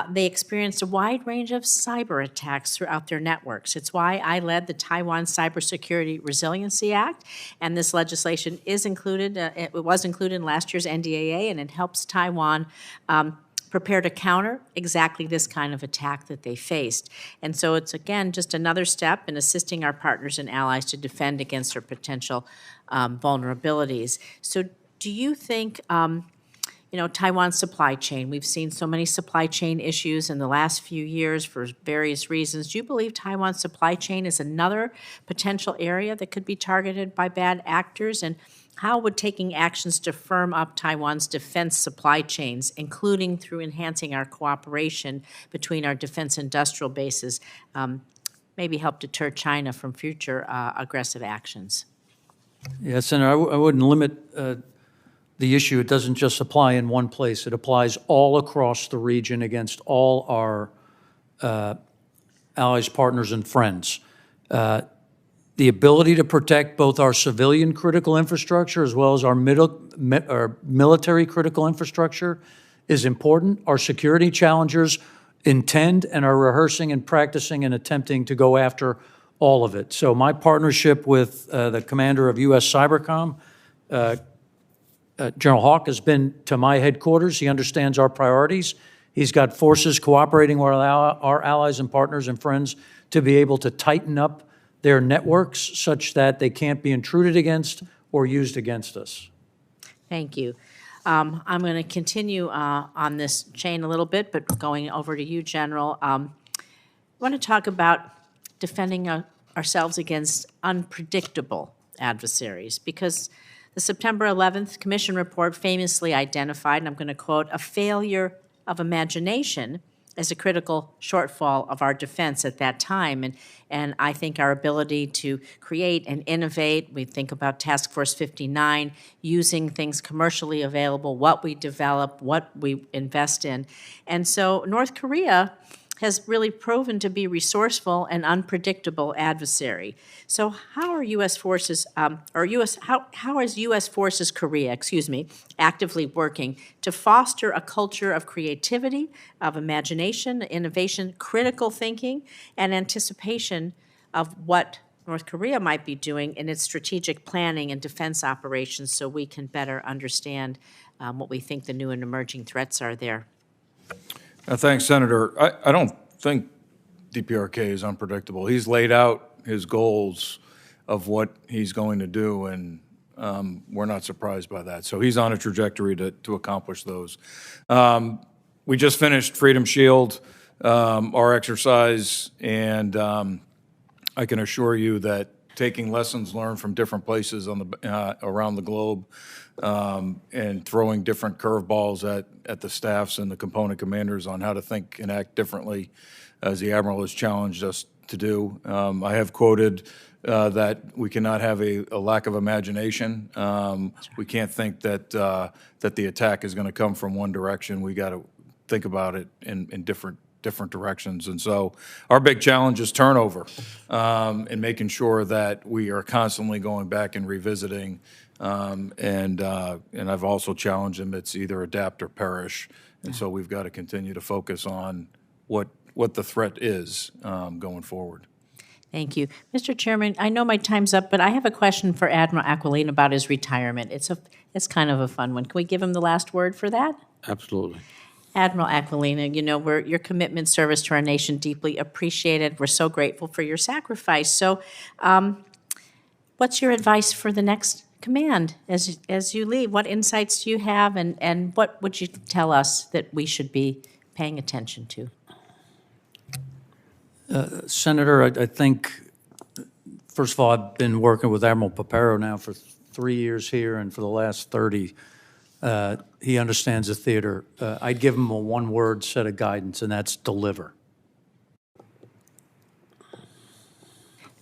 they experienced a wide range of cyber attacks throughout their networks. It's why I led the Taiwan Cybersecurity Resiliency Act, and this legislation is included. It was included in last year's NDAA, and it helps Taiwan prepare to counter exactly this kind of attack that they faced. And so it's, again, just another step in assisting our partners and allies to defend against their potential vulnerabilities. So do you think, Taiwan's supply chain, we've seen so many supply chain issues in the last few years for various reasons. Do you believe Taiwan's supply chain is another potential area that could be targeted by bad actors? And how would taking actions to firm up Taiwan's defense supply chains, including through enhancing our cooperation between our defense industrial bases, maybe help deter China from future aggressive actions? Yes, Senator, I wouldn't limit the issue. It doesn't just apply in one place. It applies all across the region against all our allies, partners, and friends. The ability to protect both our civilian critical infrastructure as well as our military critical infrastructure is important. Our security challengers intend and are rehearsing and practicing and attempting to go after all of it. So my partnership with the commander of U.S. Cybercom, General Hawk, has been to my headquarters. He understands our priorities. He's got forces cooperating with our allies and partners and friends to be able to tighten up their networks such that they can't be intruded against or used against us. Thank you. I'm going to continue on this chain a little bit, but going over to you, General. I want to talk about defending ourselves against unpredictable adversaries, because the September 11th Commission report famously identified, and I'm going to quote, a failure of imagination as a critical shortfall of our defense at that time. And I think our ability to create and innovate, we think about Task Force 59, using things commercially available, what we develop, what we invest in. And so North Korea has really proven to be resourceful and unpredictable adversary. So how are U.S. forces, how is U.S. Forces Korea, actively working to foster a culture of creativity, of imagination, innovation, critical thinking, and anticipation of what North Korea might be doing in its strategic planning and defense operations, so we can better understand what we think the new and emerging threats are there? Thanks, Senator. I don't think DPRK is unpredictable. He's laid out his goals of what he's going to do, and we're not surprised by that. So he's on a trajectory to accomplish those. We just finished Freedom Shield, our exercise, and I can assure you that taking lessons learned from different places on the around the globe and throwing different curveballs at the staffs and the component commanders on how to think and act differently, as the Admiral has challenged us to do. I have quoted that we cannot have a lack of imagination. We can't think that the attack is going to come from one direction. We got to think about it in different directions. And so our big challenge is turnover and making sure that we are constantly going back and revisiting. And I've also challenged them, it's either adapt or perish. And so we've got to continue to focus on what the threat is going forward. Thank you. Mr. Chairman, I know my time's up, but I have a question for Admiral Aquino about his retirement. It's kind of a fun one. Can we give him the last word for that? Absolutely. Admiral Aquino, your commitment, service to our nation, deeply appreciated. We're so grateful for your sacrifice. So what's your advice for the next command as you leave? What insights do you have, and what would you tell us that we should be paying attention to? Senator, I think, first of all, I've been working with Admiral Papero now for 3 years here, and for the last 30. He understands the theater. I'd give him a one-word set of guidance, and that's deliver.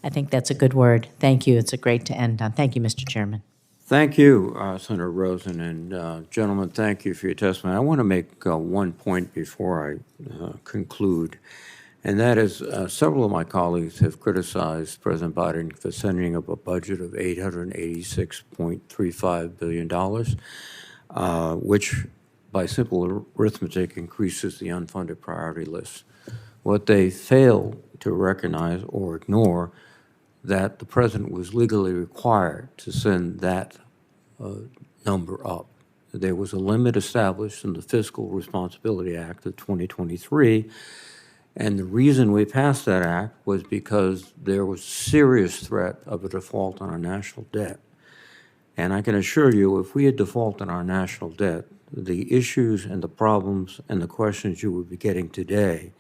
I think that's a good word. Thank you. It's a great to end on. Thank you, Mr. Chairman. Thank you, Senator Rosen, and gentlemen, thank you for your testimony. I want to make one point before I conclude, And that is, several of my colleagues have criticized President Biden for sending up a budget of $886.35 billion, which by simple arithmetic increases the unfunded priority list. What they fail to recognize or ignore that the president was legally required to send that number up. There was a limit established in the Fiscal Responsibility Act of 2023, and the reason we passed that act was because there was serious threat of a default on our national debt. And I can assure you, if we had defaulted on our national debt, the issues and the problems and the questions you would be getting today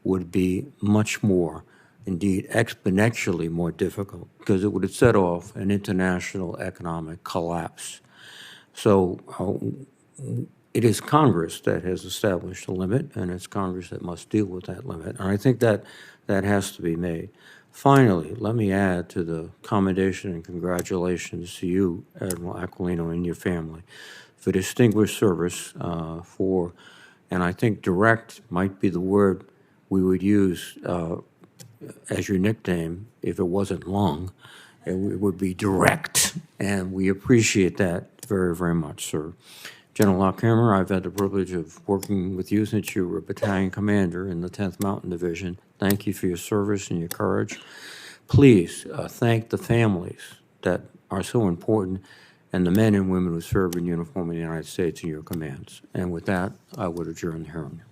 would be much more, indeed exponentially more difficult, because it would have set off an international economic collapse. So it is Congress that has established a limit, and it's Congress that must deal with that limit. And I think that that has to be made. Finally, let me add to the commendation and congratulations to you, Admiral Aquino, and your family for distinguished service and I think direct might be the word we would use as your nickname if it wasn't long. It would be direct, and we appreciate that very, very much, sir. General LaCamera, I've had the privilege of working with you since you were a battalion commander in the 10th Mountain Division. Thank you for your service and your courage. Please thank the families that are so important and the men and women who serve in uniform in the United States in your commands. And with that, I would adjourn the hearing.